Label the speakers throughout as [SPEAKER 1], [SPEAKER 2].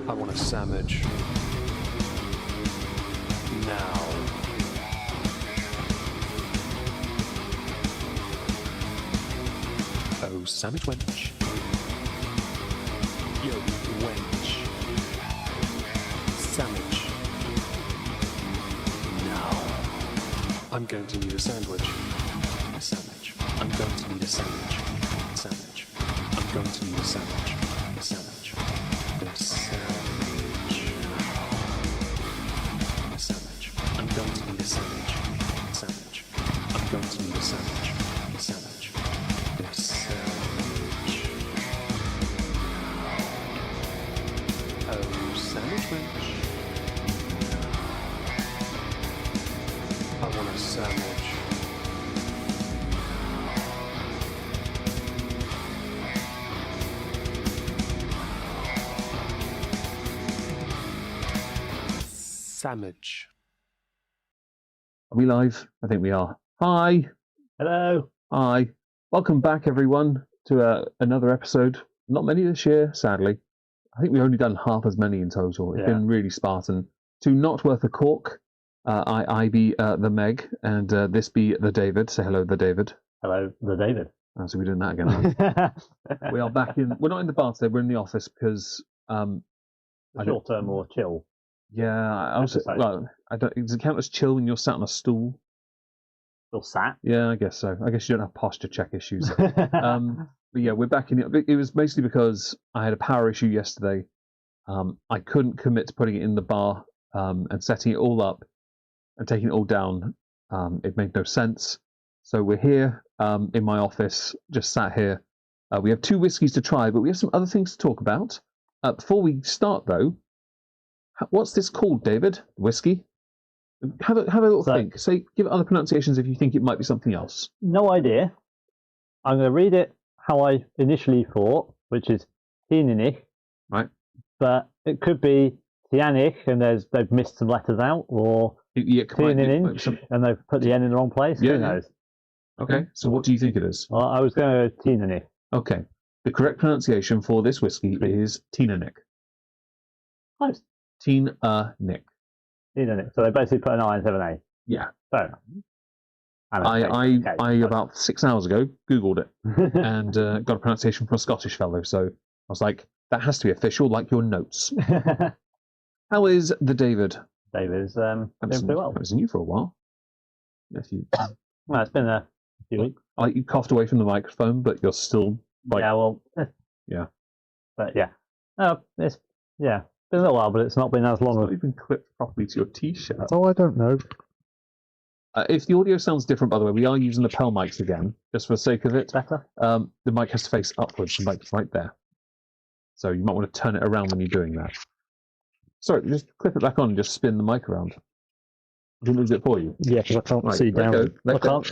[SPEAKER 1] I want a sandwich. Now. Oh, sandwich wench. Yo, wench. Sandwich. Now. I'm going to need a sandwich. A sandwich. I'm going to need a sandwich. Sandwich. I'm going to need a sandwich. A sandwich. A sandwich. A sandwich. I'm going to need a sandwich. Sandwich. I'm going to need a sandwich. A sandwich. A sandwich. Oh, sandwich wench. I want a sandwich. Sandwich.
[SPEAKER 2] Are we live? I think we are. Hi.
[SPEAKER 3] Hello.
[SPEAKER 2] Hi. Welcome back, everyone, to another episode. Not many this year, sadly. I think we've only done half as many in total. It's been really Spartan. To Not Worth a Cork, I be the Meg, and this be the David. Say hello, the David.
[SPEAKER 3] Hello, the David.
[SPEAKER 2] Oh, so we're doing that again. We are back in. We're not in the bar today. We're in the office because
[SPEAKER 3] Short term or chill.
[SPEAKER 2] yeah. I also well, I don't. Does it count as chill when you're sat on a stool?
[SPEAKER 3] Still sat.
[SPEAKER 2] Yeah, I guess so. I guess you don't have posture check issues. But yeah, we're back in it. It was mostly because I had a power issue yesterday. I couldn't commit to putting it in the bar and setting it all up and taking it all down. It made no sense. So we're here in my office, just sat here. We have 2 whiskies to try, but we have some other things to talk about. Before we start, though, what's this called, David? Whiskey? Have a little think. Say, give it other pronunciations if you think it might be something else.
[SPEAKER 3] No idea. I'm going to read it how I initially thought, which is Teaninich.
[SPEAKER 2] Right.
[SPEAKER 3] But it could be Teaninich, and they've missed some letters out, or Teaninich, and they've put the N in the wrong place.
[SPEAKER 2] Yeah,
[SPEAKER 3] Who knows?
[SPEAKER 2] Okay, so what do you think it is?
[SPEAKER 3] Well, I was going to Teaninich.
[SPEAKER 2] Okay. The correct pronunciation for this whiskey is Teaninich.
[SPEAKER 3] Close.
[SPEAKER 2] Teaninich.
[SPEAKER 3] Teaninich. So they basically put an I instead of an A.
[SPEAKER 2] Yeah.
[SPEAKER 3] Fair enough.
[SPEAKER 2] I about 6 hours ago Googled it and got a pronunciation from a Scottish fellow. So I was like, that has to be official, like your notes. How is the David?
[SPEAKER 3] David's doing pretty well.
[SPEAKER 2] I haven't seen you for a while. Yes, you.
[SPEAKER 3] Well, it's been a few weeks.
[SPEAKER 2] You coughed away from the microphone, but you're still like.
[SPEAKER 3] Yeah, well.
[SPEAKER 2] Yeah.
[SPEAKER 3] But yeah. It's been a little while, but it's not been as long.
[SPEAKER 2] It's not even clipped properly to your t-shirt.
[SPEAKER 3] Oh, I don't know.
[SPEAKER 2] If the audio sounds different, by the way, we are using lapel mics again, just for the sake of it.
[SPEAKER 3] Better?
[SPEAKER 2] The mic has to face upwards, the mic's right there. So you might want to turn it around when you're doing that. Sorry, just clip it back on and just spin the mic around. I'll move it for you.
[SPEAKER 3] Yeah, because I can't see down.
[SPEAKER 2] Let go.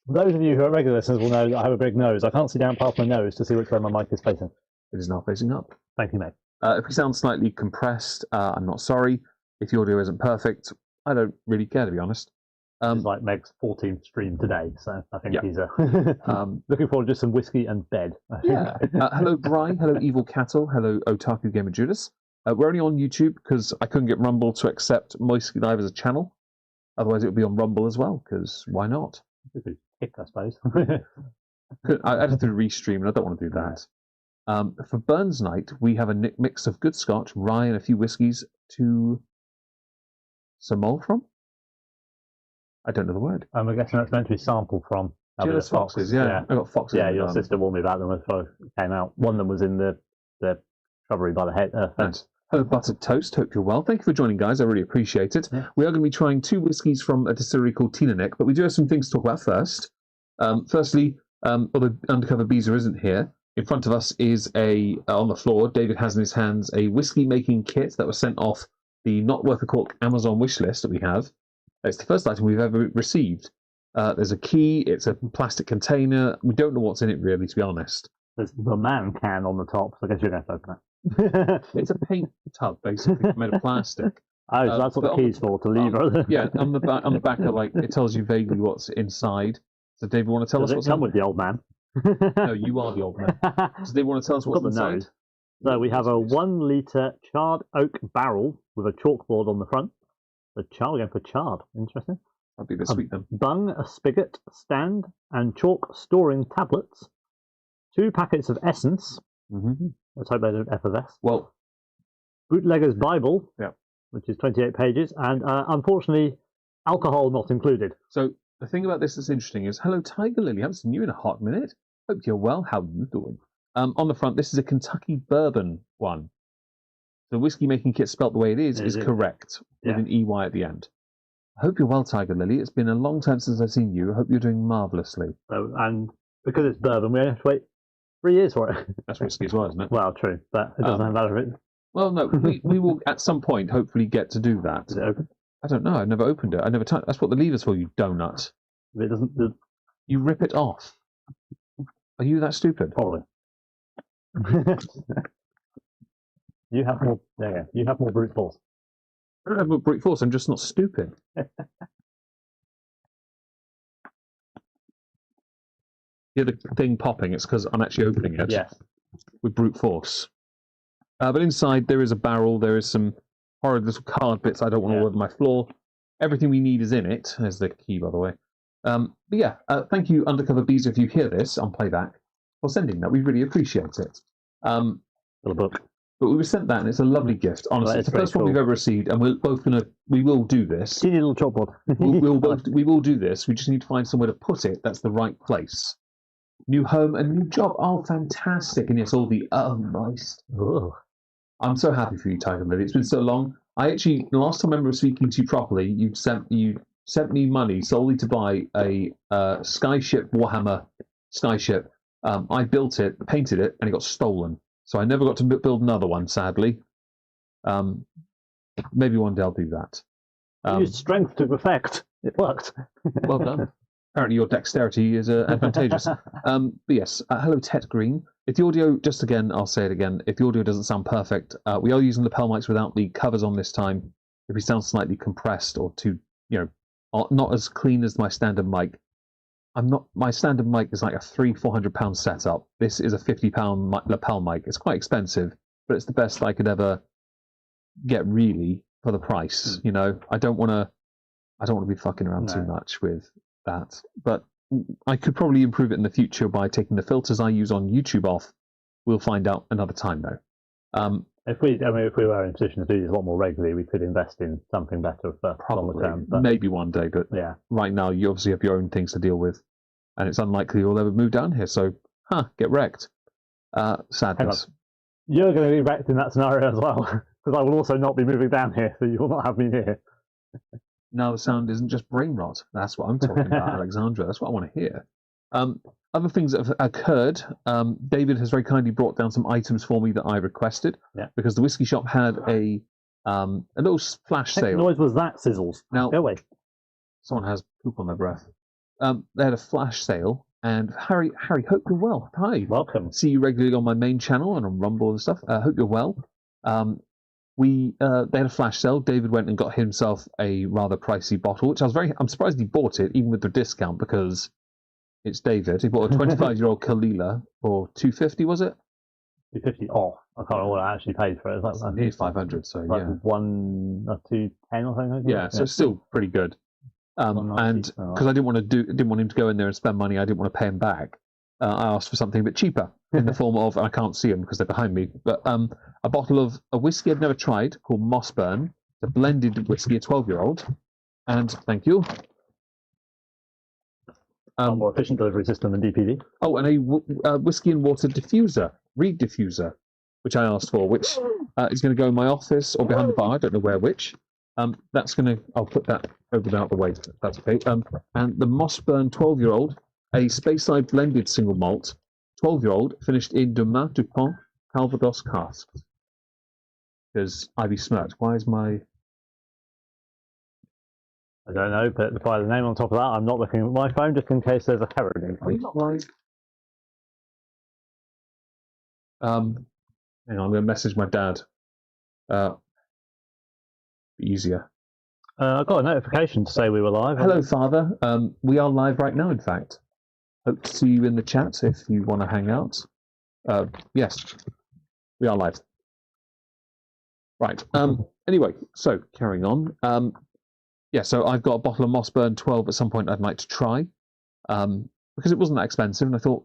[SPEAKER 3] Those of you who are regular listeners will know that I have a big nose. I can't see down past my nose to see which way my mic is facing.
[SPEAKER 2] It is now facing up.
[SPEAKER 3] Thank you, mate.
[SPEAKER 2] If we sound slightly compressed, I'm not sorry. If the audio isn't perfect, I don't really care, to be honest.
[SPEAKER 3] It's like Meg's 14th stream today, so I think he's looking forward to just some whiskey and bed.
[SPEAKER 2] Yeah. Hello, Bri. Hello, Evil Cattle. Hello, Otaku Gamer Judas. We're only on YouTube because I couldn't get Rumble to accept Whiskey Live as a channel. Otherwise, it would be on Rumble as well, because why not?
[SPEAKER 3] Kick, I suppose.
[SPEAKER 2] I'd have to restream, and I don't want to do that. For Burns Night, we have a mix of good Scotch, rye, and a few whiskies to sample from. I don't know the word.
[SPEAKER 3] I'm guessing that's meant to be sampled from.
[SPEAKER 2] Jealous foxes, yeah. I got foxes.
[SPEAKER 3] Yeah, your sister warned me about them before it came out. One of them was in the shrubbery by the fence.
[SPEAKER 2] Hello, Buttered Toast. Hope you're well. Thank you for joining, guys. I really appreciate it. Yeah. We are going to be trying 2 whiskies from a distillery called Teaninich, but we do have some things to talk about first. Firstly, although Undercover Beezer isn't here, in front of us is on the floor, David has in his hands a whiskey making kit that was sent off the Not Worth a Cork Amazon wish list that we have. It's the first item we've ever received. There's a key, it's a plastic container. We don't know what's in it, really, to be honest.
[SPEAKER 3] There's the man can on the top, so I guess you're going to open it.
[SPEAKER 2] It's a paint tub, basically, made of plastic.
[SPEAKER 3] Oh, so that's what the key's for, to leave.
[SPEAKER 2] Yeah, on the back, it tells you vaguely what's inside. So, Dave, you want to tell us what's
[SPEAKER 3] inside? Does it come with the old man?
[SPEAKER 2] No, you are the old man. So, Dave, want to tell us what's inside?
[SPEAKER 3] So we have a 1 litre charred oak barrel with a chalkboard on the front. The char, we're going for charred. Interesting.
[SPEAKER 2] That'd be a bit sweet then.
[SPEAKER 3] Bung, a spigot, stand, and chalk storing tablets. 2 packets of essence.
[SPEAKER 2] Mm-hmm.
[SPEAKER 3] Let's hope they don't effervesce.
[SPEAKER 2] Well,
[SPEAKER 3] Bootlegger's Bible,
[SPEAKER 2] yeah,
[SPEAKER 3] which is 28 pages, and unfortunately, alcohol not included.
[SPEAKER 2] So the thing about this that's interesting is, hello, Tiger Lily. Haven't seen you in a hot minute. Hope you're well. How are you doing? On the front, this is a Kentucky bourbon one. The whiskey making kit spelt the way it is correct, with an EY at the end. I hope you're well, Tiger Lily. It's been a long time since I've seen you. I hope you're doing marvellously.
[SPEAKER 3] So, and because it's bourbon, we only have to wait 3 years for it.
[SPEAKER 2] That's whiskey as well, isn't it?
[SPEAKER 3] Well, true, but it doesn't matter if it.
[SPEAKER 2] Well, no, we will at some point hopefully get to do that.
[SPEAKER 3] Is it open?
[SPEAKER 2] I don't know. I never opened it. I never touched. That's what the lever's for, you donut.
[SPEAKER 3] If it doesn't.
[SPEAKER 2] You rip it off. Are you that stupid?
[SPEAKER 3] Probably. You have more. There you go. You have more brute force.
[SPEAKER 2] I don't have a brute force. I'm just not stupid. Yeah, the thing popping. It's because I'm actually opening it.
[SPEAKER 3] Yes.
[SPEAKER 2] With brute force. But inside there is a barrel. There is some horrid little card bits I don't want all over my floor. Everything we need is in it. There's the key, by the way. But yeah, thank you, Undercover Bees, if you hear this on playback, for sending that. We really appreciate it.
[SPEAKER 3] Little book.
[SPEAKER 2] But we were sent that, and it's a lovely gift. Honestly, it's the first one we've ever received, and we're both we will do this.
[SPEAKER 3] Teeny little chalkboard.
[SPEAKER 2] we will do this. We just need to find somewhere to put it. That's the right place. New home and new job. Oh, fantastic! And it's all the nice.
[SPEAKER 3] Ooh. I'm
[SPEAKER 2] so happy for you, Tiger Lily. It's been so long. I actually, the last time I remember speaking to you properly, you sent me money solely to buy a Skyship Warhammer Skyship. I built it, painted it, and it got stolen. So I never got to build another one, sadly. Maybe one day I'll do that.
[SPEAKER 3] You used strength to effect. It worked.
[SPEAKER 2] Well done. Apparently your dexterity is advantageous. But yes, hello, Tet Green. If the audio, just again, I'll say it again, if the audio doesn't sound perfect, we are using lapel mics without the covers on this time. If we sound slightly compressed or too, not as clean as my standard mic, my standard mic is like a £400 setup. This is a £50 lapel mic. It's quite expensive, but it's the best I could ever get really for the price. I don't want to be fucking around too much with that, but I could probably improve it in the future by taking the filters I use on YouTube off. We'll find out another time though.
[SPEAKER 3] If we were in a position to do this a lot more regularly, we could invest in something better for longer term. But
[SPEAKER 2] maybe one day, but right now you obviously have your own things to deal with, and it's unlikely you'll ever move down here. So, get wrecked. Sadness.
[SPEAKER 3] You're going to be wrecked in that scenario as well, because I will also not be moving down here, so you will not have me here.
[SPEAKER 2] Now the sound isn't just brain rot. That's what I'm talking about, Alexandra. That's what I want to hear. Other things that have occurred. David has very kindly brought down some items for me that I requested because the whiskey shop had a little flash sale.
[SPEAKER 3] What noise was that, Sizzles?
[SPEAKER 2] Now,
[SPEAKER 3] go away.
[SPEAKER 2] Someone has poop on their breath. They had a flash sale, and Harry, hope you're well. Hi,
[SPEAKER 3] welcome.
[SPEAKER 2] See you regularly on my main channel and on Rumble and stuff. Hope you're well. They had a flash sale. David went and got himself a rather pricey bottle, which I'm surprised he bought it even with the discount because it's David. He bought a 25-year-old Kalila for $250, was it?
[SPEAKER 3] $250 off. I can't remember what I actually paid for it. It's like
[SPEAKER 2] near $500, so
[SPEAKER 3] like $210 or something.
[SPEAKER 2] Yeah, so it's still pretty good. And because I didn't want him to go in there and spend money, I didn't want to pay him back. I asked for something a bit cheaper in the form of, I can't see them because they're behind me, but a bottle of a whiskey I've never tried called Mossburn, a blended whiskey, a 12-year-old, and thank you.
[SPEAKER 3] More efficient delivery system than DPD.
[SPEAKER 2] Oh, and a whiskey and water diffuser, reed diffuser, which I asked for, which is going to go in my office or behind the bar. I don't know where which. That's going to. I'll put that over and out the way. That's okay. And the Mossburn 12-year-old, a Speyside blended single malt, 12-year-old, finished in Domaine du Pont Calvados casks. Because Ivy smirked. Why is my...
[SPEAKER 3] I don't know, but by the name on top of that, I'm not looking at my phone just in case there's a terror link.
[SPEAKER 2] Are you not right? Hang on, I'm going to message my dad. Easier.
[SPEAKER 3] I got a notification to say we were live.
[SPEAKER 2] Hello, Father. We are live right now, in fact. Hope to see you in the chat if you want to hang out. Yes. We are live. Right. Anyway, so carrying on. Yeah, so I've got a bottle of Mossburn 12 at some point I'd like to try. Because it wasn't that expensive, and I thought,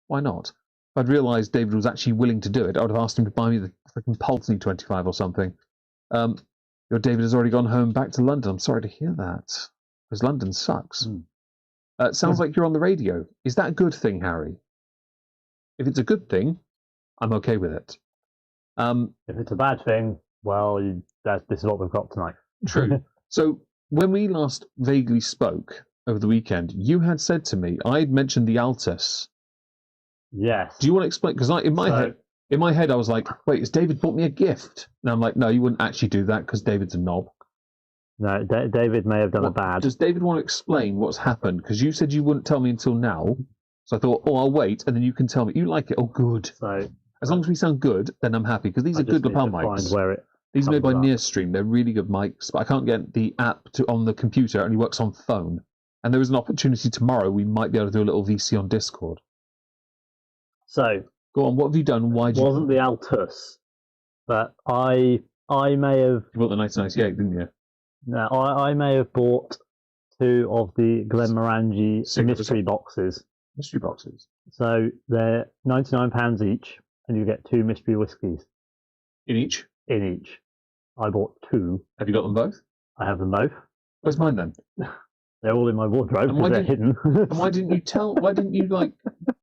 [SPEAKER 2] why not? If I'd realised David was actually willing to do it, I would have asked him to buy me the freaking Pulteney 25 or something. Your David has already gone home back to London. I'm sorry to hear that, because London sucks. It sounds like you're on the radio. Is that a good thing, Harry? If it's a good thing, I'm okay with it.
[SPEAKER 3] If it's a bad thing, well, this is what we've got tonight.
[SPEAKER 2] True. So when we last vaguely spoke over the weekend, you had said to me, I'd mentioned the Altus.
[SPEAKER 3] Yes.
[SPEAKER 2] Do you want to explain? Because in my head, I was like, wait, has David bought me a gift? And I'm like, no, you wouldn't actually do that because David's a knob.
[SPEAKER 3] No, David may have done a bad.
[SPEAKER 2] Does David want to explain what's happened? Because you said you wouldn't tell me until now. So I thought, I'll wait, and then you can tell me. You like it? Oh, good. So as long as we sound good, then I'm happy, because these are good lapel mics. These are made by Nearstream. They're really good mics, but I can't get the app on the computer. It only works on phone. And there is an opportunity tomorrow. We might be able to do a little VC on Discord.
[SPEAKER 3] So
[SPEAKER 2] go on. What have you done? Why did you?
[SPEAKER 3] It wasn't the Altus, but I may have.
[SPEAKER 2] You bought the 1998, didn't you?
[SPEAKER 3] No, I may have bought 2 of the Glenmorangie mystery boxes.
[SPEAKER 2] Mystery boxes.
[SPEAKER 3] So they're £99 each, and you get 2 mystery whiskies.
[SPEAKER 2] In each?
[SPEAKER 3] In each. I bought 2.
[SPEAKER 2] Have you got them both?
[SPEAKER 3] I have them both.
[SPEAKER 2] Where's mine then?
[SPEAKER 3] They're all in my wardrobe because they're hidden.
[SPEAKER 2] And why didn't you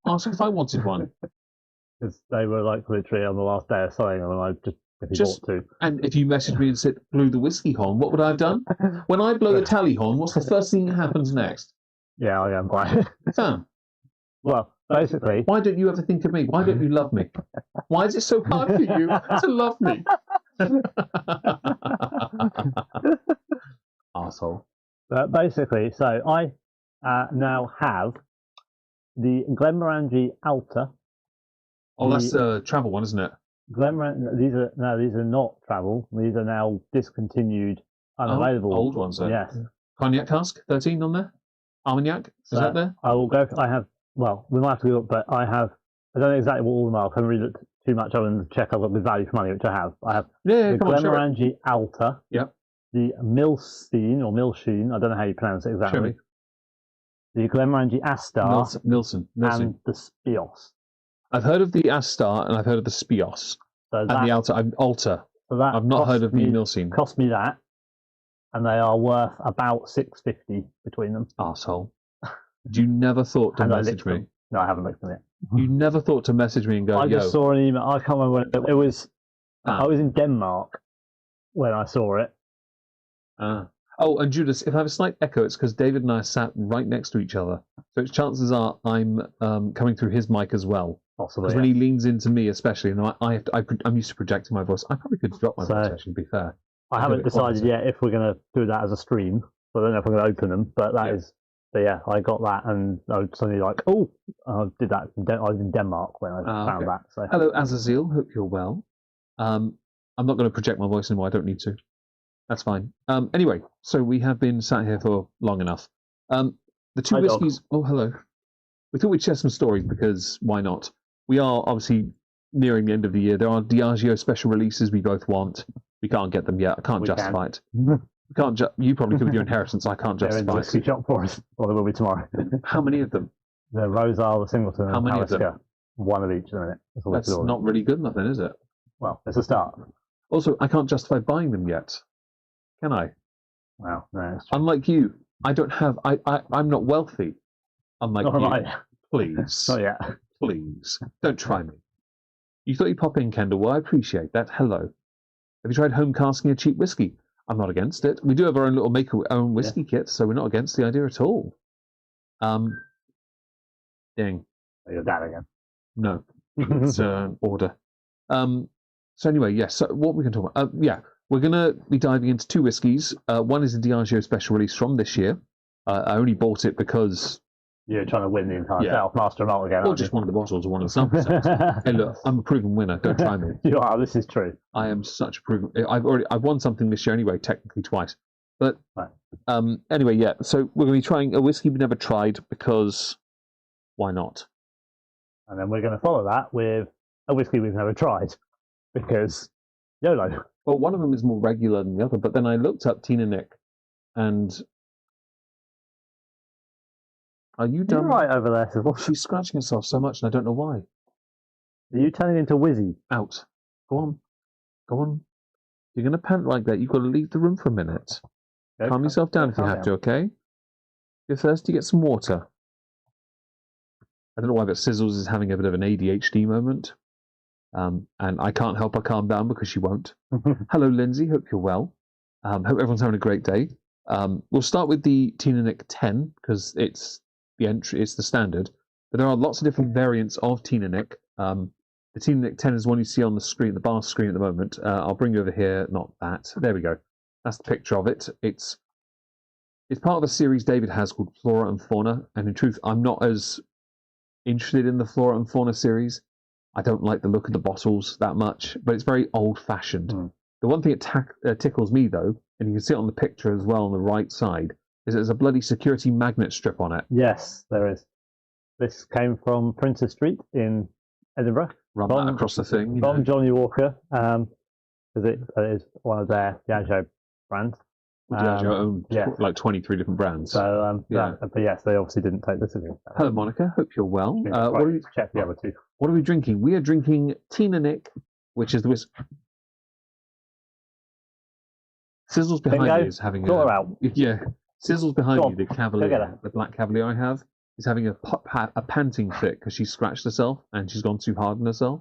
[SPEAKER 2] ask if I wanted one?
[SPEAKER 3] Because they were literally on the last day of selling them, and I just bought 2.
[SPEAKER 2] And if you messaged me and said, blew the whiskey horn, what would I have done? When I blow the tally horn, what's the first thing that happens next?
[SPEAKER 3] Yeah, I am quite. Well, basically...
[SPEAKER 2] Why don't you ever think of me? Why don't you love me? Why is it so hard for you to love me? Arsehole.
[SPEAKER 3] Basically, so I now have the Glenmorangie Alta.
[SPEAKER 2] Oh, that's a travel one, isn't it?
[SPEAKER 3] These are not travel. These are now discontinued, unavailable.
[SPEAKER 2] Old ones, then.
[SPEAKER 3] Yes.
[SPEAKER 2] Cognac cask, 13 on there? Armagnac, is that there?
[SPEAKER 3] I will go. I have. Well, we might have to go up, but I don't know exactly what all of them are. I haven't really looked too much other than check I've got the value for money, which I have. I have the Glenmorangie Alta.
[SPEAKER 2] Yep.
[SPEAKER 3] The Milsheen, I don't know how you pronounce it exactly.
[SPEAKER 2] Sherry.
[SPEAKER 3] The Glenmorangie Astar.
[SPEAKER 2] Milson.
[SPEAKER 3] And the Spios.
[SPEAKER 2] I've heard of the Astar and I've heard of the Spios. And the Alta.
[SPEAKER 3] So that
[SPEAKER 2] I've not heard of the Milson.
[SPEAKER 3] Cost me that. And they are worth about $6.50 between them.
[SPEAKER 2] Arsehole. You never thought to message me?
[SPEAKER 3] No, I haven't looked at it.
[SPEAKER 2] You never thought to message me and go,
[SPEAKER 3] I just saw an email. I can't remember when it was. I was in Denmark when I saw it.
[SPEAKER 2] Oh, and Judas, if I have a slight echo, it's because David and I are sat right next to each other. So chances are I'm coming through his mic as well.
[SPEAKER 3] Possibly.
[SPEAKER 2] Because when he leans into me, especially, and I'm used to projecting my voice. I probably could drop my voice, actually, to be fair.
[SPEAKER 3] I haven't decided yet if we're going to do that as a stream. So I don't know if we're going to open them, but that is. But yeah, I got that, and I was suddenly like, I did that. I was in Denmark when I found that. So.
[SPEAKER 2] Hello, Azazel. Hope you're well. I'm not going to project my voice anymore. I don't need to. That's fine. Anyway, so we have been sat here for long enough. The 2 whiskies. Oh, hello. We thought we'd share some stories because why not? We are obviously nearing the end of the year. There are Diageo special releases we both want. We can't get them yet. I can't justify it. We can't. You probably could with your inheritance. I can't justify it.
[SPEAKER 3] They're in the whiskey shop for us. Well, they will be tomorrow.
[SPEAKER 2] How many of them?
[SPEAKER 3] The Rosal, the Singleton, and the Talisker. One of each in a minute.
[SPEAKER 2] That's not really good enough then, is it?
[SPEAKER 3] Well, it's a start.
[SPEAKER 2] Also, I can't justify buying them yet. Can I?
[SPEAKER 3] Well, no.
[SPEAKER 2] Unlike you, I don't have. I'm not wealthy. Unlike you.
[SPEAKER 3] Right.
[SPEAKER 2] Please.
[SPEAKER 3] Not yet.
[SPEAKER 2] Please. Don't try me. You thought you'd pop in, Kendall. Well, I appreciate that. Hello. Have you tried home casking a cheap whiskey? I'm not against it. We do have our own little own whiskey kit, so we're not against the idea at all. Dang.
[SPEAKER 3] You're that again.
[SPEAKER 2] No. It's an order. So anyway, yes. So what we're going to talk about? We're going to be diving into 2 whiskies. One is a Diageo special release from this year. I only bought it because...
[SPEAKER 3] You're trying to win the entire Master of Malt again,
[SPEAKER 2] or just one of the bottles or one of the sample sets. Hey, look, I'm a proven winner. Don't try me.
[SPEAKER 3] You are. This is true.
[SPEAKER 2] I am such a proven... I've won something this year anyway, technically twice. But anyway, yeah. So we're going to be trying a whiskey we've never tried because why not?
[SPEAKER 3] And then we're going to follow that with a whiskey we've never tried. because YOLO.
[SPEAKER 2] Well, one of them is more regular than the other, but then I looked up Teaninich, and are you
[SPEAKER 3] You're
[SPEAKER 2] done?
[SPEAKER 3] right over there, Sizzle.
[SPEAKER 2] She's scratching herself so much, and I don't know why.
[SPEAKER 3] Are you turning into Wizzy?
[SPEAKER 2] Out. Go on. Go on. You're going to pant like that. You've got to leave the room for a minute. Calm yourself down if you have to, okay? If you're thirsty, get some water. I don't know why, but Sizzles is having a bit of an ADHD moment. And I can't help her calm down because she won't. Hello, Lindsay. Hope you're well. Hope everyone's having a great day. We'll start with the Teaninich 10 because it's the entry, it's the standard. But there are lots of different variants of Teaninich. The Teaninich 10 is one you see on the screen, the bar screen at the moment. I'll bring you over here. Not that. There we go. That's the picture of it. It's part of a series David has called Flora and Fauna. And in truth, I'm not as interested in the Flora and Fauna series. I don't like the look of the bottles that much, but it's very old-fashioned. The one thing that tickles me, though, and you can see it on the picture as well on the right side, is there's a bloody security magnet strip on it.
[SPEAKER 3] Yes, there is. This came from Princess Street in Edinburgh.
[SPEAKER 2] Run that across the thing.
[SPEAKER 3] From Johnny Walker, because it is one of their Diageo brands.
[SPEAKER 2] Diageo own like 23 different brands.
[SPEAKER 3] So, but yes, they obviously didn't take this again.
[SPEAKER 2] Hello, Monica. Hope you're well.
[SPEAKER 3] Check the other two.
[SPEAKER 2] What are we drinking? We are drinking Teaninich, which is the whiskey. Sizzles behind me is having Sizzles behind me, the Cavalier, the black Cavalier I have, is having a panting fit because she scratched herself and she's gone too hard on herself.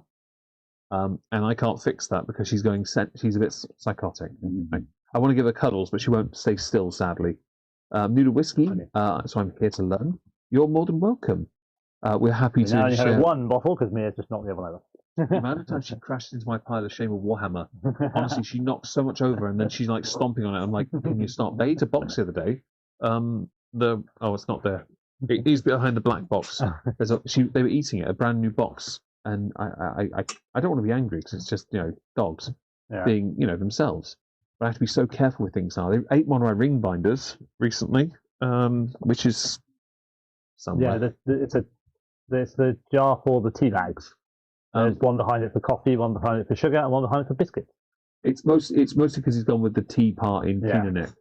[SPEAKER 2] And I can't fix that because she's a bit psychotic. I want to give her cuddles, but she won't stay still, sadly. New to whiskey, so I'm here to learn. You're more than welcome. We're happy to
[SPEAKER 3] only
[SPEAKER 2] share.
[SPEAKER 3] have one bottle because Mia's just knocked the other over.
[SPEAKER 2] The amount of times she crashed into my pile of shame of Warhammer. Honestly, she knocks so much over, and then she's like stomping on it. I'm like, can you stop? They ate a box the other day. It's not there. It is behind the black box. They were eating it, a brand new box, and I don't want to be angry because it's just dogs being themselves. But I have to be so careful with things now. They ate one of my ring binders recently, which is somewhere.
[SPEAKER 3] Yeah, there's the jar for the tea bags. There's one behind it for coffee, one behind it for sugar, and one behind it for biscuits.
[SPEAKER 2] It's mostly because he's gone with the tea part in Teaninich.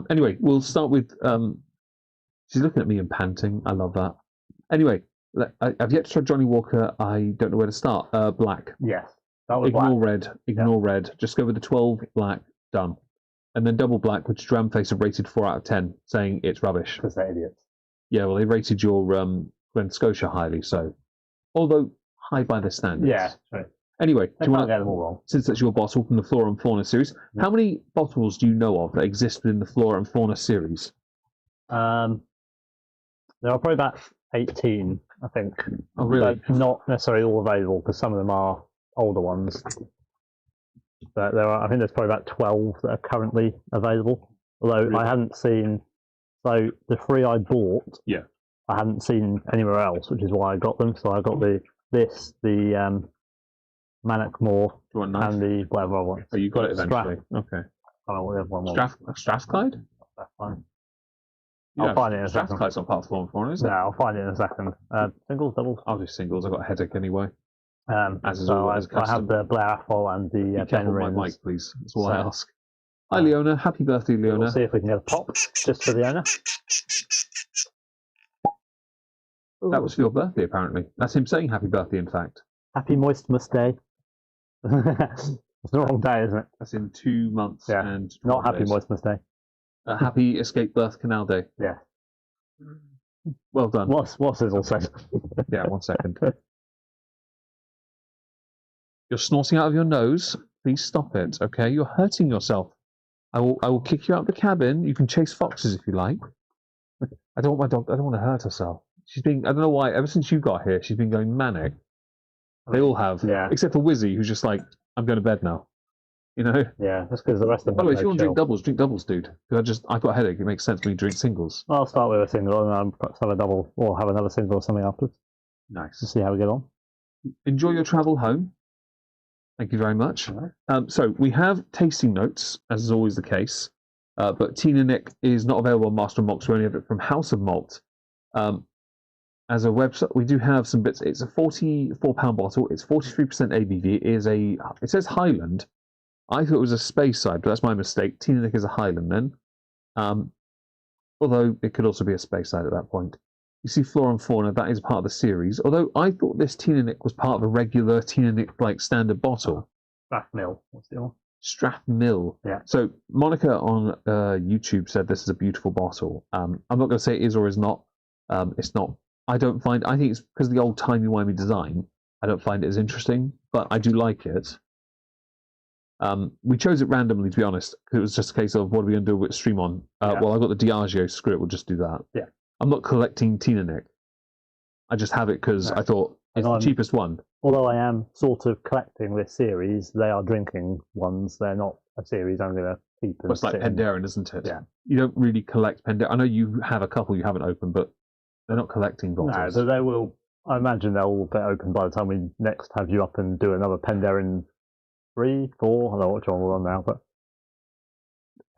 [SPEAKER 2] Anyway, we'll start with. She's looking at me and panting. I love that. Anyway, I've yet to try Johnny Walker. I don't know where to start. Black.
[SPEAKER 3] Yes, that was
[SPEAKER 2] Ignore
[SPEAKER 3] black.
[SPEAKER 2] red. Ignore red. Just go with the 12 black. Done. And then double black, which Dramface have rated 4 out of 10, saying it's rubbish.
[SPEAKER 3] Because they're idiots.
[SPEAKER 2] Yeah, well, they rated your Glen Scotia highly, so. Although high by their standards.
[SPEAKER 3] Yeah, right.
[SPEAKER 2] Anyway,
[SPEAKER 3] do you want to get them all wrong?
[SPEAKER 2] Since that's your bottle from the Flora and Fauna series, how many bottles do you know of that exist within the Flora and Fauna series?
[SPEAKER 3] There are probably about 18, I think.
[SPEAKER 2] Oh, really?
[SPEAKER 3] But not necessarily all available because some of them are older ones. But I think there's probably about 12 that are currently available. Although really? I hadn't seen. So the 3 I bought.
[SPEAKER 2] Yeah.
[SPEAKER 3] I hadn't seen anywhere else, which is why I got them. So I got the Mannockmore and the whatever I want.
[SPEAKER 2] Oh, you got it eventually. Okay.
[SPEAKER 3] I don't know what the other one was.
[SPEAKER 2] Strathclyde?
[SPEAKER 3] That's fine. I'll find it in a second.
[SPEAKER 2] Strathclyde's not part of Flora and Fauna, is it?
[SPEAKER 3] No, I'll find it in a second. Singles, doubles?
[SPEAKER 2] I'll do singles. I've got a headache anyway.
[SPEAKER 3] I have the Blair Athol and the Ben
[SPEAKER 2] Rings. My mic, please. That's all I ask. Hi, Leona. Happy birthday, Leona.
[SPEAKER 3] We'll see if we can get a pop just for the owner.
[SPEAKER 2] That was for your birthday, apparently. That's him saying happy birthday, in fact.
[SPEAKER 3] Happy Moistmas Day. It's the wrong day, isn't it?
[SPEAKER 2] That's in 2 months and
[SPEAKER 3] not Happy Moistmas Day.
[SPEAKER 2] Happy Escape Birth Canal Day.
[SPEAKER 3] Yeah.
[SPEAKER 2] Well done.
[SPEAKER 3] What's Sizzle said?
[SPEAKER 2] Yeah, 1 second. You're snorting out of your nose. Please stop it, okay? You're hurting yourself. I will kick you out of the cabin. You can chase foxes if you like. I don't want my dog. I don't want to hurt herself. She's been. I don't know why. Ever since you got here, she's been going manic. They all have.
[SPEAKER 3] Yeah.
[SPEAKER 2] Except for Wizzy, who's just like, I'm going to bed now. You know.
[SPEAKER 3] Yeah. That's because the rest of them.
[SPEAKER 2] By the way, if you want to drink doubles, dude. Because I've got a headache. It makes sense for me to drink singles.
[SPEAKER 3] I'll start with a single and perhaps have a double or have another single or something afterwards.
[SPEAKER 2] Nice.
[SPEAKER 3] To see how we get on.
[SPEAKER 2] Enjoy your travel home. Thank you very much. Right. So we have tasting notes, as is always the case, but Teaninich is not available on Master of Malts. We only have it from House of Malt. as a website, we do have some bits. It's a £44 bottle. It's 43% ABV. It says Highland. I thought it was a Speyside, but that's my mistake. Teaninich is a Highland then. Although it could also be a Speyside at that point. You see Flora and Fauna, that is part of the series. Although I thought this Teaninich was part of a regular Teaninich like standard bottle.
[SPEAKER 3] Strathmill. What's the other one?
[SPEAKER 2] Strathmill.
[SPEAKER 3] Yeah.
[SPEAKER 2] So Monica on YouTube said this is a beautiful bottle. I'm not going to say it is or is not. It's not. I think it's because of the old timey-wimey design. I don't find it as interesting, but I do like it. We chose it randomly, to be honest, because it was just a case of what are we going to do with stream on? Well, I've got the Diageo, screw it, we'll just do that.
[SPEAKER 3] Yeah.
[SPEAKER 2] I'm not collecting Teaninich. I just have it because I thought it's the cheapest one.
[SPEAKER 3] Although I am sort of collecting this series, they are drinking ones. They're not a series I'm going to keep.
[SPEAKER 2] Well, it's like Penderyn, isn't it?
[SPEAKER 3] Yeah.
[SPEAKER 2] You don't really collect Penderyn. I know you have a couple you haven't opened, but they're not collecting bottles.
[SPEAKER 3] No, but they will. I imagine they'll all get open by the time we next have you up and do another Penderyn 3, 4. I don't know which one we're on now, but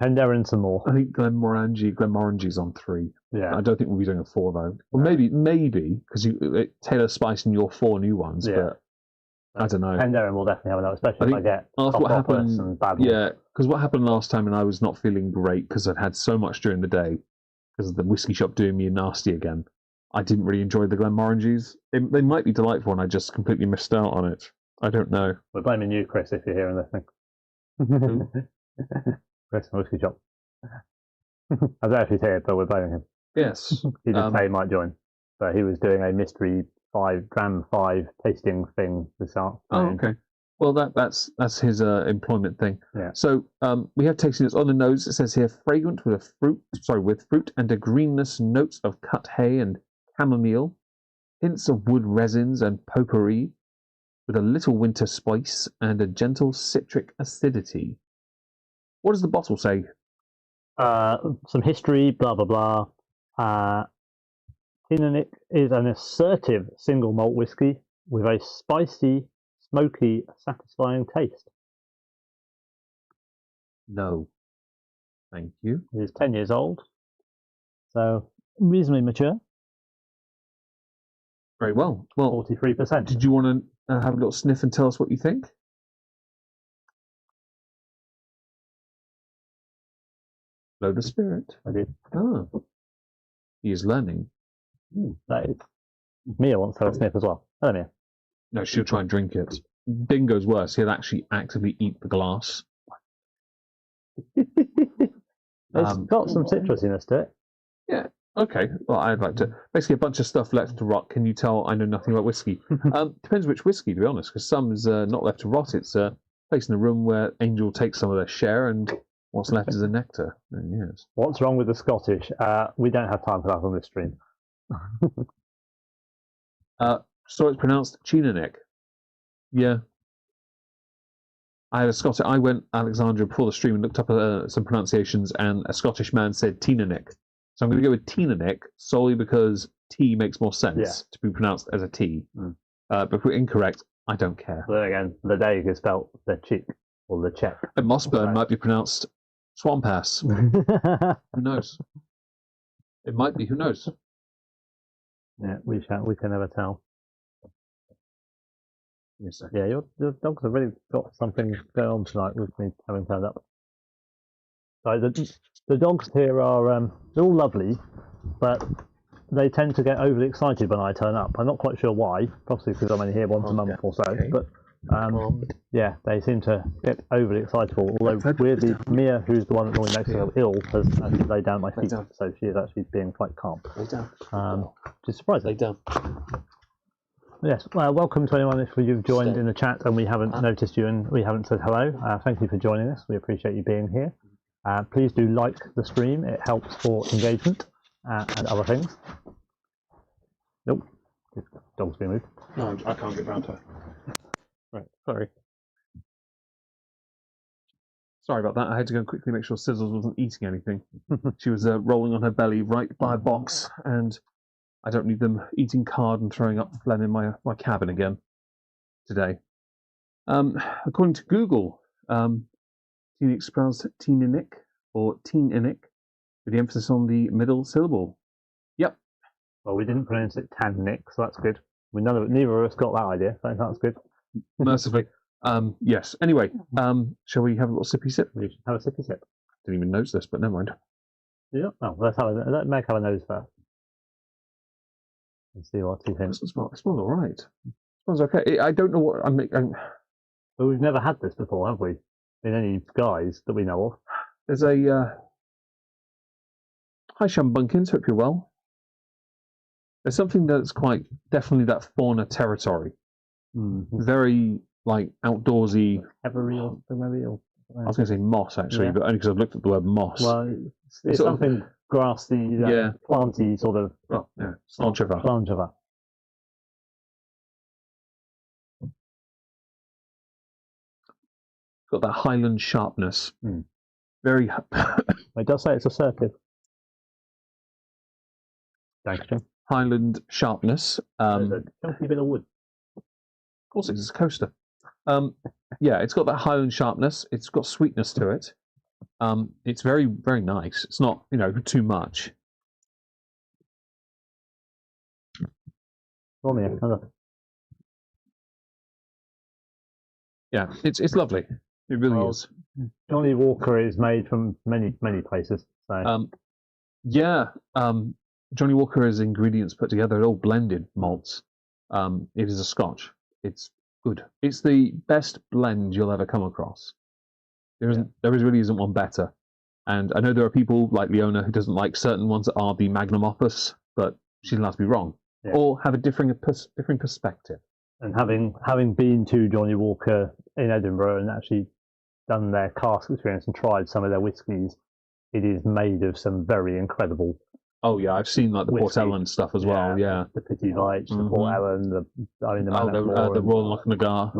[SPEAKER 3] Penderyn some more.
[SPEAKER 2] I think Glenmorangie's on 3.
[SPEAKER 3] Yeah.
[SPEAKER 2] I don't think we'll be doing a 4 though. Well, maybe because Taylor Spice in your 4 new ones, but I don't know.
[SPEAKER 3] Penderyn will definitely have another, especially if I get
[SPEAKER 2] after what happened.
[SPEAKER 3] And bad
[SPEAKER 2] because what happened last time, and I was not feeling great because I'd had so much during the day because of the whiskey shop doing me nasty again. I didn't really enjoy the Glenmorangies. They might be delightful, and I just completely missed out on it. I don't know.
[SPEAKER 3] We're blaming you, Chris, if you're hearing this thing. Chris from Whiskey Shop. I don't know if he's here, but we're blaming him.
[SPEAKER 2] Yes.
[SPEAKER 3] He did say he might join. So he was doing a mystery 5 tasting thing this afternoon.
[SPEAKER 2] Oh, okay. Well, that's his employment thing.
[SPEAKER 3] Yeah.
[SPEAKER 2] So we have tasting notes on the nose. It says here, fragrant with fruit and a greenness, notes of cut hay and chamomile, hints of wood resins and potpourri, with a little winter spice and a gentle citric acidity. What does the bottle say?
[SPEAKER 3] Some history, blah blah blah. Teaninich is an assertive single malt whiskey with a spicy, smoky, satisfying taste.
[SPEAKER 2] No. Thank you.
[SPEAKER 3] It is 10 years old, so reasonably mature.
[SPEAKER 2] Very well. Well,
[SPEAKER 3] 43%.
[SPEAKER 2] did you want to have a little sniff and tell us what you think? Blow the spirit.
[SPEAKER 3] I did.
[SPEAKER 2] Oh. He is learning.
[SPEAKER 3] That is. Mia wants to have a sniff as well. Hello, Mia.
[SPEAKER 2] No, she'll try and drink it. Bingo's worse. He'll actually actively eat the glass.
[SPEAKER 3] It's got some citrusiness to it.
[SPEAKER 2] Yeah. Okay. Well, I'd like to. Basically, a bunch of stuff left to rot. Can you tell I know nothing about whiskey? Depends which whiskey, to be honest, because some is not left to rot. It's placed in a room where Angel takes some of their share, and what's left is a nectar. Yes.
[SPEAKER 3] What's wrong with the Scottish? We don't have time for that on this stream.
[SPEAKER 2] So it's pronounced Teaninich. Yeah. I went Alexandria before the stream and looked up some pronunciations, and a Scottish man said Teaninich. So I'm going to go with Teaninich solely because T makes more sense to be pronounced as a T. But if we're incorrect, I don't care.
[SPEAKER 3] But then again, the Daig is spelled the cheek or the check.
[SPEAKER 2] And Mossburn might be pronounced Swampass. Who knows? It might be. Who knows?
[SPEAKER 3] Yeah, we can never tell.
[SPEAKER 2] Yes,
[SPEAKER 3] yeah, your dogs have really got something going on tonight with me having turned up. So the dogs here are they're all lovely, but they tend to get overly excited when I turn up. I'm not quite sure why, possibly because I'm only here once a month or so. But yeah, they seem to get overly excitable. Although weirdly, Mia, who's the one that normally makes me feel ill, has actually laid down at my feet, so she is actually being quite calm.
[SPEAKER 2] Lay down.
[SPEAKER 3] Which is surprising.
[SPEAKER 2] Lay down.
[SPEAKER 3] Yes, welcome to anyone if you've joined in the chat and we haven't noticed you and we haven't said hello. Thank you for joining us. We appreciate you being here. Please do like the stream. It helps for engagement and other things. Nope. The dog's being moved.
[SPEAKER 2] No, I can't get round her.
[SPEAKER 3] Right, sorry.
[SPEAKER 2] Sorry about that. I had to go and quickly make sure Sizzles wasn't eating anything. She was rolling on her belly right by a box, and I don't need them eating card and throwing up phlegm in my cabin again today. According to Google, Teaninich spells Teaninich or Teaninich with the emphasis on the middle syllable. Yep.
[SPEAKER 3] Well, we didn't pronounce it Teaninich, so that's good. Neither of us got that idea, so that's good.
[SPEAKER 2] Mercifully. Yes. Anyway, shall we have a little sippy sip?
[SPEAKER 3] We should have a sippy sip.
[SPEAKER 2] Didn't even notice this, but never mind.
[SPEAKER 3] Yeah. Oh, let Meg have a nose first. And see what he thinks.
[SPEAKER 2] It smells all right. It smells okay. I don't know what I'm.
[SPEAKER 3] But we've never had this before, have we? In any guise that we know of.
[SPEAKER 2] There's a. Hi, Shambunkins. Hope you're well. There's something that's quite definitely that fauna territory. Very like outdoorsy.
[SPEAKER 3] Everreal, familial.
[SPEAKER 2] I was going to say moss actually, but only because I've looked at the word moss.
[SPEAKER 3] Well, it's something grassy, planty sort of.
[SPEAKER 2] Well, yeah, Slanchava. Got that Highland sharpness. Very.
[SPEAKER 3] It does say it's assertive. Thanks, Jim.
[SPEAKER 2] Highland sharpness.
[SPEAKER 3] A chunky bit of wood.
[SPEAKER 2] Of course, it's a coaster. Yeah, it's got that Highland sharpness. It's got sweetness to it. It's very, very nice. It's not, too much. Yeah, it's lovely. It really is.
[SPEAKER 3] Johnny Walker is made from many places. So.
[SPEAKER 2] Johnny Walker has ingredients put together. They're all blended malts. It is a Scotch. It's good. It's the best blend you'll ever come across. There really isn't one better. And I know there are people like Leona who doesn't like certain ones that are the magnum opus, but she's allowed to be wrong or have a different perspective.
[SPEAKER 3] And having been to Johnny Walker in Edinburgh and actually done their cask experience and tried some of their whiskies, it is made of some very incredible.
[SPEAKER 2] Oh yeah, I've seen like the Port Ellen stuff as well. Yeah,
[SPEAKER 3] the Petit Veitch, the Port Ellen, the
[SPEAKER 2] Royal
[SPEAKER 3] Lochnagar.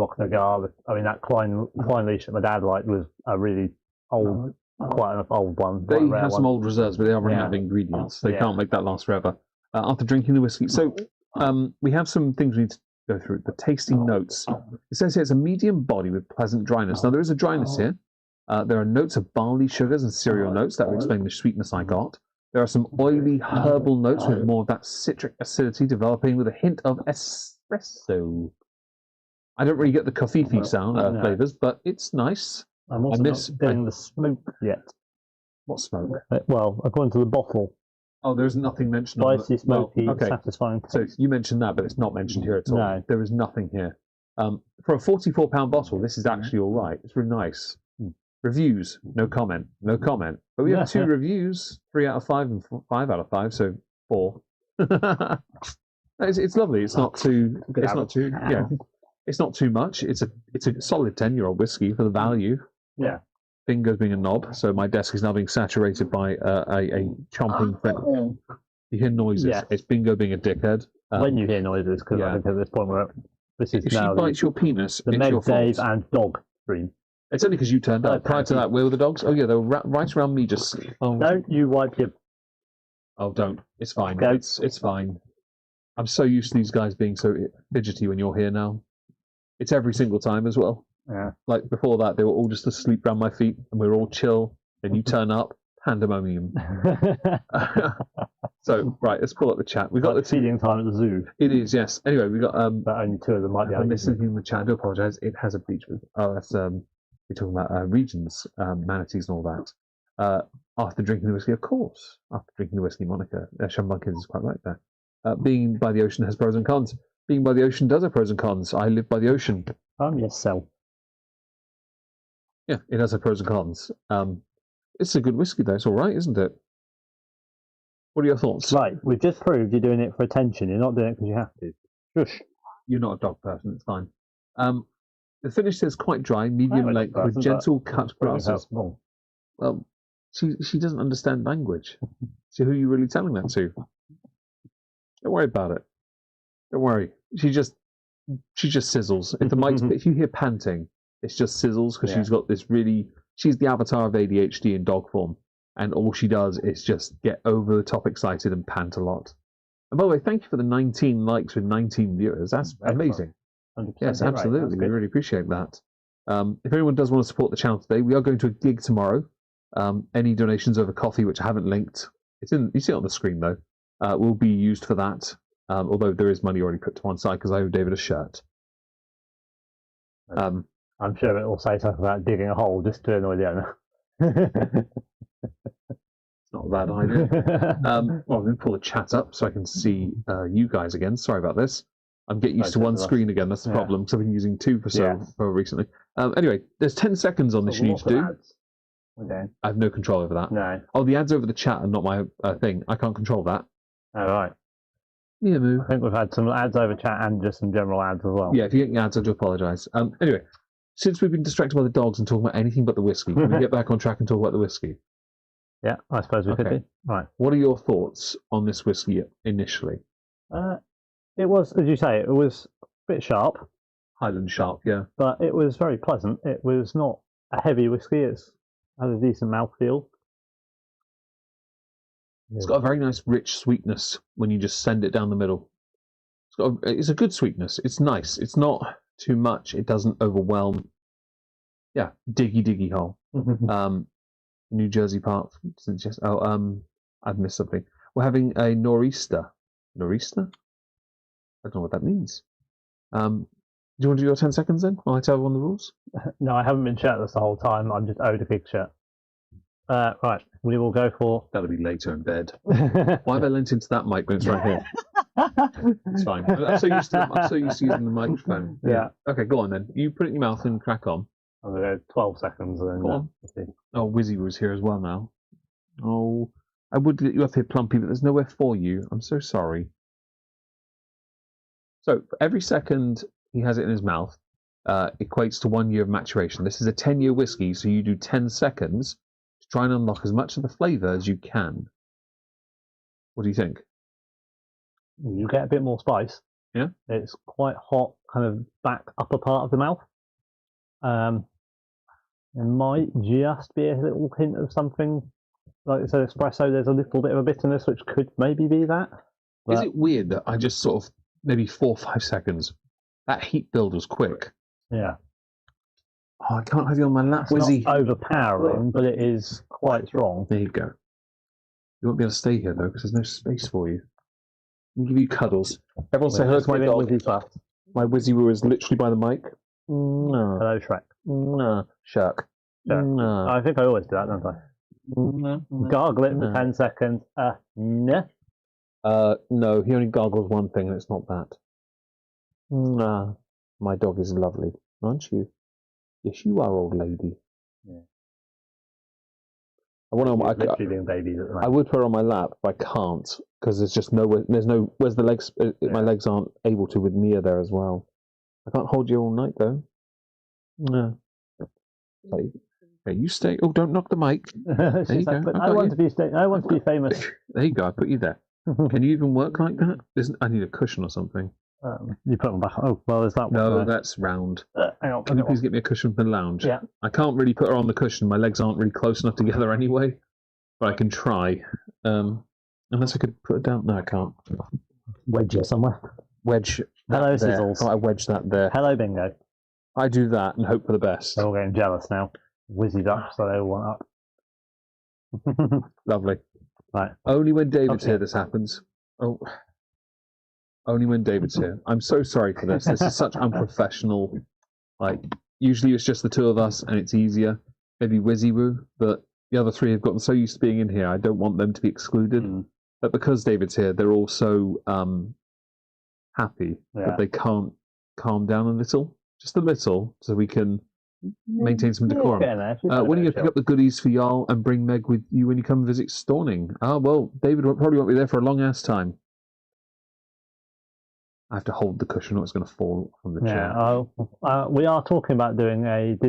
[SPEAKER 3] That Klein leash that my dad liked was a really old, quite an old one.
[SPEAKER 2] They have some old reserves, but they are running out of ingredients. They can't make that last forever. After drinking the whiskey, so we have some things we need to go through. The tasting notes. It says here it's a medium body with pleasant dryness. Now there is a dryness here. There are notes of barley, sugars, and cereal notes that will explain the sweetness I got. There are some oily herbal notes with more of that citric acidity developing with a hint of espresso. I don't really get the coffee sound flavors, but it's nice.
[SPEAKER 3] I'm also not getting the smoke yet.
[SPEAKER 2] What smoke?
[SPEAKER 3] Well, according to the bottle.
[SPEAKER 2] Oh, there's nothing mentioned.
[SPEAKER 3] Spicy, smoky, satisfying taste.
[SPEAKER 2] So you mentioned that, but it's not mentioned here at all.
[SPEAKER 3] No.
[SPEAKER 2] There is nothing here. For a £44 bottle, this is actually all right. It's really nice. Reviews, no comment. But we have 2 reviews, 3 out of 5 and 5 out of 5, so 4. It's lovely. It's not too. It's not too. Yeah, it's not too much. It's a solid 10-year-old whiskey for the value.
[SPEAKER 3] Yeah.
[SPEAKER 2] Bingo's being a knob, so my desk is now being saturated by a chomping thing. You hear noises.
[SPEAKER 3] Yes.
[SPEAKER 2] It's Bingo being a dickhead.
[SPEAKER 3] When you hear noises, because I think at this point this is
[SPEAKER 2] if
[SPEAKER 3] now
[SPEAKER 2] she bites your penis,
[SPEAKER 3] the
[SPEAKER 2] it's
[SPEAKER 3] Meg,
[SPEAKER 2] your fault.
[SPEAKER 3] Dave, and dog stream.
[SPEAKER 2] It's only because you turned up. Prior to that, where were the dogs? Oh yeah, they were right around me. Just
[SPEAKER 3] don't you wipe your.
[SPEAKER 2] Oh, don't. It's fine.
[SPEAKER 3] Okay.
[SPEAKER 2] It's fine. I'm so used to these guys being so fidgety when you're here now. It's every single time as well.
[SPEAKER 3] Yeah.
[SPEAKER 2] Like before that, they were all just asleep around my feet, and we were all chill. Then you turn up, pandemonium. So right, let's pull up the chat. We got the
[SPEAKER 3] feeding time at the zoo.
[SPEAKER 2] It is, yes. Anyway, we got
[SPEAKER 3] but only 2 of them might be.
[SPEAKER 2] I'm missing in the chat. I do apologise. It has a beach with. Oh, that's we're talking about regions, manatees, and all that. After drinking the whiskey, of course. After drinking the whiskey, Monica, Sean Bunkins is quite right there. Being by the ocean has pros and cons. Being by the ocean does have pros and cons. I live by the ocean.
[SPEAKER 3] Yourself.
[SPEAKER 2] Yeah, it has pros and cons. It's a good whiskey, though. It's all right, isn't it? What are your thoughts?
[SPEAKER 3] Right, we've just proved you're doing it for attention. You're not doing it because you have to. Shush.
[SPEAKER 2] You're not a dog person. It's fine. The finish is quite dry, medium length, with gentle cut grasses. Well, she doesn't understand language. So who are you really telling that to? Don't worry about it. Don't worry. She just sizzles. If the mic's, if you hear panting, it's just sizzles because she's got this really. She's the avatar of ADHD in dog form, and all she does is just get over the top excited and pant a lot. And by the way, thank you for the 19 likes with 19 viewers. That's amazing. Yes, absolutely. We really appreciate that. If anyone does want to support the channel today, we are going to a gig tomorrow. Any donations over coffee, which I haven't linked, you see it on the screen though. will be used for that. Although there is money already put to one side because I owe David a shirt.
[SPEAKER 3] I'm sure it will say something about digging a hole just to annoy the owner.
[SPEAKER 2] It's not a bad idea. Well, I'm going to pull the chat up so I can see you guys again. Sorry about this. I'm getting used to one screen again. That's the problem because I've been using two for recently. Anyway, there's 10 seconds on this you need to do.
[SPEAKER 3] Okay.
[SPEAKER 2] I have no control over that.
[SPEAKER 3] No.
[SPEAKER 2] Oh, the ads over the chat are not my thing. I can't control that.
[SPEAKER 3] All right.
[SPEAKER 2] Yeah, moo.
[SPEAKER 3] I think we've had some ads over chat and just some general ads as well.
[SPEAKER 2] Yeah, if you get ads, I do apologise. Anyway, since we've been distracted by the dogs and talking about anything but the whiskey, can we get back on track and talk about the whiskey?
[SPEAKER 3] Yeah, I suppose we could do. Right.
[SPEAKER 2] What are your thoughts on this whiskey initially?
[SPEAKER 3] It was, as you say, it was a bit sharp.
[SPEAKER 2] Highland sharp, yeah.
[SPEAKER 3] But it was very pleasant. It was not a heavy whiskey. It's had a decent mouthfeel.
[SPEAKER 2] It's got a very nice rich sweetness when you just send it down the middle. It's a good sweetness. It's nice. It's not too much. It doesn't overwhelm. Yeah, diggy hole. New Jersey Park. I've missed something. We're having a nor'easter. Nor'easter? I don't know what that means. Do you want to do your 10 seconds then while I tell everyone the rules?
[SPEAKER 3] No, I haven't been shirtless the whole time. I'm just owed a big shirt. Right, we will go for...
[SPEAKER 2] That'll be later in bed. Why have I lent into that mic when it's right here? It's fine. I'm so used to using the microphone.
[SPEAKER 3] Yeah.
[SPEAKER 2] Okay, go on then. You put it in your mouth and crack on.
[SPEAKER 3] I'm going to go 12 seconds. And then
[SPEAKER 2] go on. Oh, Wizzy was here as well now. Oh, I would let you up here, Plumpy, but there's nowhere for you. I'm so sorry. So, for every second he has it in his mouth, equates to 1 year of maturation. This is a 10-year whiskey, so you do 10 seconds to try and unlock as much of the flavour as you can. What do you think?
[SPEAKER 3] You get a bit more spice.
[SPEAKER 2] Yeah?
[SPEAKER 3] It's quite hot, kind of back upper part of the mouth. There might just be a little hint of something. Like I said, espresso, there's a little bit of a bitterness, which could maybe be that. But...
[SPEAKER 2] Is it weird that I just sort of, maybe 4 or 5 seconds, that heat build was quick?
[SPEAKER 3] Yeah.
[SPEAKER 2] Oh, I can't have you on my lap, Wizzy.
[SPEAKER 3] It's not overpowering, but it is quite strong.
[SPEAKER 2] There you go. You won't be able to stay here, though, because there's no space for you. I'll give you cuddles. Everyone say hello to my dog. My Wizzy Woo is literally by the mic. No.
[SPEAKER 3] Hello, Shrek.
[SPEAKER 2] No. Shirk. No.
[SPEAKER 3] I think I always do that, don't I?
[SPEAKER 2] No.
[SPEAKER 3] Gargle it for 10 seconds. No.
[SPEAKER 2] No, he only gargles one thing, and it's not that. No. My dog is lovely, aren't you? Yes, you are, old lady.
[SPEAKER 3] Yeah.
[SPEAKER 2] I want to.
[SPEAKER 3] Literally being babies at the moment.
[SPEAKER 2] I would put her on my lap, but I can't because there's just nowhere. There's no. Where's the legs? My legs aren't able to with Mia there as well. I can't hold you all night though. No. Hey, you stay. Oh, don't knock the mic. There you go.
[SPEAKER 3] But I want to be famous.
[SPEAKER 2] There you go. I put you there. Can you even work like that? I need a cushion or something.
[SPEAKER 3] You put them back. Oh, well, there's that one.
[SPEAKER 2] No, that's round.
[SPEAKER 3] Hang on.
[SPEAKER 2] Can you please get me a cushion for the lounge?
[SPEAKER 3] Yeah.
[SPEAKER 2] I can't really put her on the cushion. My legs aren't really close enough together anyway. But I can try. Unless I could put it down. No, I can't.
[SPEAKER 3] Wedge it somewhere.
[SPEAKER 2] Wedge.
[SPEAKER 3] Hello,
[SPEAKER 2] there.
[SPEAKER 3] Sizzles.
[SPEAKER 2] I wedge that there.
[SPEAKER 3] Hello, Bingo.
[SPEAKER 2] I do that and hope for the best.
[SPEAKER 3] They're all getting jealous now. Wizzy's up, so they all want up.
[SPEAKER 2] Lovely.
[SPEAKER 3] Right.
[SPEAKER 2] Only when David's here this happens. Oh. Only when David's here. I'm so sorry for this. This is such unprofessional. Like, usually it's just the two of us and it's easier. Maybe Wizzy Woo, but the other three have gotten so used to being in here, I don't want them to be excluded. But because David's here, they're all so happy that they can't calm down a little. Just a little, so we can maintain some decorum. When are you going to pick up the goodies for y'all and bring Meg with you when you come visit Storning? Oh, well, David probably won't be there for a long-ass time. I have to hold the cushion or it's going to fall from the chair.
[SPEAKER 3] We are talking about doing a a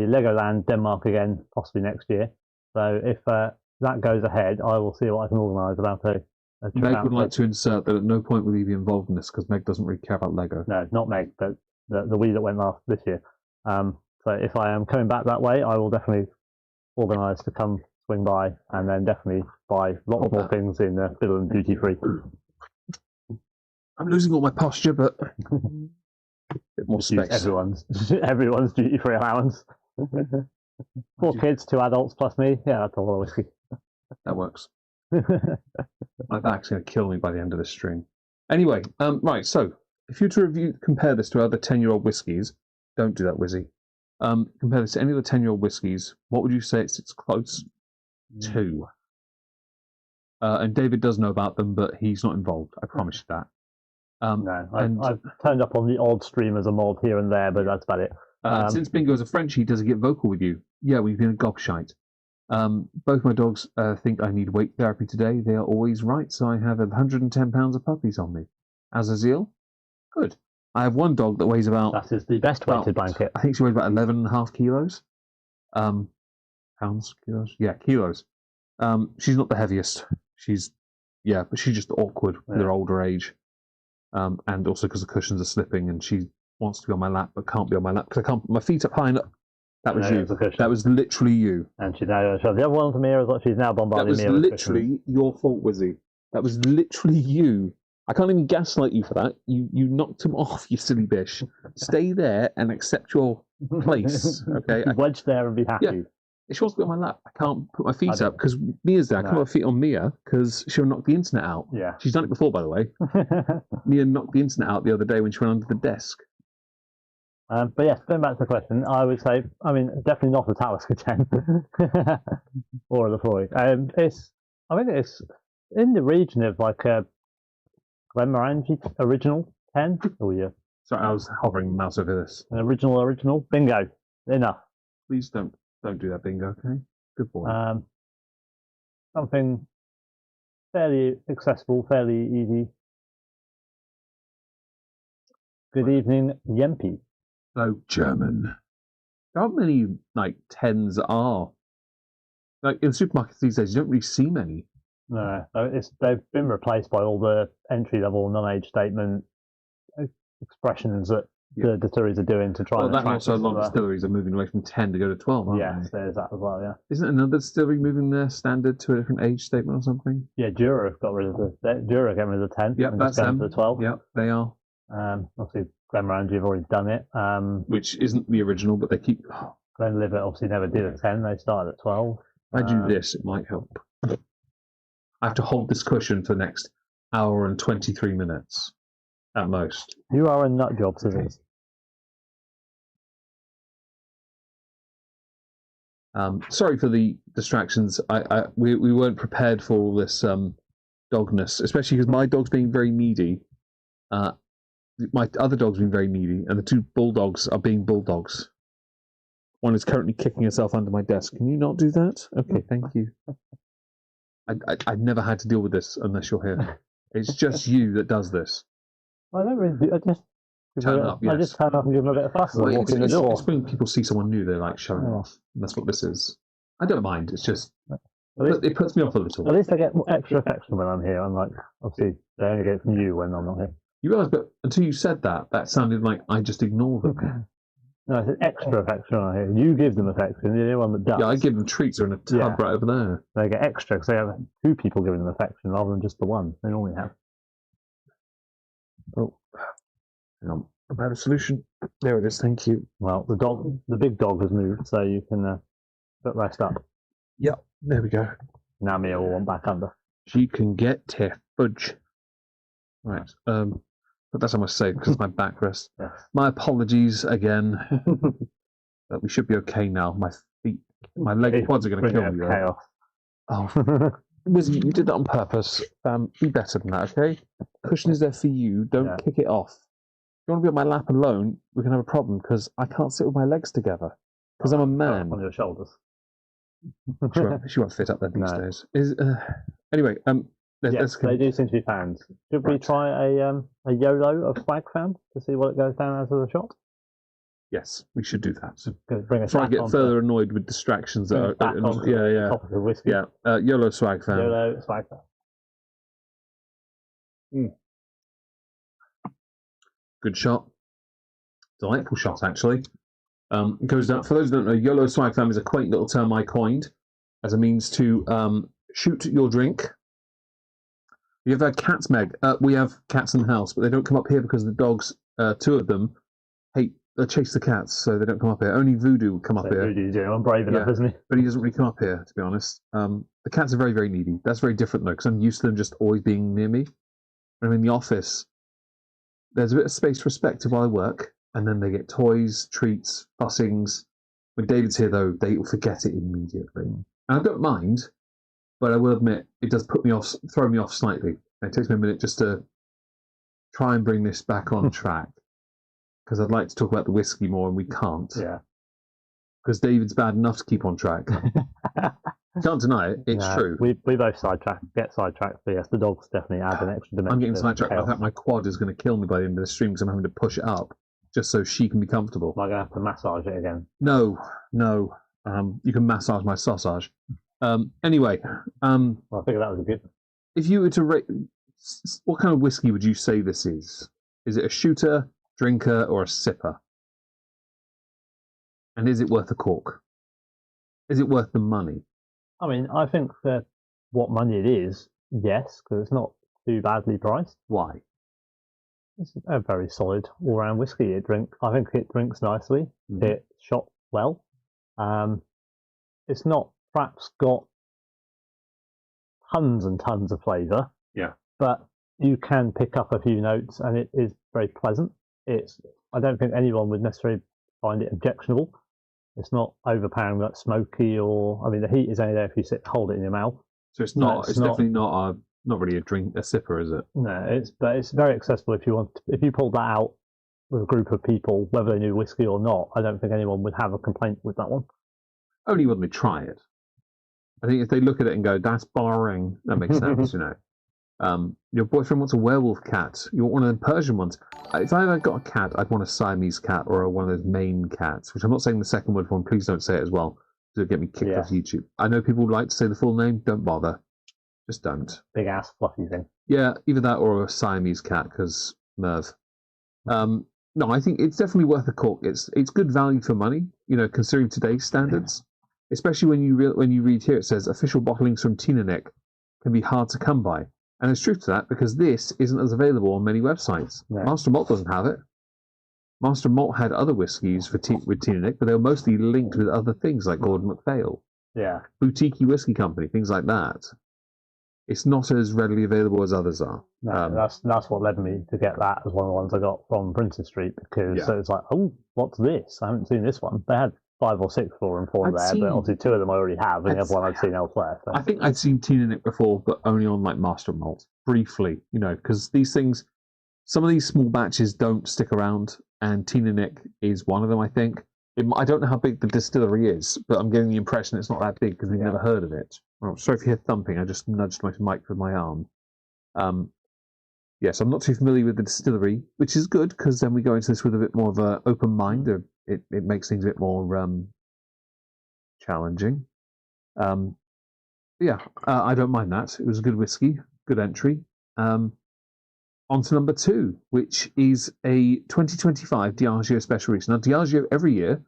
[SPEAKER 3] Legoland Denmark again, possibly next year. So if that goes ahead, I will see what I can organise about a
[SPEAKER 2] Meg would like to insert that at no point will he be involved in this because Meg doesn't really care about Lego.
[SPEAKER 3] No, not Meg, but the we that went this year. So if I am coming back that way, I will definitely organise to come swing by and then definitely buy lots more things in Bidland Duty Free.
[SPEAKER 2] I'm losing all my posture, but a bit more space.
[SPEAKER 3] Everyone's duty free allowance. 4 kids, 2 adults plus me. Yeah, that's a lot of whiskey.
[SPEAKER 2] That works. My back's going to kill me by the end of this stream. Anyway, right, so if you were to compare this to other 10-year-old whiskies, don't do that, Wizzy. Compare this to any other 10-year-old whiskies, what would you say it's close to? And David does know about them, but he's not involved. I promise you that.
[SPEAKER 3] No, I've turned up on the odd stream as a mod here and there, but that's about it.
[SPEAKER 2] Since Bingo is a Frenchie, does he get vocal with you? Yeah, we've been a gobshite. Both my dogs think I need weight therapy today. They are always right, so I have 110 pounds of puppies on me. Azazel? Good. I have one dog that weighs about...
[SPEAKER 3] That is the best weighted blanket.
[SPEAKER 2] I think she weighs about 11.5 kilos. Pounds? Kilos? Yeah, kilos. She's not the heaviest. But she's just awkward with her older age. And also because the cushions are slipping and she wants to be on my lap but can't be on my lap because I can't put my feet up high enough. That was you. That was literally you.
[SPEAKER 3] And she now shows the other one to me as well. She's now bombarding me.
[SPEAKER 2] That was literally your fault, Wizzy. That was literally you. I can't even gaslight you for that. You knocked him off, you silly bish. Stay there and accept your place. Okay.
[SPEAKER 3] Wedge there and be happy.
[SPEAKER 2] Yeah. If she wants to be on my lap, I can't put my feet up because Mia's there. I can't put my feet on Mia because she'll knock the internet out.
[SPEAKER 3] Yeah.
[SPEAKER 2] She's done it before, by the way. Mia knocked the internet out the other day when she went under the desk.
[SPEAKER 3] But yes, going back to the question, I would say, definitely not a Talisker 10 or a Lefroy. It's in the region of like a Glenmorangie original 10. Oh yeah.
[SPEAKER 2] Sorry, I was hovering the mouse over this.
[SPEAKER 3] An original. Bingo. Enough.
[SPEAKER 2] Please don't do that, Bingo. Okay. Good boy.
[SPEAKER 3] Something fairly accessible, fairly easy. Good evening, Yempi.
[SPEAKER 2] So German. There aren't many like 10s that are. Like in supermarkets these days, you don't really see many.
[SPEAKER 3] No, they've been replaced by all the entry-level non-age statement expressions that the distilleries are doing to try and
[SPEAKER 2] that also a lot of distilleries are moving away from 10 to go to 12, aren't
[SPEAKER 3] they? There's that as well, yeah.
[SPEAKER 2] Isn't another distillery moving their standard to a different age statement or something?
[SPEAKER 3] Yeah, Jura got rid of Jura getting rid of the 10.
[SPEAKER 2] Yep, that's them.
[SPEAKER 3] To the 12.
[SPEAKER 2] Yep, they are.
[SPEAKER 3] Obviously, Glenmorangie have already done it.
[SPEAKER 2] Which isn't the original, but they keep...
[SPEAKER 3] Glenlivet obviously never did a 10. They started at 12.
[SPEAKER 2] If I do this, it might help. I have to hold this cushion for the next hour and 23 minutes at most.
[SPEAKER 3] You are a nut job, Scissors.
[SPEAKER 2] Sorry for the distractions. We weren't prepared for all this dogness, especially because my dog's being very needy. My other dog's being very needy, and the two bulldogs are being bulldogs. One is currently kicking herself under my desk. Can you not do that? Okay, thank you. I've never had to deal with this unless you're here. It's just you that does this.
[SPEAKER 3] I don't really do. I just turn up and give them a bit of fuss.
[SPEAKER 2] Well, it's when people see someone new, they're like showing off. And that's what this is. I don't mind. It's just it puts me off a little.
[SPEAKER 3] At least I get extra affection when I'm here. Unlike obviously they only get it from you when I'm not here.
[SPEAKER 2] You realise, but until you said that sounded like I just ignore them.
[SPEAKER 3] No, I said extra affection on here. You give them affection. You're the one that does.
[SPEAKER 2] Yeah, I give them treats. They're in a tub right over there.
[SPEAKER 3] They get extra because they have two people giving them affection rather than just the one they normally have.
[SPEAKER 2] Oh, hang on. About a solution. There it is. Thank you.
[SPEAKER 3] Well, the big dog has moved, so you can rest up.
[SPEAKER 2] Yep. There we go.
[SPEAKER 3] Now Mia will want back under.
[SPEAKER 2] She can get tear fudge. Right. But that's how much say because my backrest.
[SPEAKER 3] Yes.
[SPEAKER 2] My apologies again. But we should be okay now. My feet, my leg quads are going to kill me.
[SPEAKER 3] Chaos.
[SPEAKER 2] Oh, Wizzy, you did that on purpose. Be better than that, okay? Cushion is there for you. Don't kick it off. If you want to be on my lap alone, we can have a problem because I can't sit with my legs together because I'm a man.
[SPEAKER 3] On your shoulders.
[SPEAKER 2] She won't fit up there these days. Anyway,
[SPEAKER 3] yes, they do seem to be fans. Should we try a YOLO of Swag Fan to see what it goes down as a shot?
[SPEAKER 2] Yes, we should do that.
[SPEAKER 3] Try
[SPEAKER 2] and get further annoyed with distractions that are
[SPEAKER 3] topic of whiskey.
[SPEAKER 2] Yeah, YOLO Swag Fan.
[SPEAKER 3] YOLO Swag Fan.
[SPEAKER 2] Good shot. Delightful shot, actually. It goes down. For those who don't know, YOLO Swag Fan is a quaint little term I coined as a means to shoot your drink. You have cats, Meg. We have cats in the house, but they don't come up here because the dogs, two of them, hate chase the cats so they don't come up here. Only Voodoo would come up here.
[SPEAKER 3] Voodoo's the only one brave enough, isn't he?
[SPEAKER 2] But he doesn't really come up here, to be honest. The cats are very, very needy. That's very different, though, because I'm used to them just always being near me. When I'm in the office, there's a bit of space respected while I work, and then they get toys, treats, fussings. When David's here, though, they will forget it immediately. And I don't mind, but I will admit, it does put me off, throw me off slightly. It takes me a minute just to try and bring this back on track, because I'd like to talk about the whiskey more, and we can't.
[SPEAKER 3] Yeah.
[SPEAKER 2] Because David's bad enough to keep on track. Can't deny it. It's true.
[SPEAKER 3] We both get sidetracked. But yes, the dogs definitely add an extra dimension.
[SPEAKER 2] I'm getting sidetracked. I think my quad is going to kill me by the end of the stream because I'm having to push it up just so she can be comfortable.
[SPEAKER 3] Am I going to have to massage it again?
[SPEAKER 2] No. You can massage my sausage. Anyway.
[SPEAKER 3] Well, I figured that was good.
[SPEAKER 2] If you were to rate, what kind of whiskey would you say this is? Is it a shooter, drinker, or a sipper? And is it worth a cork? Is it worth the money?
[SPEAKER 3] I mean, I think for what money it is, yes, because it's not too badly priced.
[SPEAKER 2] Why?
[SPEAKER 3] It's a very solid all-round whiskey. I think it drinks nicely. Mm-hmm. It's shot well. It's not perhaps got tons and tons of flavour.
[SPEAKER 2] Yeah.
[SPEAKER 3] But you can pick up a few notes, and it is very pleasant. I don't think anyone would necessarily find it objectionable. It's not overpowering, like smoky, or the heat is only there if you hold it in your mouth.
[SPEAKER 2] So it's not. It's definitely not really a sipper, is it?
[SPEAKER 3] No, but it's very accessible if you want. If you pulled that out with a group of people, whether they knew whiskey or not, I don't think anyone would have a complaint with that one.
[SPEAKER 2] Only when they try it. I think if they look at it and go, "That's boring," that makes sense, Your boyfriend wants a werewolf cat. You want one of the Persian ones. If I ever got a cat, I'd want a Siamese cat or one of those Maine cats, which I'm not saying the second word for them. Please don't say it as well. It'll get me kicked off YouTube. I know people would like to say the full name. Don't bother. Just don't.
[SPEAKER 3] Big ass fluffy thing.
[SPEAKER 2] Yeah, either that or a Siamese cat, because Merv. No, I think it's definitely worth a cork. It's good value for money, considering today's standards. Especially when you read here, it says official bottlings from Teaninich can be hard to come by. And there's truth to that, because this isn't as available on many websites. No. Master Malt doesn't have it. Master Malt had other whiskies with Teaninich, but they were mostly linked with other things like Gordon MacPhail.
[SPEAKER 3] Yeah.
[SPEAKER 2] Boutique whiskey company, things like that. It's not as readily available as others are.
[SPEAKER 3] No, that's what led me to get that as one of the ones I got from Princes Street, because so it's like, oh, what's this? I haven't seen this one. They had 5 or 6 for there, but obviously 2 of them I already have, and the other one I'd seen elsewhere. So.
[SPEAKER 2] I think I'd seen Teaninich before, but only on Master Malt, briefly, because these things, some of these small batches don't stick around, and Teaninich is one of them, I think. I don't know how big the distillery is, but I'm getting the impression it's not that big because we've never heard of it. Well, sorry if you hear thumping, I just nudged my mic with my arm. Yes, I'm not too familiar with the distillery, which is good, because then we go into this with a bit more of an open mind. It makes things a bit more challenging. I don't mind that. It was a good whiskey, good entry. On to number 2, which is a 2025 Diageo special release. Now, Diageo every year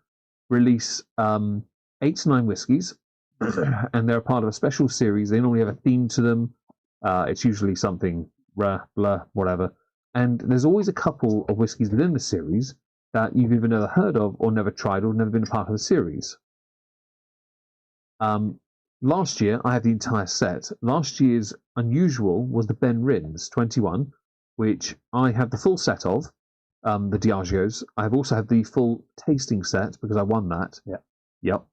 [SPEAKER 2] release 8 to 9 whiskies, and they're a part of a special series. They normally have a theme to them. It's usually something blah, whatever. And there's always a couple of whiskies within the series that you've either never heard of or never tried or never been a part of the series. Last year, I had the entire set. Last year's unusual was the Ben Rins 21, which I have the full set of, the Diageos. I have also had the full tasting set because I won that.
[SPEAKER 3] Yeah.
[SPEAKER 2] Yep.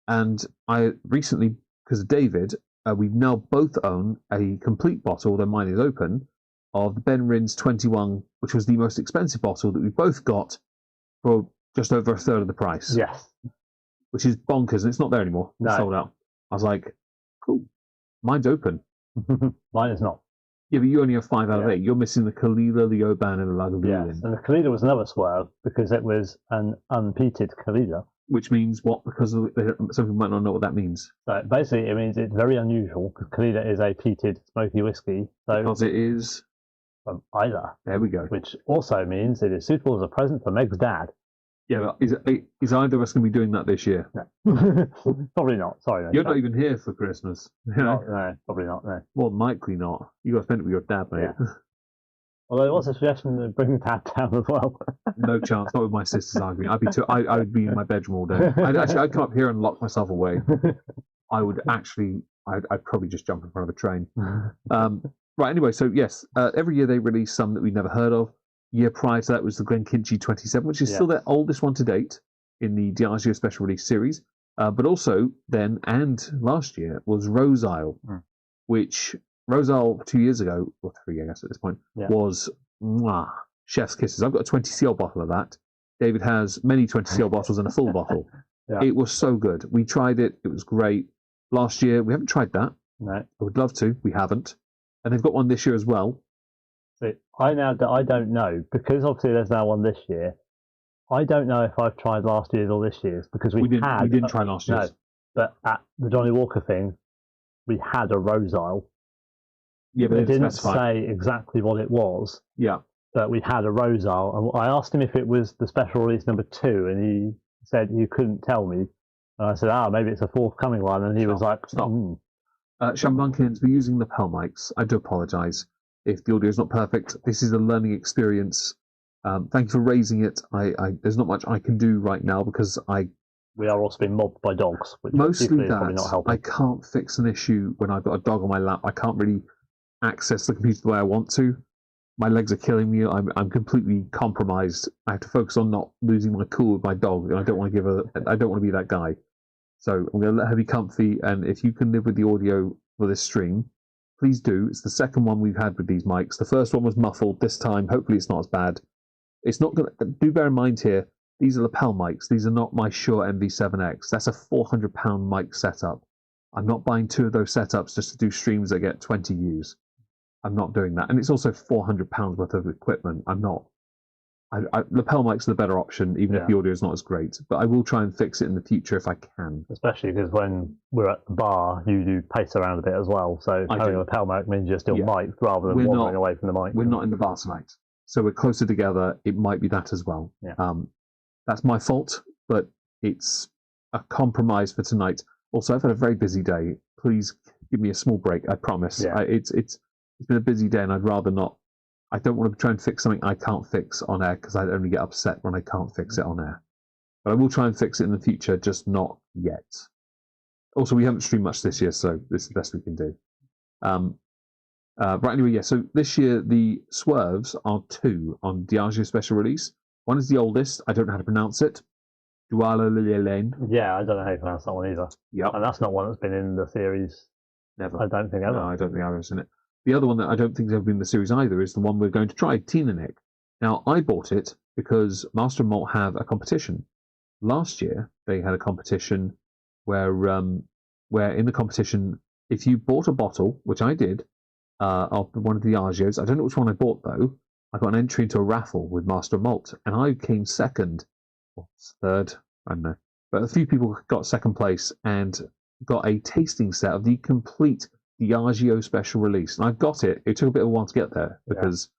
[SPEAKER 2] And I recently, because of David, we now both own a complete bottle, although mine is open, of the Ben Rins 21, which was the most expensive bottle that we both got for just over a third of the price.
[SPEAKER 3] Yes.
[SPEAKER 2] Which is bonkers, and it's not there anymore.
[SPEAKER 3] No.
[SPEAKER 2] It's sold out. I was like, cool. Mine's open.
[SPEAKER 3] Mine is not.
[SPEAKER 2] Yeah, but you only have 5 out of 8. You're missing the Kalila, the Oban, and the Lagavulin.
[SPEAKER 3] Yes, and the Kalila was another swerve because it was an unpeated Kalila.
[SPEAKER 2] Which means what? Because some people might not know what that means.
[SPEAKER 3] So basically, it means it's very unusual because Kalila is a peated smoky whiskey. So
[SPEAKER 2] because it is
[SPEAKER 3] from Isla.
[SPEAKER 2] There we go.
[SPEAKER 3] Which also means it is suitable as a present for Meg's dad.
[SPEAKER 2] Yeah, but is either of us going to be doing that this year?
[SPEAKER 3] No. Probably not. Sorry. No,
[SPEAKER 2] You're not even here for Christmas.
[SPEAKER 3] No, probably not. No.
[SPEAKER 2] More than likely not. You got to spend it with your dad, mate.
[SPEAKER 3] Yeah. Although there was a suggestion to bring Dad down as well.
[SPEAKER 2] No chance. Not with my sisters arguing. I would be in my bedroom all day. I'd come up here and lock myself away. I would actually. I'd probably just jump in front of a train. Right. Anyway, so yes, every year they release some that we never heard of. Year prior to that was the Glenkinchie 27, which is still their oldest one to date in the Diageo Special Release series. But also then and last year was Rose Isle, which Rose Isle 2 years ago, or 3 I guess at this point, was chef's kisses. I've got a 20cl bottle of that. David has many 20cl bottles and a full bottle. It was so good. We tried it. It was great. Last year, we haven't tried that.
[SPEAKER 3] No.
[SPEAKER 2] I would love to. We haven't. And they've got one this year as well.
[SPEAKER 3] So I don't know, because obviously there's now one this year. I don't know if I've tried last year's or this year's, because we
[SPEAKER 2] didn't try last year's.
[SPEAKER 3] No, but at the Johnny Walker thing, we had a Rose Isle.
[SPEAKER 2] Yeah, but
[SPEAKER 3] they didn't say exactly what it was.
[SPEAKER 2] Yeah.
[SPEAKER 3] But we had a Rose Isle. And I asked him if it was the special release number 2, and he said you couldn't tell me. And I said, maybe it's a forthcoming one. And he was like,
[SPEAKER 2] stop. Shambunkins, we're using lapel mics. I do apologise if the audio is not perfect. This is a learning experience. Thank you for raising it. There's not much I can do right now because
[SPEAKER 3] we are also being mobbed by dogs. Which
[SPEAKER 2] mostly
[SPEAKER 3] is probably not helping.
[SPEAKER 2] I can't fix an issue when I've got a dog on my lap. I can't really access the computer the way I want to. My legs are killing me. I'm completely compromised. I have to focus on not losing my cool with my dog, and I don't want to be that guy. So I'm going to let her be comfy, and if you can live with the audio for this stream, please do. It's the second one we've had with these mics. The first one was muffled. This time, hopefully it's not as bad. It's not going to... Do bear in mind here, these are lapel mics. These are not my Shure MV7X. That's a £400 mic setup. I'm not buying 2 of those setups just to do streams that get 20 views. I'm not doing that. And it's also £400 worth of equipment. I'm not... lapel mics are the better option, even if the audio is not as great. But I will try and fix it in the future if I can.
[SPEAKER 3] Especially because when we're at the bar, you do pace around a bit as well. So having a lapel mic means you're still mic'd rather than wandering away from the mic.
[SPEAKER 2] We're not in the bar tonight. So we're closer together. It might be that as well.
[SPEAKER 3] Yeah.
[SPEAKER 2] That's my fault, but it's a compromise for tonight. Also, I've had a very busy day. Please give me a small break. I promise.
[SPEAKER 3] Yeah.
[SPEAKER 2] It's been a busy day, and I'd rather not. I don't want to try and fix something I can't fix on air because I only get upset when I can't fix it on air. But I will try and fix it in the future, just not yet. Also, we haven't streamed much this year, so this is the best we can do. Right, anyway, so this year the Swerves are 2 on Diageo Special Release. One is the oldest. I don't know how to pronounce it. Douala Lilien.
[SPEAKER 3] Yeah, I don't know how you pronounce that one either.
[SPEAKER 2] Yep.
[SPEAKER 3] And that's not one that's been in the series.
[SPEAKER 2] Never.
[SPEAKER 3] I don't think ever.
[SPEAKER 2] No, I don't think I've ever seen it. The other one that I don't think has ever been in the series either is the one we're going to try, Teaninich. Now, I bought it because Master and Malt have a competition. Last year, they had a competition where in the competition, if you bought a bottle, which I did, of one of the Diageos, I don't know which one I bought though, I got an entry into a raffle with Master and Malt, and I came second, or third, I don't know. But a few people got second place and got a tasting set of the complete Diageo Special Release. And I've got it. It took a bit of a while to get there because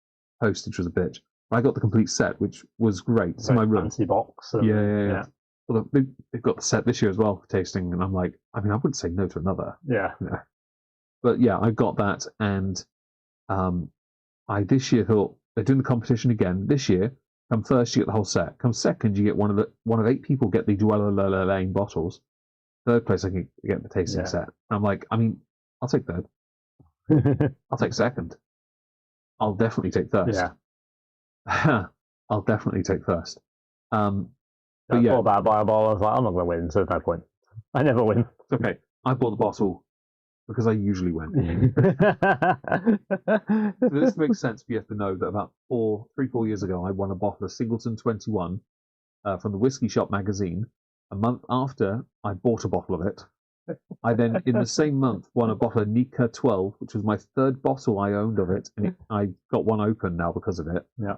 [SPEAKER 2] postage was a bitch. But I got the complete set, which was great. It's in my room.
[SPEAKER 3] Fancy box.
[SPEAKER 2] Yeah. Well, they've got the set this year as well for tasting, and I'm like, I mean, I wouldn't say no to another.
[SPEAKER 3] Yeah.
[SPEAKER 2] But yeah, I got that, and I this year thought they're doing the competition again. This year, come first, you get the whole set. Come second, you get one of 8 people get the Dwella Lane bottles. Third place, I can get the tasting set. I'm like, I mean, I'll take third. I'll take second. I'll definitely take first.
[SPEAKER 3] Yeah.
[SPEAKER 2] I'll definitely take first.
[SPEAKER 3] But yeah, about buy a bottle. I was like, I'm not going to win, so there's no point. I never win.
[SPEAKER 2] It's okay. I bought the bottle because I usually win. This makes sense for you to know that about 4 years ago, I won a bottle of Singleton 21 from the Whiskey Shop magazine. A month after, I bought a bottle of it. I then, in the same month, won a bottle of Nika 12, which was my 3rd bottle I owned of it, and I got one open now because of it.
[SPEAKER 3] Yeah.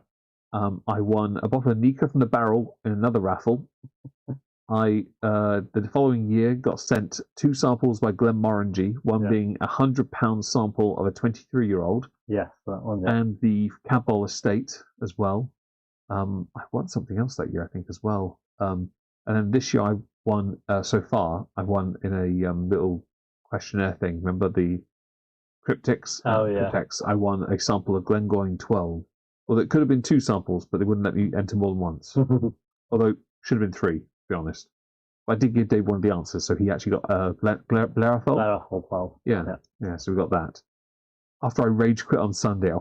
[SPEAKER 2] I won a bottle of Nika from the barrel in another raffle. The following year, got sent 2 samples by Glenmorangie, one being a £100 sample of a 23-year-old.
[SPEAKER 3] Yes, that one. Yeah.
[SPEAKER 2] And the Cabol Estate as well. I won something else that year, I think, as well. And then this year, I won. So far, I've won in a little questionnaire thing. Remember the cryptics?
[SPEAKER 3] Oh yeah.
[SPEAKER 2] Cryptex. I won a sample of Glengoyne 12. Although it could have been 2 samples, but they wouldn't let me enter more than once. Although should have been 3, to be honest. But I did give Dave one of the answers, so he actually got Blerethol.
[SPEAKER 3] Blerethol 12.
[SPEAKER 2] Yeah, so we got that. After I rage quit on Sunday, I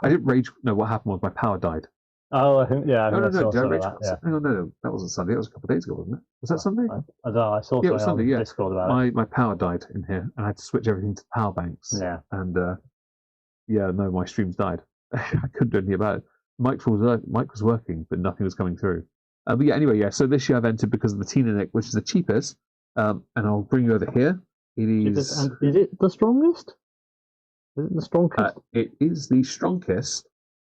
[SPEAKER 2] didn't rage. No, what happened was my power died.
[SPEAKER 3] Oh, I think I saw
[SPEAKER 2] Did I rage
[SPEAKER 3] that.
[SPEAKER 2] quit? Hang on, no, that wasn't Sunday. That was a couple of days ago, wasn't it? Was that Sunday?
[SPEAKER 3] I don't know. I saw
[SPEAKER 2] it was Sunday,
[SPEAKER 3] on Discord about it.
[SPEAKER 2] My power died in here, and I had to switch everything to power banks.
[SPEAKER 3] Yeah.
[SPEAKER 2] And no, my streams died. I couldn't do anything about it. Mic was working, but nothing was coming through. But yeah, anyway, yeah. So this year I've entered because of the Teaninich, which is the cheapest. And I'll bring you over here. It is.
[SPEAKER 3] And is it the strongest? Is it the strongest?
[SPEAKER 2] It is the strongest.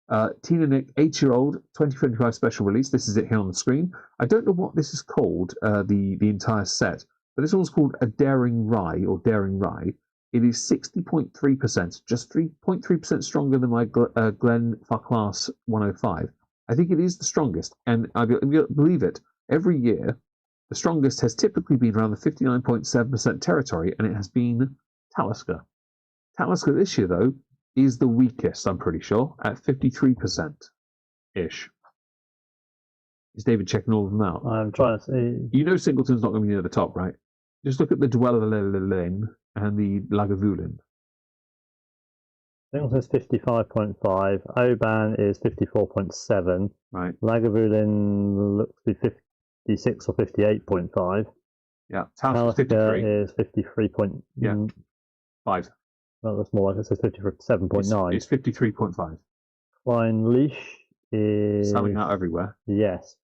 [SPEAKER 2] Teaninich 8-year-old 2025 special release. This is it here on the screen. I don't know what this is called, the entire set, but this one's called a Daring Rye or Daring Rye. It is 60.3%, just 3.3% stronger than my Glen Farclas 105. I think it is the strongest, and I believe it. Every year, the strongest has typically been around the 59.7% territory, and it has been Talisker. Talisker this year, though, is the weakest, I'm pretty sure, at 53%-ish. Is David checking all of them out?
[SPEAKER 3] I'm trying to see.
[SPEAKER 2] You know Singleton's not going to be near the top, right? Just look at the Dwellerlane and the Lagavulin.
[SPEAKER 3] Singleton's 55.5. Oban is 54.7.
[SPEAKER 2] Right.
[SPEAKER 3] Lagavulin looks to be 56 or 58.5.
[SPEAKER 2] Yeah. Talisker
[SPEAKER 3] is 53.
[SPEAKER 2] Yeah. 5.
[SPEAKER 3] Well, that's more like it says 57.9.
[SPEAKER 2] It's 53.5.
[SPEAKER 3] Klein Leash is
[SPEAKER 2] selling out everywhere.
[SPEAKER 3] Yes.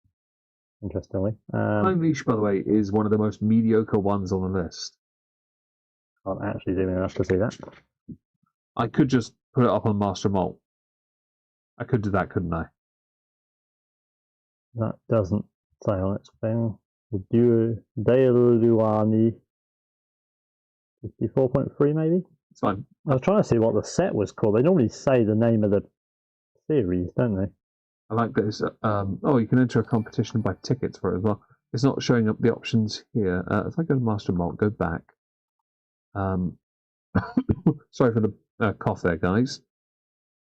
[SPEAKER 3] Interestingly.
[SPEAKER 2] Klein Leash, by the way, is one of the most mediocre ones on the list.
[SPEAKER 3] Can't actually zoom in enough to see that.
[SPEAKER 2] I could just put it up on Master Malt. I could do that, couldn't I?
[SPEAKER 3] That doesn't say on its thing. The Deiluani 54.3 maybe?
[SPEAKER 2] It's fine.
[SPEAKER 3] I was trying to see what the set was called. They normally say the name of the series, don't they?
[SPEAKER 2] I like this. You can enter a competition and buy tickets for it as well. It's not showing up the options here. If I go to Master Malt, go back. Sorry for the cough there, guys.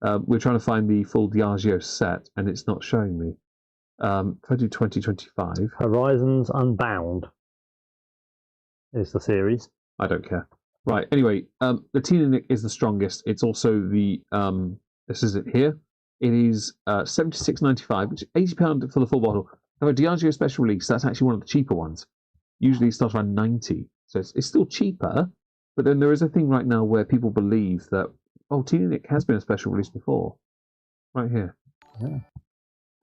[SPEAKER 2] We're trying to find the full Diageo set, and it's not showing me. If I do 2025...
[SPEAKER 3] Horizons Unbound is the series.
[SPEAKER 2] I don't care. Right, anyway, the Teaninich is the strongest. It's also the... this is it here. It is $76.95, which is £80 for the full bottle. Now, a Diageo special release, that's actually one of the cheaper ones. Usually it starts around 90, so it's still cheaper. But then there is a thing right now where people believe that, Teaninich has been a special release before. Right here.
[SPEAKER 3] Yeah.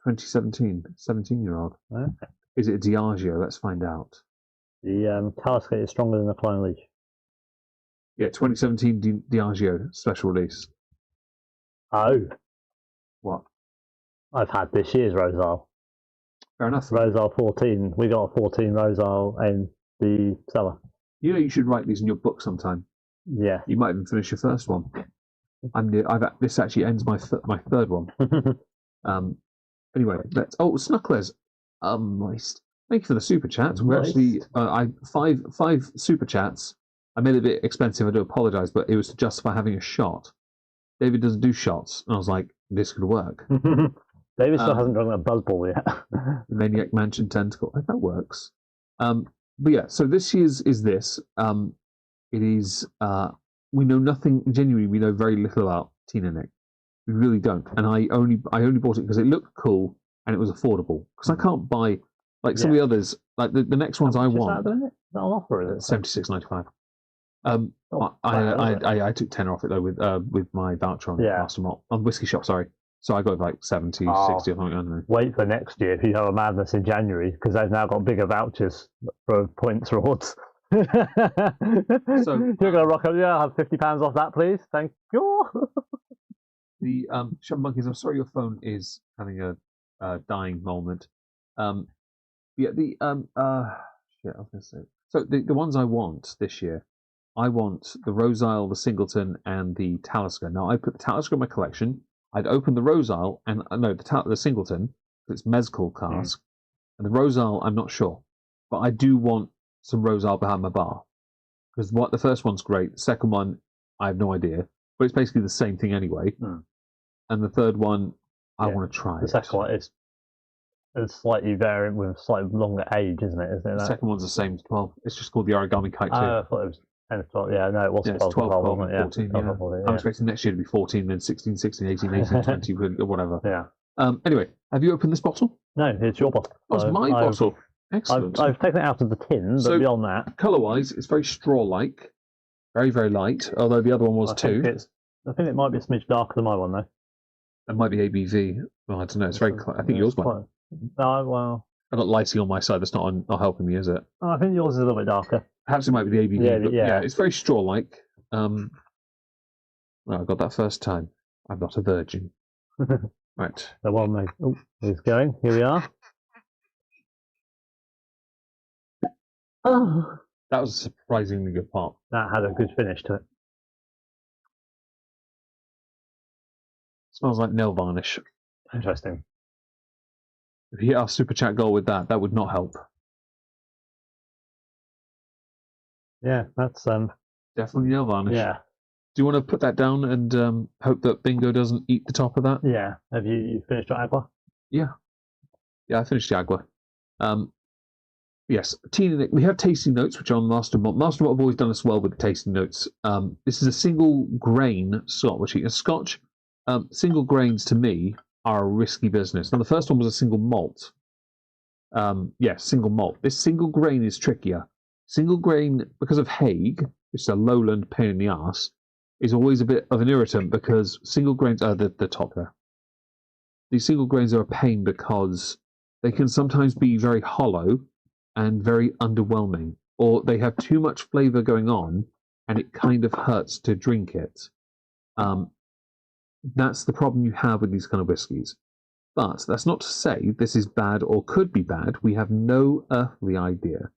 [SPEAKER 2] 2017, 17-year-old.
[SPEAKER 3] Okay.
[SPEAKER 2] Is it a Diageo? Let's find out.
[SPEAKER 3] The Talisker is stronger than the Klein Leash.
[SPEAKER 2] Yeah, 2017 Diageo special release.
[SPEAKER 3] Oh.
[SPEAKER 2] What?
[SPEAKER 3] I've had this year's Rosal.
[SPEAKER 2] Fair enough.
[SPEAKER 3] Rosal 14. We got a 14 Rosal in the cellar.
[SPEAKER 2] You know, you should write these in your book sometime.
[SPEAKER 3] Yeah.
[SPEAKER 2] You might even finish your first one. This actually ends my third one. Anyway, Snucklers. Moist. Thank you for the super chat. We're actually five super chats. I made it a bit expensive. I do apologise, but it was to justify having a shot. David doesn't do shots, and I was like, this could work.
[SPEAKER 3] David still hasn't drunk a buzzball yet.
[SPEAKER 2] Maniac Mansion Tentacle. Oh, that works. But yeah, so this year's is this. It is. We know nothing. Genuinely, we know very little about Teaninich. We really don't. And I only bought it because it looked cool and it was affordable. Because I can't buy like some of the others. Like the next ones I want.
[SPEAKER 3] Is that on offer? Is it
[SPEAKER 2] $76.95. I took £10 off it though with my voucher on Master Malt on Whiskey Shop. Sorry. So I got like 70, 60 or something. I don't know.
[SPEAKER 3] Wait for next year if you have a madness in January because they've now got bigger vouchers for points rewards. So you're going to rock up. Yeah, I'll have £50 off that, please. Thank you.
[SPEAKER 2] The Shut Monkeys. I'm sorry, your phone is having a dying moment. Shit, I was going to say. So the ones I want this year, I want the Rosile, the Singleton, and the Talisker. Now I put the Talisker in my collection. I'd open the Rosile and the Singleton, it's mezcal cask, and the Rosile I'm not sure, but I do want some Rosile behind my bar because the first one's great, the second one I have no idea, but it's basically the same thing anyway. and the third one, I
[SPEAKER 3] Yeah.
[SPEAKER 2] want to try.
[SPEAKER 3] The second one is slightly variant with slightly longer age, isn't it? Isn't it?
[SPEAKER 2] The second one's the same as 12. It's just called the Origami Kite 2.
[SPEAKER 3] I thought it was 10 to 12. Yeah, no, it was
[SPEAKER 2] Yeah,
[SPEAKER 3] 12
[SPEAKER 2] it's 12,
[SPEAKER 3] 12,
[SPEAKER 2] 12,
[SPEAKER 3] wasn't it?
[SPEAKER 2] 14.
[SPEAKER 3] 12,
[SPEAKER 2] Yeah.
[SPEAKER 3] 14,
[SPEAKER 2] I'm expecting next year to be 14, then 16, 16, 18, 18, 20, or whatever.
[SPEAKER 3] Yeah.
[SPEAKER 2] Anyway, have you opened this bottle?
[SPEAKER 3] No, it's your bottle.
[SPEAKER 2] Oh, it's my bottle. Excellent.
[SPEAKER 3] I've taken it out of the tin, but
[SPEAKER 2] So,
[SPEAKER 3] beyond that,
[SPEAKER 2] colour-wise, it's very straw-like, very, very light. Although the other one was too.
[SPEAKER 3] I think it might be a smidge darker than my one, though.
[SPEAKER 2] It might be ABV. Well, I don't know. It's very. I think yours might.
[SPEAKER 3] No, well,
[SPEAKER 2] I've got lighting on my side. That's not helping me, is it?
[SPEAKER 3] I think yours is a little bit darker.
[SPEAKER 2] Perhaps it might be the ABV.
[SPEAKER 3] Yeah,
[SPEAKER 2] but
[SPEAKER 3] yeah.
[SPEAKER 2] It's very straw-like. Well, I got that first time. I'm not a virgin. Right.
[SPEAKER 3] The one mate. Oh, he's going. Here we are. Oh,
[SPEAKER 2] That was a surprisingly good part.
[SPEAKER 3] that had a good finish to it.
[SPEAKER 2] Smells like nail varnish.
[SPEAKER 3] Interesting.
[SPEAKER 2] If you hit our super chat goal with that, that would not help.
[SPEAKER 3] Yeah, that's
[SPEAKER 2] Definitely nail varnish.
[SPEAKER 3] yeah,
[SPEAKER 2] Do you want to put that down and hope that Bingo doesn't eat the top of that?
[SPEAKER 3] yeah. Have you finished your agua?
[SPEAKER 2] Yeah, I finished the agua. Yes, Teaninich. We have tasting notes, which are on Master Malt. Master Malt have always done us well with the tasting notes. This is a single grain Scotch. A Scotch, single grains to me are a risky business. Now, the first one was a single malt. Single malt. This single grain is trickier. Single grain, because of Hague, which is a lowland pain in the arse, is always a bit of an irritant because single grains are the top there. These single grains are a pain because they can sometimes be very hollow and very underwhelming, or they have too much flavour going on and it kind of hurts to drink it. That's the problem you have with these kind of whiskies. But that's not to say this is bad or could be bad. We have no earthly idea.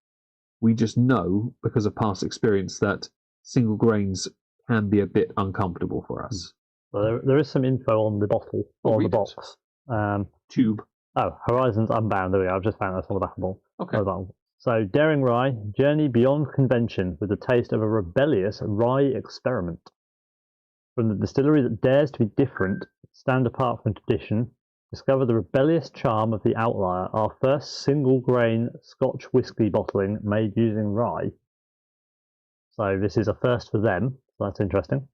[SPEAKER 2] We just know, because of past experience, that single grains can be a bit uncomfortable for us.
[SPEAKER 3] Well, there is some info on the bottle, or the box.
[SPEAKER 2] Tube.
[SPEAKER 3] Oh, Horizons Unbound. There we go. I've just found that's on the back of the bottle.
[SPEAKER 2] Okay.
[SPEAKER 3] So, Daring Rye, journey beyond convention with the taste of a rebellious rye experiment. From the distillery that dares to be different, stand apart from tradition, discover the rebellious charm of the outlier, our first single-grain Scotch whisky bottling made using rye. So this is a first for them, so that's interesting.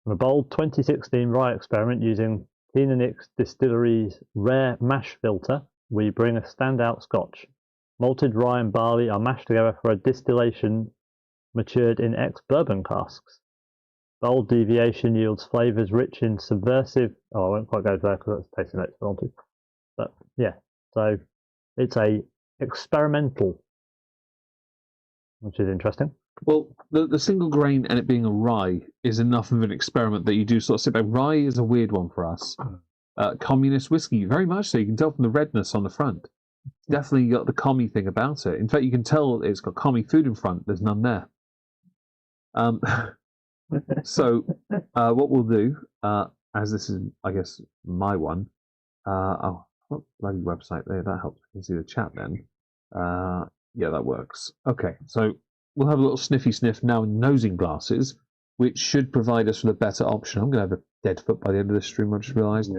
[SPEAKER 3] From a bold 2016 rye experiment using Teaninich Distillery's rare mash filter, we bring a standout Scotch. Malted rye and barley are mashed together for a distillation matured in ex-bourbon casks. Bold deviation yields flavours rich in subversive. Oh, I won't quite go there because that's tasting notes for me. But yeah, so it's a experimental, which is interesting.
[SPEAKER 2] Well, the single grain and it being a rye is enough of an experiment that you do sort of sit back. Rye is a weird one for us. Communist whiskey, very much so. You can tell from the redness on the front. It's definitely got the commie thing about it. In fact, you can tell it's got commie food in front. There's none there. So what we'll do, as this is, I guess, my one. What bloody website there? That helps. You can see the chat then. Yeah, that works. Okay, so we'll have a little sniffy sniff now in nosing glasses, which should provide us with a better option. I'm going to have a dead foot by the end of this stream, I just realised.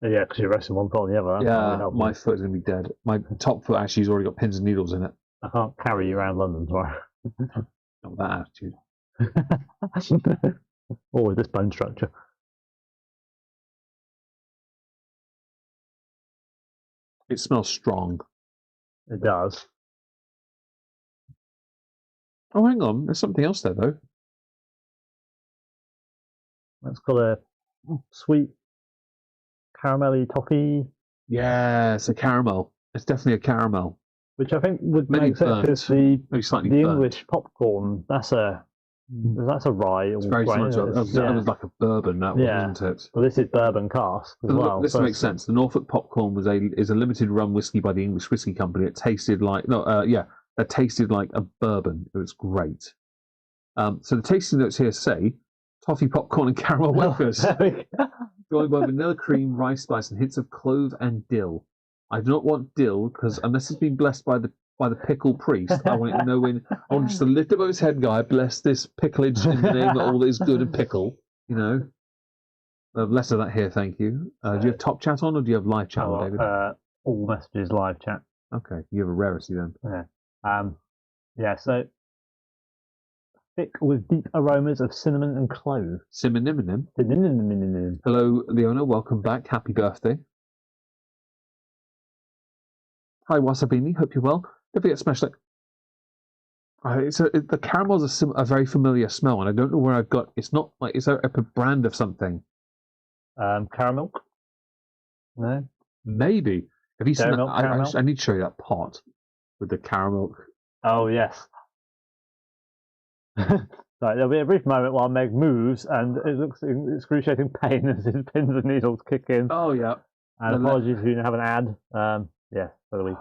[SPEAKER 3] Yeah, because you're resting one foot on the other.
[SPEAKER 2] Yeah, my foot is going to be dead. My top foot actually has already got pins and needles in it.
[SPEAKER 3] I can't carry you around London tomorrow.
[SPEAKER 2] Not with that attitude.
[SPEAKER 3] Or with this bone structure.
[SPEAKER 2] It smells strong.
[SPEAKER 3] It does.
[SPEAKER 2] Oh, hang on. There's something else there, though.
[SPEAKER 3] That's got a sweet caramelly toffee.
[SPEAKER 2] Yeah, it's a caramel. It's definitely a caramel.
[SPEAKER 3] Which I think would
[SPEAKER 2] Maybe
[SPEAKER 3] make sense because
[SPEAKER 2] Maybe slightly
[SPEAKER 3] the
[SPEAKER 2] burnt.
[SPEAKER 3] English popcorn, that's a rye.
[SPEAKER 2] It's very similar to that was like a bourbon, that wasn't it?
[SPEAKER 3] Well, this is bourbon cask as well.
[SPEAKER 2] This makes sense. The Norfolk popcorn is a limited run whiskey by the English Whiskey Company. It tasted like it tasted like a bourbon. It was great. So the tasting notes here say toffee, popcorn, and caramel wafers, joined by vanilla cream, rice spice, and hints of clove and dill. I do not want dill because unless it's been blessed by the pickle priest, I want it to know when. I want just to lift above his head, guy. Bless this picklage in the name of all that is good and pickle. You know. Less of that here, thank you. Do you have top chat on, or do you have live chat on, David?
[SPEAKER 3] All messages live chat.
[SPEAKER 2] Okay, you have a rarity then.
[SPEAKER 3] Yeah. So thick with deep aromas of cinnamon and clove.
[SPEAKER 2] Cinnamon.
[SPEAKER 3] Cinnamon.
[SPEAKER 2] Hello, Leona. Welcome back. Happy birthday. Hi, Wasabini. Hope you're well. Don't forget to smash like. The caramels are a very familiar smell, and I don't know where I've got. It's not like it's a brand of something.
[SPEAKER 3] Caramel. No.
[SPEAKER 2] Maybe. Have you seen that?
[SPEAKER 3] Caramel?
[SPEAKER 2] I need to show you that pot with the caramel.
[SPEAKER 3] Oh yes. Right, there'll be a brief moment while Meg moves, and it looks in excruciating pain as his pins and needles kick in.
[SPEAKER 2] Oh yeah.
[SPEAKER 3] And apologies if you have an ad. Yeah, for the week.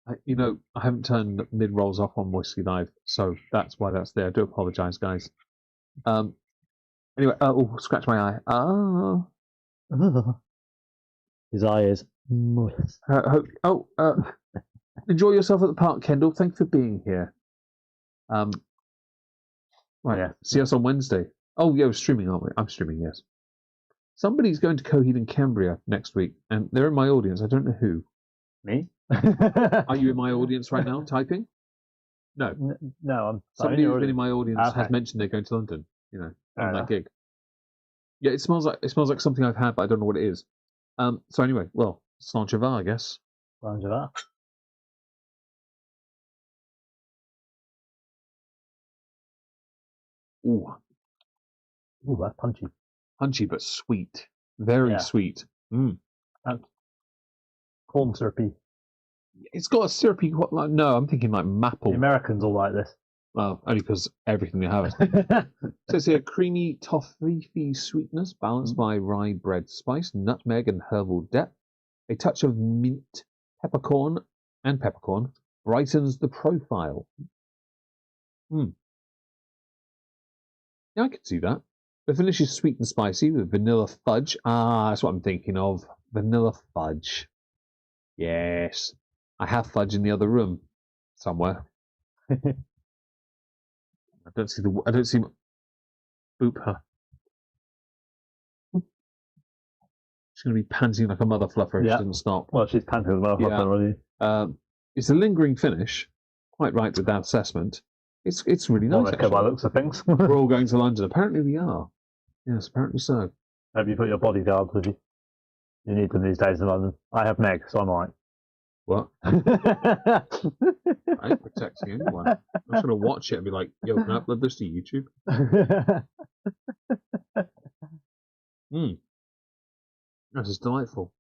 [SPEAKER 2] I haven't turned mid rolls off on Whiskey Live, so that's why that's there. I do apologise, guys. Anyway, scratch my eye.
[SPEAKER 3] His eye is moist.
[SPEAKER 2] Enjoy yourself at the park, Kendall. Thanks for being here. Right,
[SPEAKER 3] Yeah.
[SPEAKER 2] See us on Wednesday. Oh, yeah, we're streaming, aren't we? I'm streaming, yes. Somebody's going to Coheed and Cambria next week, and they're in my audience. I don't know who.
[SPEAKER 3] Me?
[SPEAKER 2] Are you in my audience right now, typing? No.
[SPEAKER 3] No, I'm.
[SPEAKER 2] Somebody who's been in my audience
[SPEAKER 3] Okay.
[SPEAKER 2] has mentioned they're going to London. On
[SPEAKER 3] Fair
[SPEAKER 2] that
[SPEAKER 3] enough.
[SPEAKER 2] gig. Yeah, it smells like something I've had, but I don't know what it is. So anyway, well, Saint-Gervais, I guess.
[SPEAKER 3] Saint-Gervais.
[SPEAKER 2] Ooh,
[SPEAKER 3] That's punchy.
[SPEAKER 2] punchy but sweet. Very sweet.
[SPEAKER 3] Corn syrupy.
[SPEAKER 2] It's got a syrupy. No, I'm thinking like
[SPEAKER 3] The
[SPEAKER 2] maple.
[SPEAKER 3] Americans all like this.
[SPEAKER 2] Well, only because everything they have is. So it's a creamy toffee sweetness balanced by rye bread spice, nutmeg, and herbal depth. A touch of mint, peppercorn brightens the profile. Yeah, I can see that. The finish is sweet and spicy with vanilla fudge. That's what I'm thinking of. Vanilla fudge. Yes. I have fudge in the other room somewhere. I don't see. Boop her. She's going to be panting like a mother fluffer if she doesn't stop.
[SPEAKER 3] Well, she's panting as well.
[SPEAKER 2] Yeah.
[SPEAKER 3] Already.
[SPEAKER 2] It's a lingering finish. Quite right with that assessment. It's really nice.
[SPEAKER 3] Okay, by the looks of things.
[SPEAKER 2] We're all going to London. Apparently we are. Yes, apparently so.
[SPEAKER 3] Have you put your bodyguards with you? You need them these days in London. I have Meg, so I'm alright.
[SPEAKER 2] What? I ain't protecting anyone. I'm just going to watch it and be like, yo, can I upload this to YouTube? This is delightful.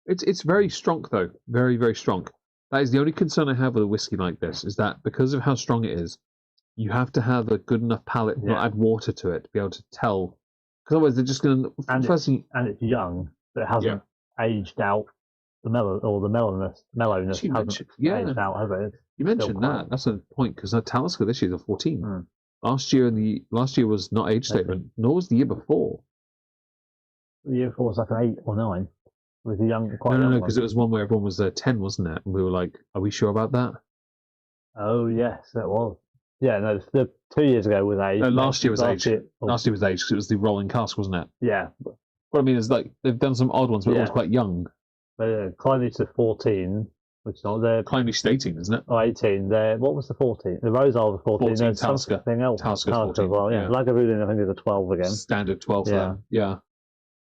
[SPEAKER 2] It's very strong, though. Very, very strong. That is the only concern I have with a whiskey like this, is that because of how strong it is, you have to have a good enough palate, not add water to it, to be able to tell. Because otherwise they're just going to...
[SPEAKER 3] And it's young, but it hasn't aged out the mellowness hasn't aged out, has it?
[SPEAKER 2] You mentioned that. That's a point, because Talisker this year is a 14. Last year was not age statement, nor was the year before.
[SPEAKER 3] The year before was like an 8 or 9. With the young,
[SPEAKER 2] No, because it was one where everyone was 10, wasn't it? And we were like, are we sure about that?
[SPEAKER 3] Oh, yes, it was. Yeah, no, the 2 years ago was age.
[SPEAKER 2] No, last year was age. Last year was age, because it was the rolling cask, wasn't it?
[SPEAKER 3] Yeah.
[SPEAKER 2] What I mean is, like, they've done some odd ones, but it was quite young.
[SPEAKER 3] Climbing to 14, which is not their...
[SPEAKER 2] Climbing 18, isn't it?
[SPEAKER 3] Oh, 18. What was the 14? The Rosal was 14.
[SPEAKER 2] 14, Talisker.
[SPEAKER 3] Something else.
[SPEAKER 2] Talisker's 14.
[SPEAKER 3] As well, yeah. Lagavulin, I think, is a 12 again.
[SPEAKER 2] Standard 12 then. Yeah.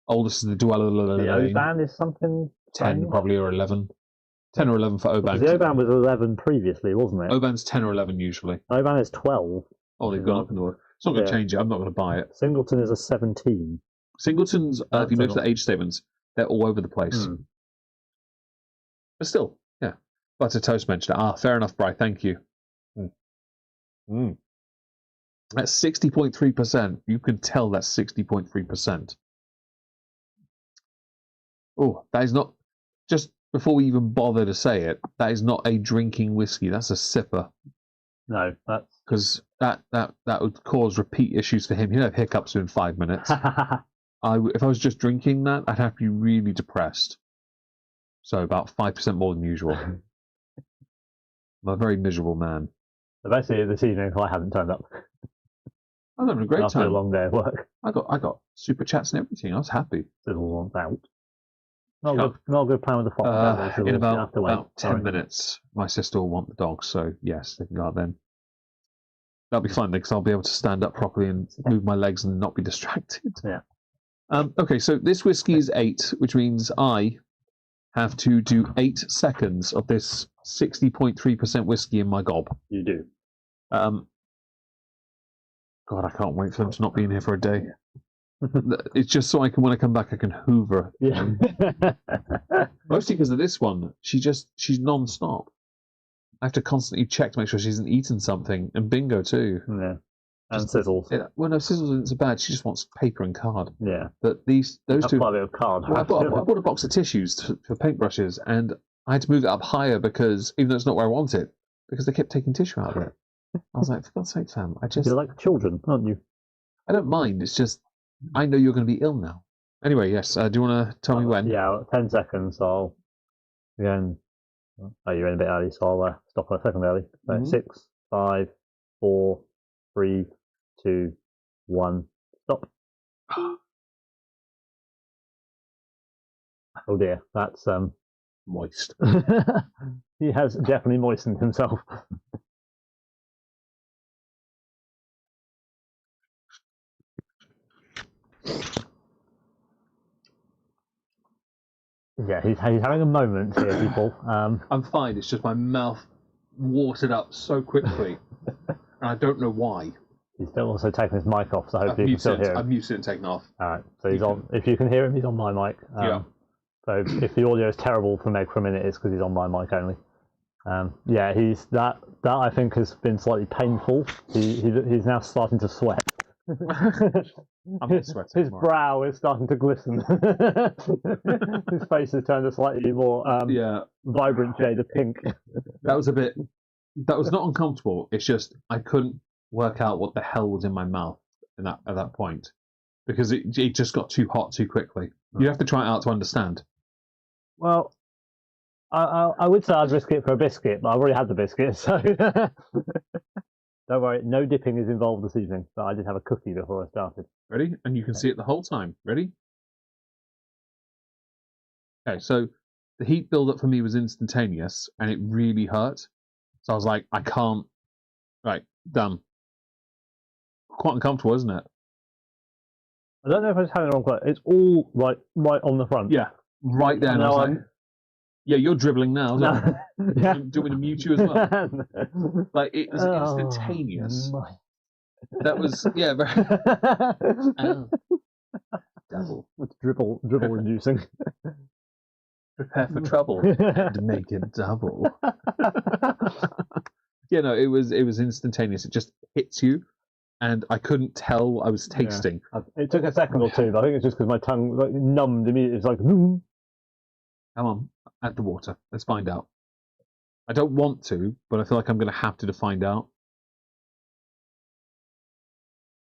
[SPEAKER 2] Oldest is the Dweller.
[SPEAKER 3] The Oban is something...
[SPEAKER 2] 10 probably, or 11. 10 or 11 for Oban.
[SPEAKER 3] The Oban was 11 previously, wasn't it?
[SPEAKER 2] Oban's 10 or 11 usually.
[SPEAKER 3] Oban is 12.
[SPEAKER 2] Oh, they've gone up in the world. It's not going to change it. I'm not going to buy it.
[SPEAKER 3] Singleton is a 17.
[SPEAKER 2] Singleton's, if you notice the age statements, they're all over the place. But still, yeah. Butter Toast mentioned it. Fair enough, Bri. Thank you. That's 60.3%. You can tell that's 60.3%. Oh, that is not, just before we even bother to say it, that is not a drinking whiskey. That's a sipper.
[SPEAKER 3] No, that's...
[SPEAKER 2] Because that would cause repeat issues for him. He'd have hiccups in 5 minutes. If I was just drinking that, I'd have to be really depressed. So about 5% more than usual. I'm a very miserable man.
[SPEAKER 3] So basically, this evening, I haven't turned up.
[SPEAKER 2] I was having a great
[SPEAKER 3] after
[SPEAKER 2] time.
[SPEAKER 3] a long day of work.
[SPEAKER 2] I got super chats and everything. I was happy.
[SPEAKER 3] Sizzle wants out. Not a good plan with the fox.
[SPEAKER 2] In about 10
[SPEAKER 3] Sorry.
[SPEAKER 2] minutes, my sister will want the dog. So yes, they can go out then. That'll be fun because I'll be able to stand up properly and move my legs and not be distracted.
[SPEAKER 3] Yeah.
[SPEAKER 2] Okay, so this whiskey is 8, which means I have to do 8 seconds of this 60.3% whiskey in my gob.
[SPEAKER 3] You do.
[SPEAKER 2] God, I can't wait for them to not be in here for a day. It's just so I can, when I come back, I can hoover.
[SPEAKER 3] Yeah.
[SPEAKER 2] Mostly because of this one. She's non-stop. I have to constantly check to make sure she hasn't eaten something. And Bingo, too.
[SPEAKER 3] Yeah. And Sizzles.
[SPEAKER 2] Well, no, Sizzles isn't so bad. She just wants paper and card.
[SPEAKER 3] Yeah.
[SPEAKER 2] But those two...
[SPEAKER 3] Quite a bit of card.
[SPEAKER 2] Well, I bought a box of tissues for paintbrushes, and I had to move it up higher because, even though it's not where I want it, because they kept taking tissue out of it. I was like, for God's sake, Sam,
[SPEAKER 3] You're like children, aren't you?
[SPEAKER 2] I don't mind. It's just, I know you're going to be ill now. Anyway, yes. Do you want to tell me when?
[SPEAKER 3] Yeah, 10 seconds. I'll again. Oh, you're in a bit early, so I'll stop a second early. So 6, 5, 4, 3, 2, 1. Stop. Oh dear, that's
[SPEAKER 2] Moist.
[SPEAKER 3] he has definitely moistened himself. Yeah, he's having a moment here, people.
[SPEAKER 2] I'm fine. It's just my mouth watered up so quickly, and I don't know why.
[SPEAKER 3] He's still also taking his mic off, so hopefully you can still hear him.
[SPEAKER 2] I've muted and taken off.
[SPEAKER 3] All right, so he's on. If you can hear him, he's on my mic.
[SPEAKER 2] Yeah.
[SPEAKER 3] So if the audio is terrible for Meg for a minute, it's because he's on my mic only. Yeah, he's that I think has been slightly painful. He's now starting to sweat.
[SPEAKER 2] I'm sweating.
[SPEAKER 3] His brow is starting to glisten. His face has turned a slightly more vibrant shade of pink.
[SPEAKER 2] That was not uncomfortable. It's just I couldn't work out what the hell was in my mouth at that point because it just got too hot too quickly. You have to try it out to understand.
[SPEAKER 3] Well, I would say I'd risk it for a biscuit, but I've already had the biscuit, so don't worry. No dipping is involved this evening, but I did have a cookie before I started.
[SPEAKER 2] Ready? And you can see it the whole time. Ready? Okay, so the heat build-up for me was instantaneous, and it really hurt. So I was like, I can't. Right, done. Quite uncomfortable, isn't it?
[SPEAKER 3] I don't know if I just had it wrong, but it's all right on the front.
[SPEAKER 2] Yeah, right there. And I was like, yeah, you're dribbling now. No. Yeah. Do you want me to mute you as well? Like, it was instantaneous. That was, yeah, very... Double.
[SPEAKER 3] It's dribble inducing.
[SPEAKER 2] Prepare for trouble and make it double. Yeah, no, it was instantaneous. It just hits you, and I couldn't tell I was tasting.
[SPEAKER 3] Yeah. It took a second or two, but I think it's just because my tongue like numbed immediately. It's like, Come
[SPEAKER 2] on, add the water. Let's find out. I don't want to, but I feel like I'm going to have to find out.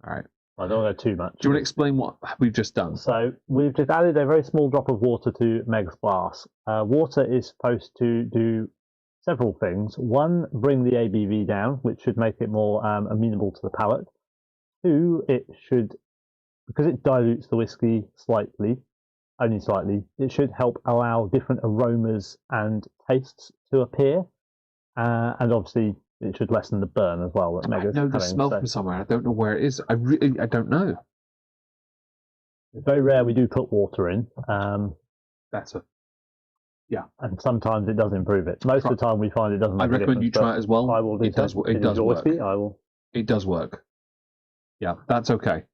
[SPEAKER 2] All right.
[SPEAKER 3] I don't know too much.
[SPEAKER 2] Do you want to explain what we've just done?
[SPEAKER 3] So we've just added a very small drop of water to Meg's glass. Water is supposed to do several things. 1, bring the ABV down, which should make it more amenable to the palate. 2, it should, because it dilutes the whiskey slightly, only slightly, it should help allow different aromas and tastes to appear. And obviously, it should lessen the burn as well. That
[SPEAKER 2] I know the smell from somewhere. I don't know where it is. I don't know.
[SPEAKER 3] It's very rare we do put water in.
[SPEAKER 2] Better. Yeah.
[SPEAKER 3] And sometimes it does improve it. Most of the time we find it doesn't make a difference.
[SPEAKER 2] I recommend you try it as well.
[SPEAKER 3] I will do
[SPEAKER 2] it does work.
[SPEAKER 3] Whiskey, I will.
[SPEAKER 2] It does work. Yeah, that's okay.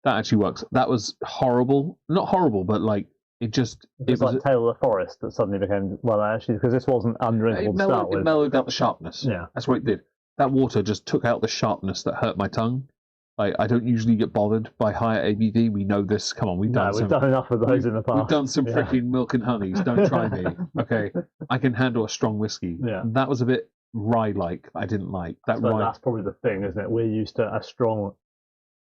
[SPEAKER 2] That actually works. That was horrible. Not horrible, but like it just...
[SPEAKER 3] It was like Tale of the Forest that suddenly became... Well, actually, because this wasn't undrinkable to start with.
[SPEAKER 2] It mellowed out the sharpness.
[SPEAKER 3] Yeah.
[SPEAKER 2] That's what it did. That water just took out the sharpness that hurt my tongue. Like, I don't usually get bothered by higher ABV. We know this. Come on, we've done
[SPEAKER 3] enough of those in the past.
[SPEAKER 2] We've done some freaking milk and honeys. Don't try me. Okay, I can handle a strong whiskey.
[SPEAKER 3] Yeah.
[SPEAKER 2] That was a bit rye-like. I didn't like that.
[SPEAKER 3] So that's probably the thing, isn't it? We're used to a strong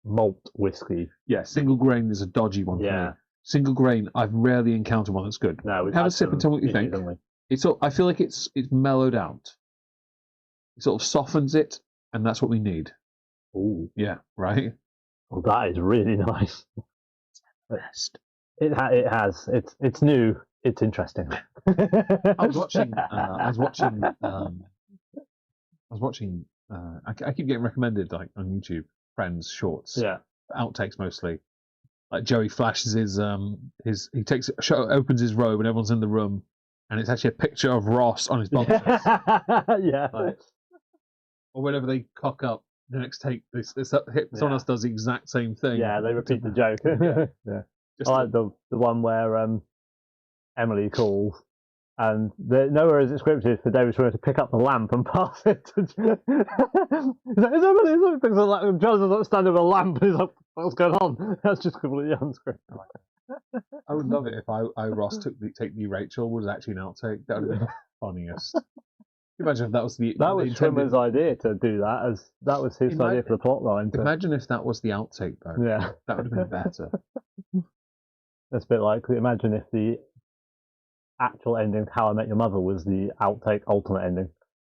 [SPEAKER 3] malt whiskey.
[SPEAKER 2] Yeah, single grain is a dodgy one for me. Single grain, I've rarely encountered one that's good.
[SPEAKER 3] No,
[SPEAKER 2] have a sip and tell me what you think. I feel like it's mellowed out. It sort of softens it, and that's what we need.
[SPEAKER 3] Ooh,
[SPEAKER 2] yeah, right.
[SPEAKER 3] Oh, that is really nice.
[SPEAKER 2] Best.
[SPEAKER 3] It has. It's new. It's interesting.
[SPEAKER 2] I was watching. I keep getting recommended like on YouTube, friends shorts,
[SPEAKER 3] Yeah.
[SPEAKER 2] outtakes mostly. Like Joey flashes his he opens his robe and everyone's in the room, and it's actually a picture of Ross on his boxers.
[SPEAKER 3] Yeah.
[SPEAKER 2] Like, or whenever they cock up, the next take, someone else does the exact same thing.
[SPEAKER 3] Yeah, they repeat the joke. Yeah.
[SPEAKER 2] Just
[SPEAKER 3] I like the one where Emily calls, and nowhere is it scripted for David Schwimmer to pick up the lamp and pass it to He's like, "It's Emily, it's Emily." Picks the lamp, and John's like standing with a lamp, and he's like, "What's going on?" That's just completely unscripted.
[SPEAKER 2] I would love it if I Ross take the Rachel was actually an outtake. That would have been the funniest. Can you imagine if that was
[SPEAKER 3] That was Schwimmer's idea to do that, as that was his idea for the plot line.
[SPEAKER 2] Imagine if that was the outtake though.
[SPEAKER 3] Yeah,
[SPEAKER 2] that would have been better.
[SPEAKER 3] That's a bit like, imagine if the actual ending of How I Met Your Mother was the outtake alternate ending.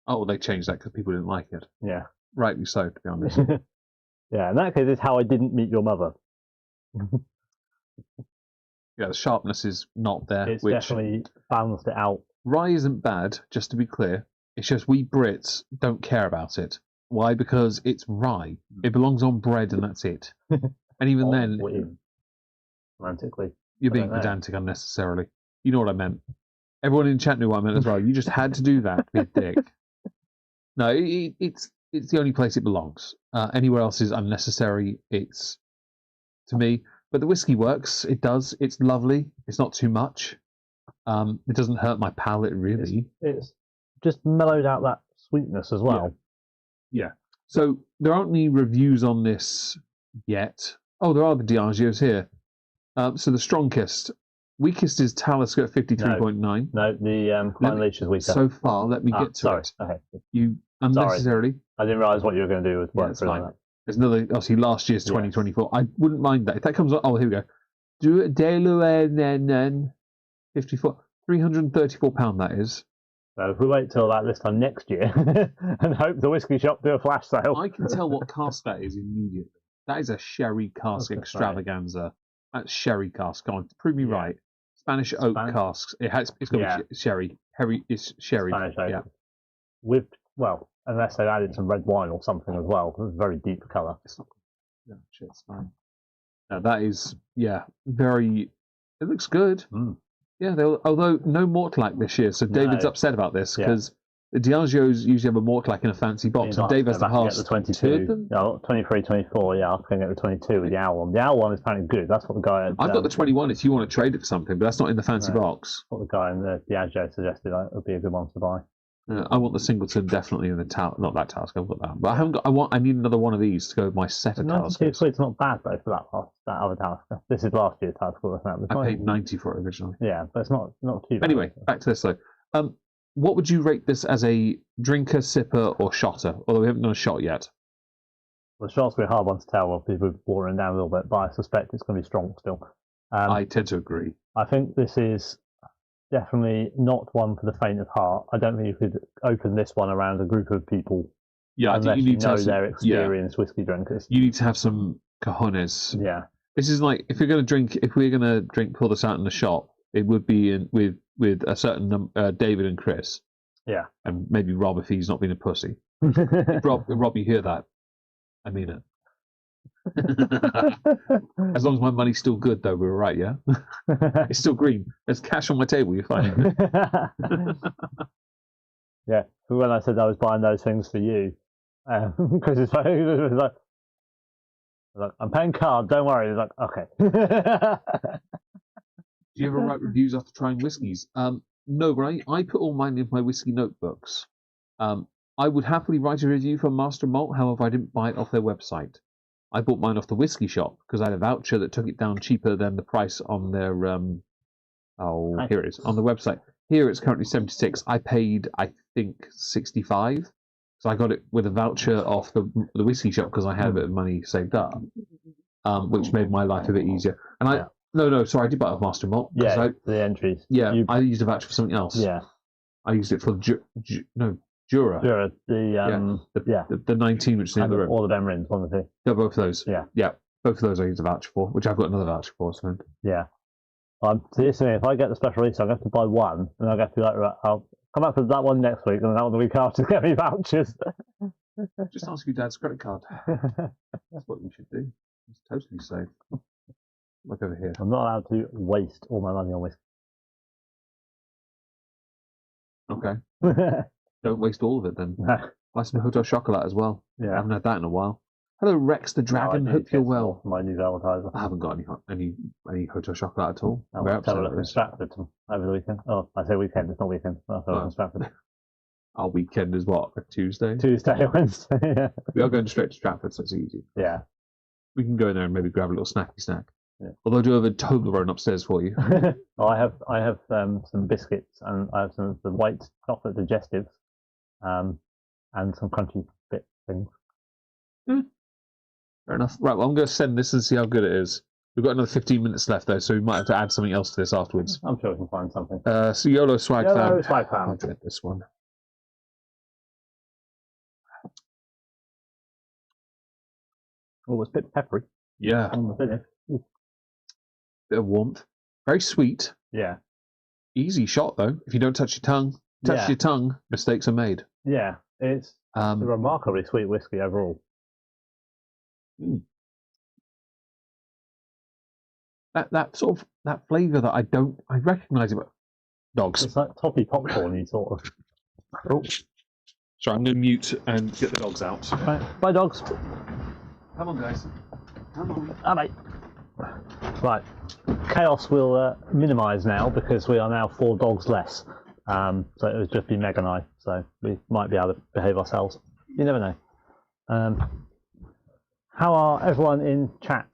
[SPEAKER 2] Oh, they changed that because people didn't like it.
[SPEAKER 3] Yeah,
[SPEAKER 2] rightly so, to be honest.
[SPEAKER 3] Yeah, in that case, it's How I Didn't Meet Your Mother.
[SPEAKER 2] Yeah, the sharpness is not there.
[SPEAKER 3] It's definitely balanced it out.
[SPEAKER 2] Rye isn't bad, just to be clear. It's just we Brits don't care about it. Why? Because it's rye. It belongs on bread and that's it. And even then,
[SPEAKER 3] romantically,
[SPEAKER 2] you're being pedantic unnecessarily. You know what I meant. Everyone in chat knew what I meant as well. You just had to do that to be a dick. No, it's the only place it belongs. Anywhere else is unnecessary. It's, to me. But the whiskey works. It does. It's lovely. It's not too much. It doesn't hurt my palate, really.
[SPEAKER 3] It's just mellowed out that sweetness as well.
[SPEAKER 2] Yeah. So there aren't any reviews on this yet. Oh, there are the Diageos here. So the strongest, weakest is Talisker at 53.9.
[SPEAKER 3] No, the Klein Leach is weaker.
[SPEAKER 2] So far, let me get to it.
[SPEAKER 3] Okay.
[SPEAKER 2] You unnecessarily.
[SPEAKER 3] Sorry. I didn't realise what you were going to do with work
[SPEAKER 2] fine.
[SPEAKER 3] that.
[SPEAKER 2] There's another, obviously, last year's 2024. I wouldn't mind that. If that comes on, oh, here we go. Do Delaware 54, £334 that is.
[SPEAKER 3] So if we wait till about this time next year and hope the whiskey shop do a flash sale.
[SPEAKER 2] I can tell what cask that is immediately. That is a sherry cask extravaganza. That's sherry cask. Go on, prove me right. Spanish oak casks. It's got to be sherry. It's sherry.
[SPEAKER 3] Spanish oak.
[SPEAKER 2] Yeah.
[SPEAKER 3] With, well, unless they added some red wine or something as well. It's a very deep colour.
[SPEAKER 2] It's not. No, shit, it's fine. No, that is, very. It looks good. Yeah, although no Mortlack this year, so David's upset about this because the Diageos usually have a Mortlack in a fancy box, and Dave has to pass
[SPEAKER 3] the 22. No, 23, 24. Yeah, I can get the 22 with the owl one. The owl one is apparently good. That's what the guy.
[SPEAKER 2] I've got the 21 if you want to trade it for something, but that's not in the fancy box.
[SPEAKER 3] What the guy in the Diageo suggested would be a good one to buy.
[SPEAKER 2] I want the Singleton definitely in the not that task. I've got that, but I haven't got. I need another one of these to go with my set of tasks.
[SPEAKER 3] It's not bad though for that other task. This is last year's task.
[SPEAKER 2] I paid 90 for it originally.
[SPEAKER 3] Yeah, but it's not too bad.
[SPEAKER 2] Anyway, back to this though. What would you rate this as a drinker, sipper, or shotter? Although we haven't done a shot yet.
[SPEAKER 3] Well, the shot's going to be a hard one to tell. Well, people are watering down a little bit, but I suspect it's going to be strong still.
[SPEAKER 2] I tend to agree.
[SPEAKER 3] I think this is definitely not one for the faint of heart. I don't think you could open this one around a group of people.
[SPEAKER 2] Yeah,
[SPEAKER 3] unless you know they're experienced whiskey drinkers.
[SPEAKER 2] You need to have some cojones.
[SPEAKER 3] Yeah.
[SPEAKER 2] This is like if we're going to pull this out in the shop, it would be with a certain David and Chris.
[SPEAKER 3] Yeah.
[SPEAKER 2] And maybe Rob if he's not being a pussy. Rob, you hear that? I mean it. As long as my money's still good, though, we're right, yeah? It's still green. There's cash on my table, you're fine.
[SPEAKER 3] Yeah, but when I said I was buying those things for you, Chris was like, I'm paying card, don't worry. He's like, okay.
[SPEAKER 2] Do you ever write reviews after trying whiskies? No, but I put all mine in my whiskey notebooks. I would happily write a review for Master Malt, however, I didn't buy it off their website. I bought mine off the whiskey shop because I had a voucher that took it down cheaper than the price on their here it is on the website. Here it's currently 76. I paid I think 65. So I got it with a voucher off the whiskey shop because I had a bit of money saved up, which made my life a bit easier. And I sorry, I did buy it off Master Malt.
[SPEAKER 3] Yeah, the entries.
[SPEAKER 2] Yeah, I used a voucher for something else.
[SPEAKER 3] Yeah,
[SPEAKER 2] I used it for Jura.
[SPEAKER 3] Jura, the
[SPEAKER 2] 19, which is in the room.
[SPEAKER 3] All the Ben Rins, one of the two.
[SPEAKER 2] They're both those.
[SPEAKER 3] Yeah.
[SPEAKER 2] Both of those I need to vouch for, which I've got another voucher for. So
[SPEAKER 3] Yeah. So if I get the special release, I'm going to have to buy one, and I'll have to be like, right, I'll come back for that one next week, and that one the week after to get me vouchers.
[SPEAKER 2] just ask your dad's credit card. That's what you should do. It's totally safe. Look over here.
[SPEAKER 3] I'm not allowed to waste all my money on whiskey.
[SPEAKER 2] Okay. Don't waste all of it then. Buy some Hotel Chocolat as well. I
[SPEAKER 3] Yeah.
[SPEAKER 2] haven't had that in a while. Hello, Rex the Dragon. Hope you're well.
[SPEAKER 3] My news advertiser.
[SPEAKER 2] I haven't got any Hotel Chocolat at all.
[SPEAKER 3] I
[SPEAKER 2] Very
[SPEAKER 3] went to have a
[SPEAKER 2] upset
[SPEAKER 3] look
[SPEAKER 2] with
[SPEAKER 3] in
[SPEAKER 2] this.
[SPEAKER 3] Stratford over the weekend. Oh, I say weekend, it's not weekend. I thought it was Stratford.
[SPEAKER 2] Our weekend is what? A Tuesday?
[SPEAKER 3] Tuesday, Wednesday. Yeah.
[SPEAKER 2] We are going straight to Stratford, so it's easy.
[SPEAKER 3] Yeah.
[SPEAKER 2] We can go in there and maybe grab a little snacky snack.
[SPEAKER 3] Yeah.
[SPEAKER 2] Although I do have a Toblerone upstairs for you.
[SPEAKER 3] I have some biscuits, and I have some of the white chocolate digestives, and some crunchy bit things.
[SPEAKER 2] Fair enough. Right, well, I'm going to send this and see how good it is. We've got another 15 minutes left, though, so we might have to add something else to this afterwards.
[SPEAKER 3] I'm sure we can find something.
[SPEAKER 2] So YOLO Swag
[SPEAKER 3] YOLO
[SPEAKER 2] Fam.
[SPEAKER 3] Swag Fam.
[SPEAKER 2] I'll drink this one.
[SPEAKER 3] Oh, it's a bit peppery
[SPEAKER 2] Yeah,
[SPEAKER 3] on the finish.
[SPEAKER 2] bit of warmth. Very sweet.
[SPEAKER 3] Yeah.
[SPEAKER 2] Easy shot, though. If you don't touch your tongue, mistakes are made.
[SPEAKER 3] Yeah, it's a remarkably sweet whiskey overall.
[SPEAKER 2] That sort of that flavour that I recognise it, but dogs.
[SPEAKER 3] It's like toffee popcorn, sort of.
[SPEAKER 2] Oh. Sorry, I'm going to mute and get the dogs out.
[SPEAKER 3] Right. Bye, dogs.
[SPEAKER 2] Come on, guys. Come on.
[SPEAKER 3] Ah, mate. Right. Chaos will minimise now because we are now 4 dogs less. So it would just be Meg and I. So we might be able to behave ourselves. You never know. How are everyone in chat?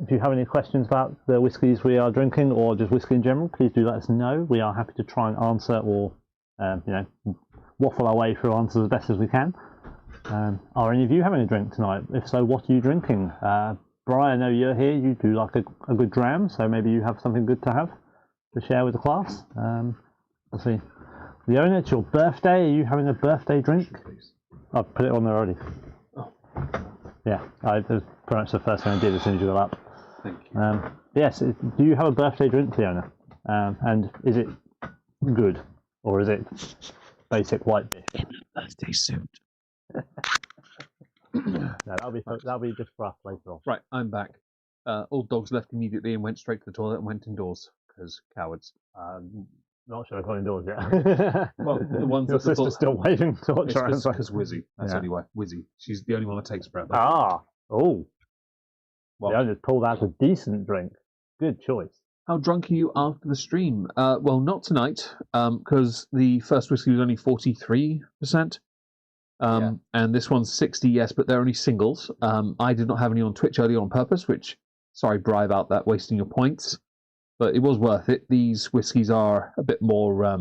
[SPEAKER 3] If you have any questions about the whiskies we are drinking or just whiskey in general, please do let us know. We are happy to try and answer or, waffle our way through answers as best as we can. Are any of you having a drink tonight? If so, what are you drinking? Brian, I know you're here. You do like a good dram, so maybe you have something good to have to share with the class. Let's see. Leona, it's your birthday. Are you having a birthday drink? I've put it on there already.
[SPEAKER 2] Oh.
[SPEAKER 3] Yeah, that was pretty much the first thing I did as soon as you got up.
[SPEAKER 2] Thank you.
[SPEAKER 3] Yes, do you have a birthday drink, Leona? And is it good, or is it basic white dish?
[SPEAKER 2] In a birthday suit.
[SPEAKER 3] No, that'll be just for us later on.
[SPEAKER 2] Right, I'm back. All dogs left immediately and went straight to the toilet and went indoors because cowards.
[SPEAKER 3] Not sure I've got indoors yet.
[SPEAKER 2] Well, the ones
[SPEAKER 3] Your
[SPEAKER 2] that
[SPEAKER 3] sister's still waiting to watch her.
[SPEAKER 2] because Wizzy. That's
[SPEAKER 3] Yeah.
[SPEAKER 2] anyway. Wizzy. She's the only one that takes breath.
[SPEAKER 3] Oh.
[SPEAKER 2] Well,
[SPEAKER 3] The owner's pulled out a decent drink. Good choice.
[SPEAKER 2] how drunk are you after the stream? Well, not tonight, because the first whiskey was only 43%. And this one's 60, yes, but they're only singles. I did not have any on Twitch earlier on purpose, which, sorry, Bri, about that, wasting your points. But it was worth it. These whiskies are a bit more, a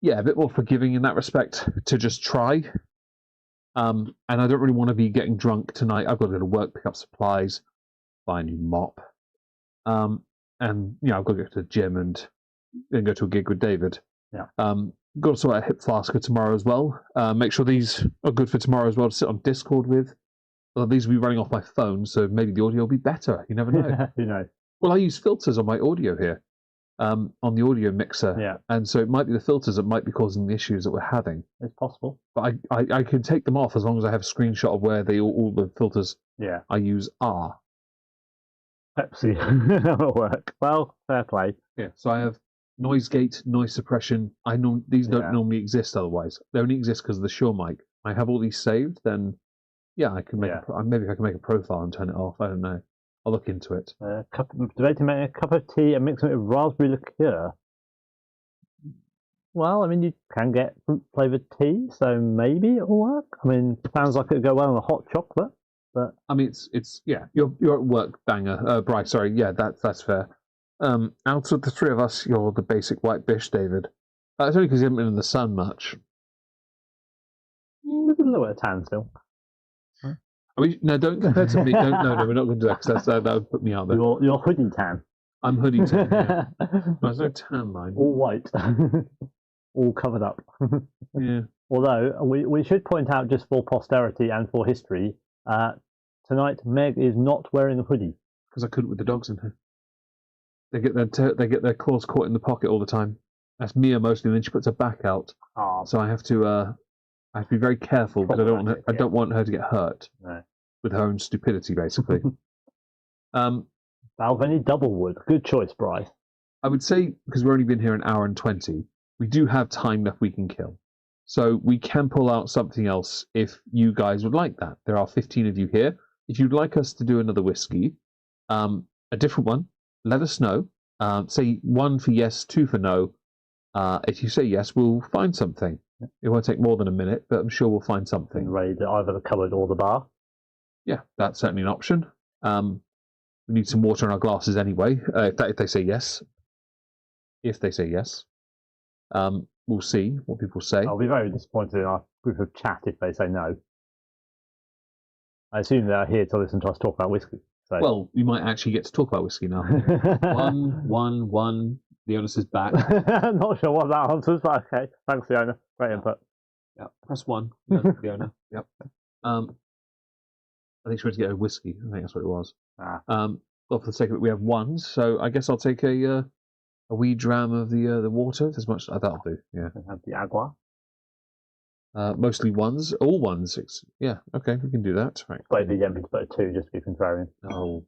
[SPEAKER 2] bit more forgiving in that respect to just try. And I don't really want to be getting drunk tonight. I've got to go to work, pick up supplies, buy a new mop. And, I've got to go to the gym and then go to a gig with David.
[SPEAKER 3] Yeah.
[SPEAKER 2] Got to sort out a hip flasker tomorrow as well. Make sure these are good for tomorrow as well to sit on Discord with. Well, these will be running off my phone, so maybe the audio will be better. You never know.
[SPEAKER 3] Who knows?
[SPEAKER 2] Well, I use filters on my audio here, on the audio mixer.
[SPEAKER 3] Yeah.
[SPEAKER 2] And so it might be the filters that might be causing the issues that we're having.
[SPEAKER 3] It's possible.
[SPEAKER 2] But I can take them off as long as I have a screenshot of where all the filters I use are.
[SPEAKER 3] Pepsi will work. Well, fair play.
[SPEAKER 2] Yeah. So I have noise gate, noise suppression. These don't normally exist otherwise. They only exist because of the Shure mic. I have all these saved, then I can make maybe I can make a profile and turn it off. I don't know. I'll look into it.
[SPEAKER 3] Debate to make a cup of tea and mix it with raspberry liqueur. Well, I mean, you can get fruit flavoured tea, so maybe it'll work. I mean, sounds like it'd go well on a hot chocolate, but
[SPEAKER 2] I mean, it's you're at work, banger. Bryce, sorry, that's fair. Out of the three of us, you're the basic white bish, David. It's only because you haven't been in the sun much.
[SPEAKER 3] there's a little bit of tan still.
[SPEAKER 2] No, don't compare to me. No, we're not going to do that because that would put me out there.
[SPEAKER 3] Your hoodie tan.
[SPEAKER 2] I'm hoodie tan. Yeah. There's no tan line.
[SPEAKER 3] All white. All covered up.
[SPEAKER 2] Yeah.
[SPEAKER 3] Although, we should point out, just for posterity and for history, tonight Meg is not wearing a hoodie.
[SPEAKER 2] Because I couldn't with the dogs in here. They get their claws caught in the pocket all the time. That's Mia mostly, and then she puts her back out.
[SPEAKER 3] Oh,
[SPEAKER 2] So I have to be very careful because I don't want her to get hurt
[SPEAKER 3] no.
[SPEAKER 2] with her own stupidity, basically.
[SPEAKER 3] Balvenie Doublewood. Good choice, Bry.
[SPEAKER 2] I would say, because we've only been here an hour and 20, we do have time left we can kill. So we can pull out something else if you guys would like that. There are 15 of you here. If you'd like us to do another whiskey, a different one, let us know. Say 1 for yes, 2 for no. If you say yes, we'll find something. It won't take more than a minute, but I'm sure we'll find something.
[SPEAKER 3] Raid either the cupboard or the bar.
[SPEAKER 2] Yeah, that's certainly an option. We need some water in our glasses anyway, if they say yes. If they say yes. We'll see what people say.
[SPEAKER 3] I'll be very disappointed in our group of chat if they say no. I assume they're here to listen to us talk about whiskey. So.
[SPEAKER 2] Well, we might actually get to talk about whiskey now. 1-1-1. The onus is back.
[SPEAKER 3] Not sure what that answers, but okay. Thanks, Fiona. Great input.
[SPEAKER 2] Yeah, press 1. Fiona. Yep. I think she went to get a whiskey. I think that's what it was. Well, for the sake of it, we have 1, so I guess I'll take a wee dram of the water. As much that'll do. Yeah.
[SPEAKER 3] Have the agua.
[SPEAKER 2] Mostly 1s, all 1s. Yeah, okay, we can do that. Right.
[SPEAKER 3] Wait, the Yempi's put a 2 just to be contrarian.
[SPEAKER 2] Oh,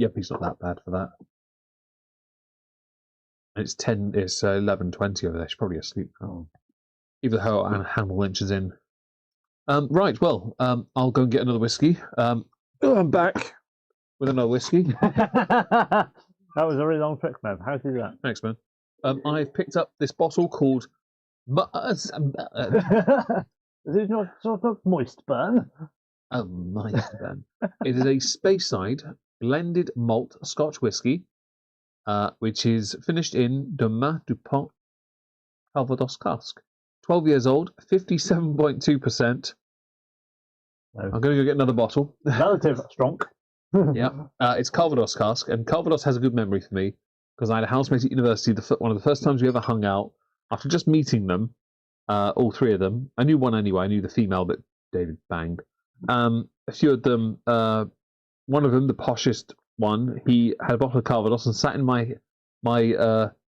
[SPEAKER 2] Yempi's not that bad for that. And it's 11:20 over there. She's probably asleep. Oh. Either her and Hannah Lynch is in. Right, well, I'll go and get another whiskey. I'm back with another whiskey.
[SPEAKER 3] That was a really long trick, man. How did you do that?
[SPEAKER 2] Thanks, man. I've picked up this bottle called
[SPEAKER 3] Is it not sort of moist burn?
[SPEAKER 2] Oh, nice, Ben. It is a Speyside blended malt Scotch whiskey, which is finished in de Mas du Pont Calvados cask. 12 years old, 57.2%. No. I'm going to go get another bottle.
[SPEAKER 3] Relative strong.
[SPEAKER 2] Yeah, it's Calvados cask, and Calvados has a good memory for me because I had a housemate at university. One of the first times we ever hung out. After just meeting them, all 3 of them, I knew one anyway. I knew the female that David banged. A few of them, one of them, the poshest one, he had a bottle of Calvados and sat in my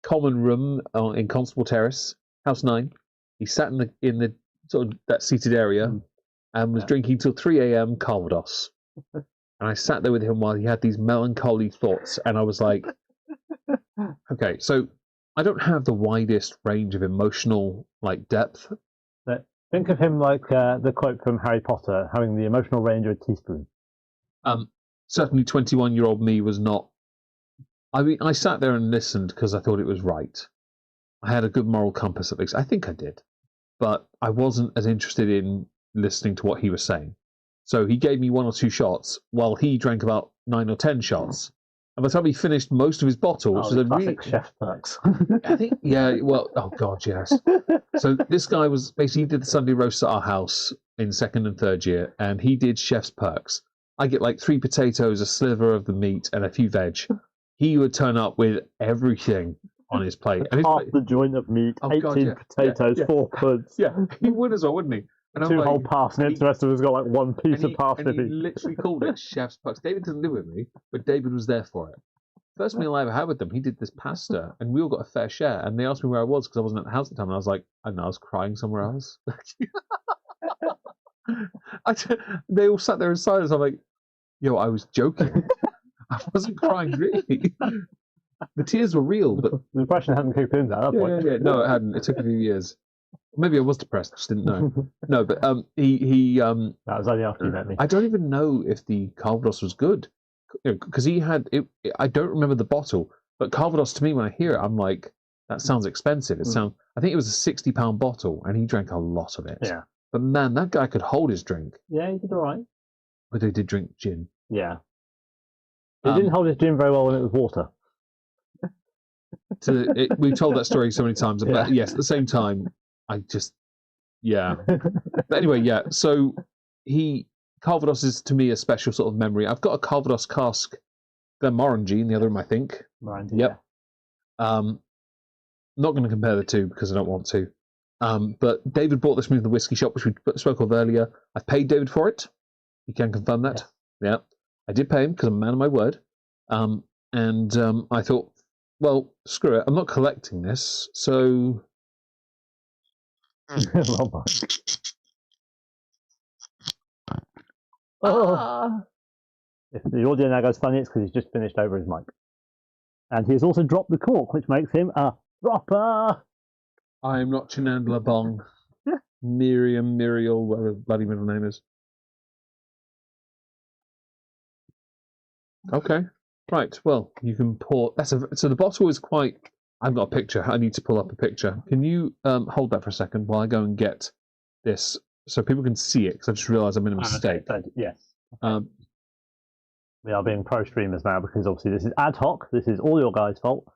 [SPEAKER 2] common room in Constable Terrace, House 9. He sat in the sort of that seated area and was drinking till 3 a.m. Calvados. And I sat there with him while he had these melancholy thoughts, and I was like, okay, so I don't have the widest range of emotional depth.
[SPEAKER 3] But think of him like the quote from Harry Potter, having the emotional range of a teaspoon.
[SPEAKER 2] Certainly 21-year-old me was not. I mean, I sat there and listened because I thought it was right. I had a good moral compass, at least. I think I did. But I wasn't as interested in listening to what he was saying. So he gave me 1 or 2 shots while he drank about 9 or 10 shots. And by the time he finished most of his bottle, which was a
[SPEAKER 3] classic chef perks.
[SPEAKER 2] I think, yeah, well, oh God, yes. So this guy was basically, he did the Sunday roast at our house in 2nd and 3rd year, and he did chef's perks. I get 3 potatoes, a sliver of the meat, and a few veg. He would turn up with everything on his plate. And
[SPEAKER 3] half the joint of meat, 18 potatoes, 4 puds.
[SPEAKER 2] Yeah, he would as well, wouldn't he? And
[SPEAKER 3] 2 whole parsnips, the rest of us got 1 piece of parsnip.
[SPEAKER 2] And he literally called it chef's perks. David doesn't live with me, but David was there for it. First meal I ever had with them, he did this pasta, and we all got a fair share. And they asked me where I was because I wasn't at the house at the time, and I was like, I don't know, I was crying somewhere else. They all sat there in silence. I'm like, yo, I was joking. I wasn't crying really. The tears were real, but
[SPEAKER 3] the depression hadn't kicked in at that point.
[SPEAKER 2] Yeah. No, it hadn't. It took a few years. Maybe I was depressed. I just didn't know. No, but he
[SPEAKER 3] that was only after you met me.
[SPEAKER 2] I don't even know if the Calvados was good because he had it. I don't remember the bottle, but Calvados to me, when I hear it, I'm like, that sounds expensive. It sounds. I think it was a £60 bottle, and he drank a lot of it.
[SPEAKER 3] Yeah.
[SPEAKER 2] But man, that guy could hold his drink.
[SPEAKER 3] Yeah, he did all right.
[SPEAKER 2] But they did drink gin.
[SPEAKER 3] Yeah. He didn't hold his gin very well when it was water.
[SPEAKER 2] We've told that story so many times. But yes, at the same time, yeah. But anyway, yeah. So Calvados is to me a special sort of memory. I've got a Calvados cask, Glenmorangie in the other room, I think.
[SPEAKER 3] Morangie,
[SPEAKER 2] yep. Yeah. Not going to compare the two because I don't want to. But David bought this from the whiskey shop, which we spoke of earlier. I paid David for it. You can confirm that. Yeah, I did pay him because I'm a man of my word. And I thought, well, screw it. I'm not collecting this, so
[SPEAKER 3] Well, oh. If the audio now goes funny, it's because he's just finished over his mic. And he has also dropped the cork, which makes him a dropper.
[SPEAKER 2] I am not Chinandla Bong. Muriel, whatever her bloody middle name is. Okay, right. Well, you can pour. So the bottle is quite. I've got a picture. I need to pull up a picture. Can you hold that for a second while I go and get this so people can see it? Because I just realised I made a mistake.
[SPEAKER 3] Yes. We are being pro streamers now because obviously this is ad hoc. This is all your guys' fault.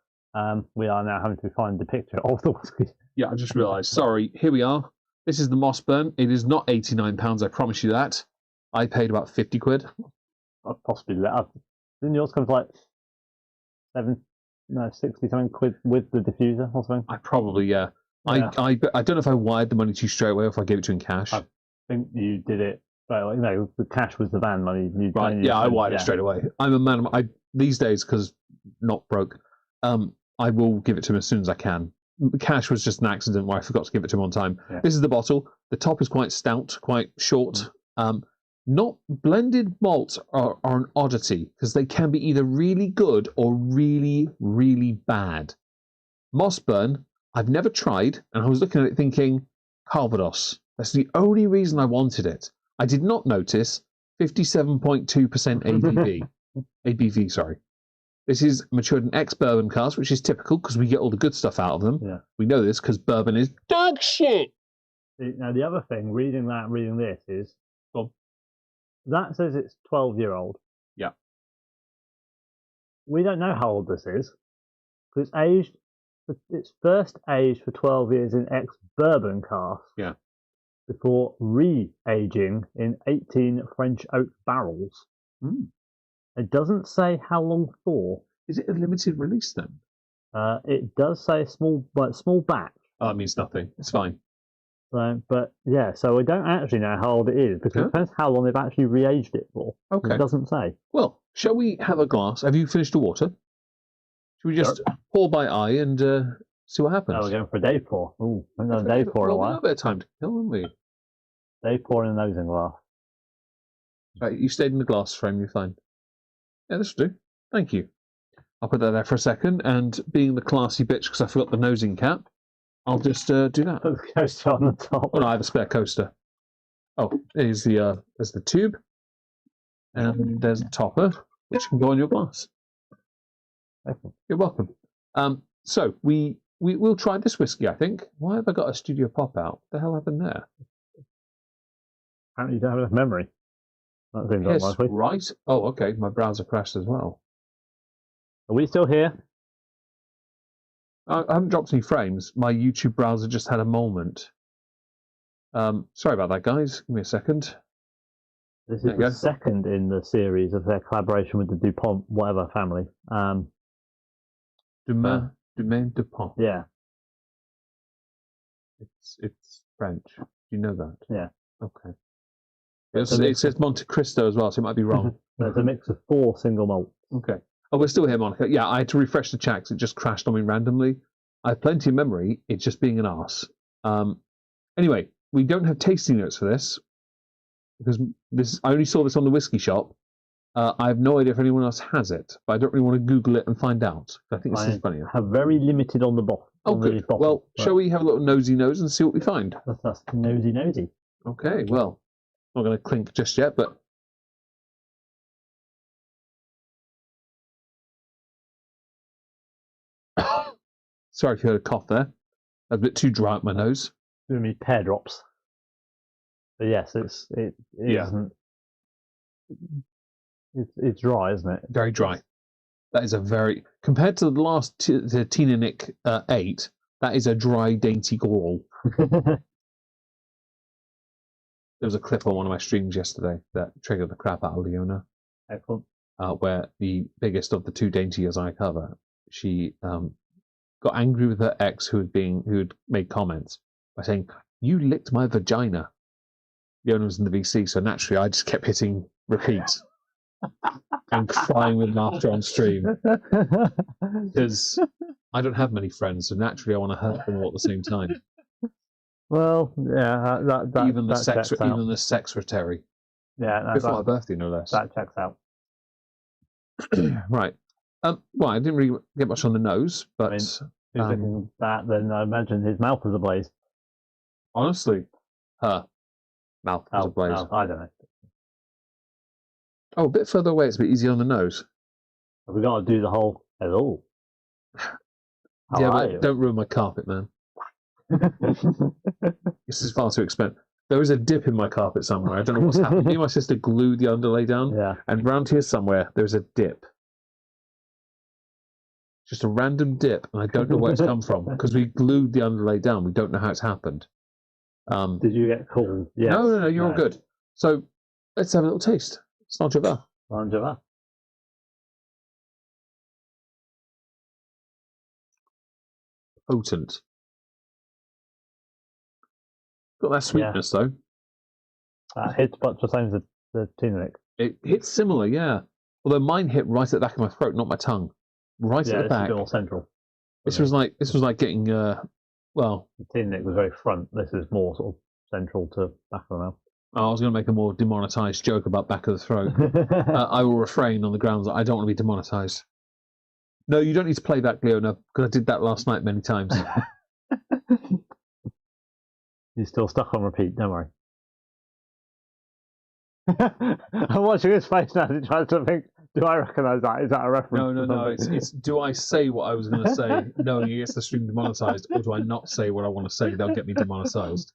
[SPEAKER 3] We are now having to find the picture of the whiskey.
[SPEAKER 2] Yeah, I just realised. Sorry. Here we are. This is the Mossburn. It is not £89. I promise you that. I paid about 50 quid.
[SPEAKER 3] Possibly that. Didn't yours come to like 60 something quid with the diffuser or something?
[SPEAKER 2] I probably, yeah. I don't know if I wired the money to you straight away or if I gave it to you in cash.
[SPEAKER 3] I think you did it. But no, the cash was the van money.
[SPEAKER 2] I wired it straight away. I'm a man. These days, because not broke, I will give it to him as soon as I can. Cash was just an accident where I forgot to give it to him on time. Yeah. This is the bottle. The top is quite stout, quite short. Not blended malts are an oddity because they can be either really good or really, really bad. Mossburn, I've never tried, and I was looking at it thinking, Calvados. That's the only reason I wanted it. I did not notice 57.2% ABV. ABV, sorry. This is matured in ex-bourbon casks, which is typical because we get all the good stuff out of them. Yeah. We know this because bourbon is dog shit.
[SPEAKER 3] Now, the other thing, reading this is, well, that says it's 12-year-old.
[SPEAKER 2] Yeah.
[SPEAKER 3] We don't know how old this is because it's first aged for 12 years in ex-bourbon casks.
[SPEAKER 2] Yeah.
[SPEAKER 3] Before re-aging in 18 French oak barrels. It doesn't say how long for.
[SPEAKER 2] Is it a limited release then?
[SPEAKER 3] It does say small batch.
[SPEAKER 2] Oh, it means nothing. It's fine.
[SPEAKER 3] But yeah, so we don't actually know how old it is because it depends how long they've actually re-aged it for.
[SPEAKER 2] Okay.
[SPEAKER 3] It doesn't say.
[SPEAKER 2] Well, shall we have a glass? Have you finished the water? Should we just pour by eye and see what happens?
[SPEAKER 3] Oh, we're going for a day pour. Ooh, we've done a day pour in a while.
[SPEAKER 2] We've got a bit of time to kill, haven't we?
[SPEAKER 3] Day pour in the nosing glass.
[SPEAKER 2] Right, you stayed in the glass frame, you're fine. Yeah, this will do. Thank you. I'll put that there for a second, and being the classy bitch because I forgot the nosing cap, I'll just do that.
[SPEAKER 3] Put the coaster on the top.
[SPEAKER 2] Oh no, I have a spare coaster. Oh, there's the tube, and there's the topper, which can go on your glass.
[SPEAKER 3] Okay.
[SPEAKER 2] You're welcome. So we'll try this whiskey, I think. Why have I got a studio pop out? What the hell happened there?
[SPEAKER 3] Apparently you don't have enough memory. That seems
[SPEAKER 2] Yes,
[SPEAKER 3] unlikely.
[SPEAKER 2] right. Oh, okay. My browser crashed as well.
[SPEAKER 3] Are we still here?
[SPEAKER 2] I haven't dropped any frames. My YouTube browser just had a moment. Sorry about that, guys. Give me a second.
[SPEAKER 3] This is the second in the series of their collaboration with the DuPont whatever family.
[SPEAKER 2] Domaine DuPont.
[SPEAKER 3] Yeah.
[SPEAKER 2] It's French. Do you know that?
[SPEAKER 3] Yeah.
[SPEAKER 2] Okay. It says Monte Cristo as well, so it might be wrong.
[SPEAKER 3] It's a mix of 4 single malts.
[SPEAKER 2] Okay. Oh, we're still here, Monica. Yeah, I had to refresh the chat because it just crashed on me randomly. I have plenty of memory. It's just being an arse. Anyway, we don't have tasting notes for this because I only saw this on the whiskey shop. I have no idea if anyone else has it, but I don't really want to Google it and find out. I think this is funny.
[SPEAKER 3] Have very limited on the bottom.
[SPEAKER 2] Oh, good. Well, shall we have a little nosy nose and see what we find?
[SPEAKER 3] That's nosy.
[SPEAKER 2] Okay, well, I'm not going to clink just yet, but... Sorry if you heard a cough there. A bit too dry up my nose.
[SPEAKER 3] Giving me pear drops. But yes, it isn't. It's dry, isn't it?
[SPEAKER 2] Very dry. That is a very compared to the last the Teaninich 8. That is a dry, dainty gruel. There was a clip on one of my streams yesterday that triggered the crap out of Leona.
[SPEAKER 3] Excellent.
[SPEAKER 2] Where the biggest of the 2 dainties I cover, she got angry with her ex who had made comments by saying, "You licked my vagina." The owner was in the VC, so naturally I just kept hitting repeat. and crying with laughter on stream because I don't have many friends, so naturally I want to hurt them all at the same time.
[SPEAKER 3] Well, yeah, that
[SPEAKER 2] Even the
[SPEAKER 3] checks out.
[SPEAKER 2] even the secretary.
[SPEAKER 3] Yeah,
[SPEAKER 2] Before her birthday, no less.
[SPEAKER 3] that checks out.
[SPEAKER 2] Right. Well, I didn't really get much on the nose, but
[SPEAKER 3] I mean, if he's looking that, then I imagine his mouth is ablaze.
[SPEAKER 2] honestly, her mouth was ablaze.
[SPEAKER 3] I don't know.
[SPEAKER 2] Oh, a bit further away, it's a bit easier on the nose.
[SPEAKER 3] We got to do the whole hello. How
[SPEAKER 2] yeah,
[SPEAKER 3] are
[SPEAKER 2] but
[SPEAKER 3] you?
[SPEAKER 2] don't ruin my carpet, man. This is far too expensive. There is a dip in my carpet somewhere. I don't know what's happened. Me and my sister glued the underlay down,
[SPEAKER 3] Yeah.
[SPEAKER 2] and round here somewhere there's a dip. Just a random dip, and I don't know where it's come from because we glued the underlay down. We don't know how it's happened.
[SPEAKER 3] Did you get called? Yes.
[SPEAKER 2] No, you're all good. So let's have a little taste. It's not Java.
[SPEAKER 3] Java.
[SPEAKER 2] Potent. Got that sweetness though.
[SPEAKER 3] Hits much the same as the Teaninich.
[SPEAKER 2] It hits similar, yeah. Although mine hit right at the back of my throat, not my tongue. Right at the back.
[SPEAKER 3] This is more central.
[SPEAKER 2] This was like getting well.
[SPEAKER 3] The Teaninich was very front. This is more sort of central to back of the mouth.
[SPEAKER 2] I was going to make a more demonetized joke about back of the throat. I will refrain on the grounds that I don't want to be demonetized. No, you don't need to play that, Leona, because I did that last night many times.
[SPEAKER 3] You're still stuck on repeat, don't worry. I'm watching his face now as he tries to think, do I recognise that? Is that a reference?
[SPEAKER 2] No. It's do I say what I was going to say knowing it gets the stream demonetized, or do I not say what I want to say? They'll get me demonetized.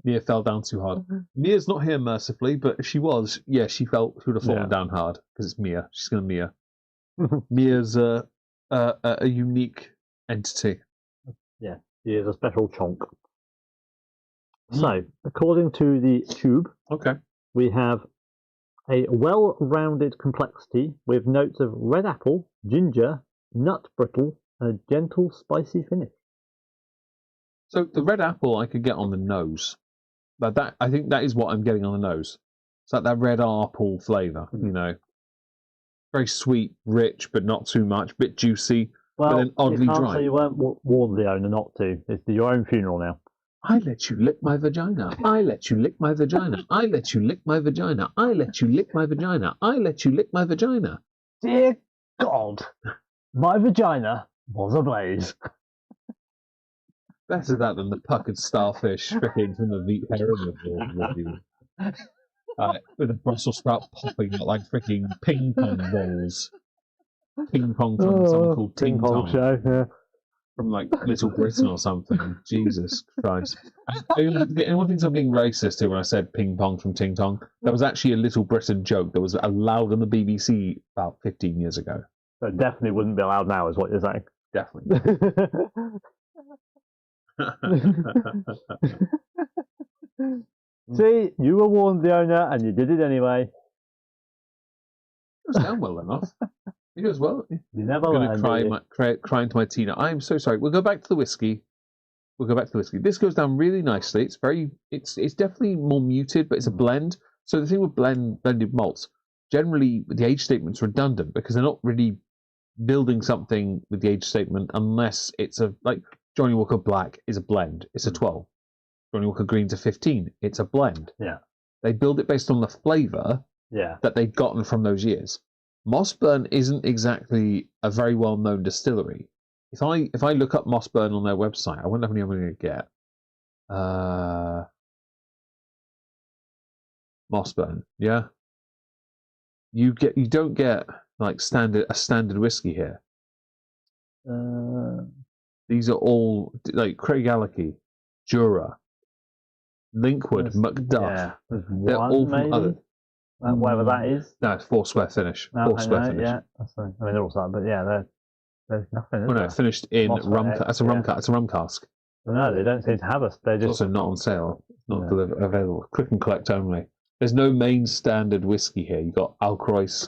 [SPEAKER 2] Mia fell down too hard. Mia's not here, mercifully, but if she was, yeah, she would have fallen down hard because it's Mia. She's going to Mia. Mia's a unique entity.
[SPEAKER 3] Yeah, he is a special chonk. So, according to the tube, we have a well-rounded complexity with notes of red apple, ginger, nut brittle, and a gentle, spicy finish.
[SPEAKER 2] So the red apple I could get on the nose. That I think that is what I'm getting on the nose. It's like that red apple flavour, you know. Very sweet, rich, but not too much. Bit juicy,
[SPEAKER 3] well,
[SPEAKER 2] but then oddly dry.
[SPEAKER 3] So you weren't warned the owner not to. It's your own funeral now.
[SPEAKER 2] I let you lick my vagina. I let you lick my vagina. I let you lick my vagina. I let you lick my vagina. I let you lick my vagina.
[SPEAKER 3] Dear God, my vagina was ablaze.
[SPEAKER 2] Better that than the puckered starfish freaking from the Veet Heron with a Brussels sprout popping out like freaking ping pong balls. Ping pong from something called Ting Tong.
[SPEAKER 3] Show, yeah.
[SPEAKER 2] From like Little Britain or something. Jesus Christ. Anyone thinks I'm being racist here when I said ping pong from Ting Tong? That was actually a Little Britain joke that was allowed on the BBC about 15 years ago.
[SPEAKER 3] So it definitely wouldn't be allowed now, is what you're saying.
[SPEAKER 2] Definitely.
[SPEAKER 3] See, you were warned, the owner, and you did it anyway.
[SPEAKER 2] It goes down well enough. It goes well.
[SPEAKER 3] You never
[SPEAKER 2] I'm going to cry into my Tina. I'm so sorry. We'll go back to the whiskey. This goes down really nicely. It's definitely more muted, but it's a blend. So the thing with blended malts, generally the age statement's redundant because they're not really building something with the age statement unless it's like Johnny Walker Black is a blend. It's a 12. Johnny Walker Green's a 15. It's a blend.
[SPEAKER 3] Yeah.
[SPEAKER 2] They build it based on the flavour that they've gotten from those years. Mossburn isn't exactly a very well-known distillery. If I look up Mossburn on their website, I wonder how many I'm going to get. Mossburn, yeah. You don't get like a standard whiskey here. These are all like Craig Alecky, Jura, Linkwood, Macduff.
[SPEAKER 3] There's
[SPEAKER 2] They're
[SPEAKER 3] one,
[SPEAKER 2] all
[SPEAKER 3] maybe?
[SPEAKER 2] from other.
[SPEAKER 3] Whatever that is.
[SPEAKER 2] No, it's 4 square finish.
[SPEAKER 3] No,
[SPEAKER 2] 4 square finish.
[SPEAKER 3] Yeah, that's right. I mean, they're all that, but yeah, there's nothing.
[SPEAKER 2] Oh no, finished in rum. That's a rum. It's a rum cask.
[SPEAKER 3] No, they don't seem to have us. They're
[SPEAKER 2] It's
[SPEAKER 3] just
[SPEAKER 2] also not on sale. Not available. Click and collect only. There's no main standard whiskey here. You've got Alcroix,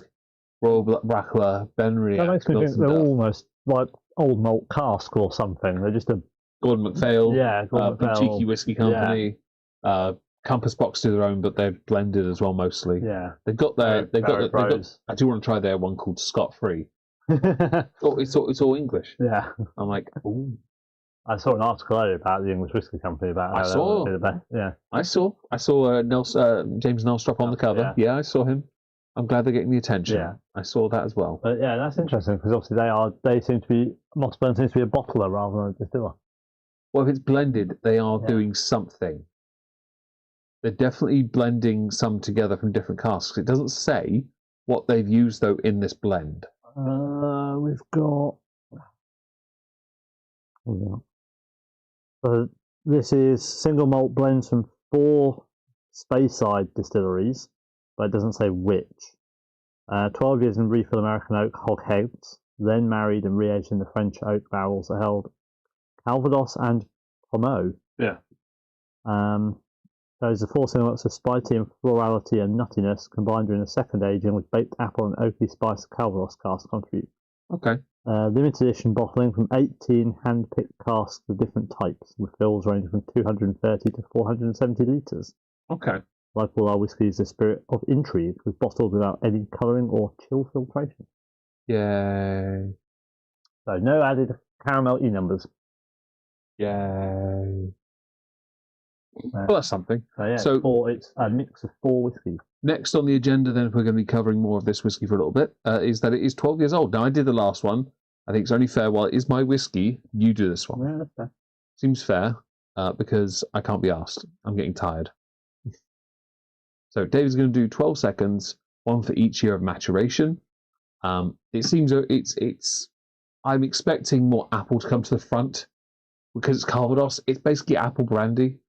[SPEAKER 2] Royal Brackler, Benriach.
[SPEAKER 3] That makes me think they're almost like old malt cask or something. They're just a
[SPEAKER 2] Gordon MacPhail.
[SPEAKER 3] Gordon MacPhail.
[SPEAKER 2] Cheeky Whiskey Company. Compass Box do their own, but they're blended as well mostly.
[SPEAKER 3] Yeah.
[SPEAKER 2] They've got their. They've got.
[SPEAKER 3] Bros.
[SPEAKER 2] I do want to try their one called Scot Free. It's all English.
[SPEAKER 3] Yeah.
[SPEAKER 2] I'm like, ooh.
[SPEAKER 3] I saw an article earlier about the English whiskey company about how that would be the best. Yeah.
[SPEAKER 2] I saw James Nelstrop on the cover. Yeah, I saw him. I'm glad they're getting the attention.
[SPEAKER 3] Yeah.
[SPEAKER 2] I saw that as well.
[SPEAKER 3] But yeah, that's interesting because obviously they seem to be, Mossburn seems to be a bottler rather than a distiller.
[SPEAKER 2] Well, if it's blended, they are doing something. They're definitely blending some together from different casks. It doesn't say what they've used though in this blend.
[SPEAKER 3] We've got. So this is single malt blends from 4 Speyside distilleries, but it doesn't say which. 12 years in refill American oak hogsheads, then married and re-aged in the French oak barrels that held Calvados and Pommeau.
[SPEAKER 2] Yeah.
[SPEAKER 3] Those are 4 single malts of spicy and florality and nuttiness combined during the second aging with baked apple and oaky spice Calvados cask contribute.
[SPEAKER 2] Okay.
[SPEAKER 3] Limited edition bottling from 18 hand-picked casks of different types, with fills ranging from 230 to 470 litres.
[SPEAKER 2] Okay.
[SPEAKER 3] Like all our whiskies, the spirit of intrigue was bottled without any colouring or chill filtration.
[SPEAKER 2] Yay.
[SPEAKER 3] So no added caramel E-numbers.
[SPEAKER 2] Yay. Well, that's something.
[SPEAKER 3] It's a mix of 4 whiskies.
[SPEAKER 2] Next on the agenda, then, if we're going to be covering more of this whiskey for a little bit, is that it is 12 years old. Now, I did the last one. I think it's only fair. While it is my whiskey, you do this one.
[SPEAKER 3] Yeah, that's fair.
[SPEAKER 2] Seems fair because I can't be asked. I'm getting tired. So David's going to do 12 seconds, one for each year of maturation. It seems it's. I'm expecting more apple to come to the front because it's Calvados. It's basically apple brandy.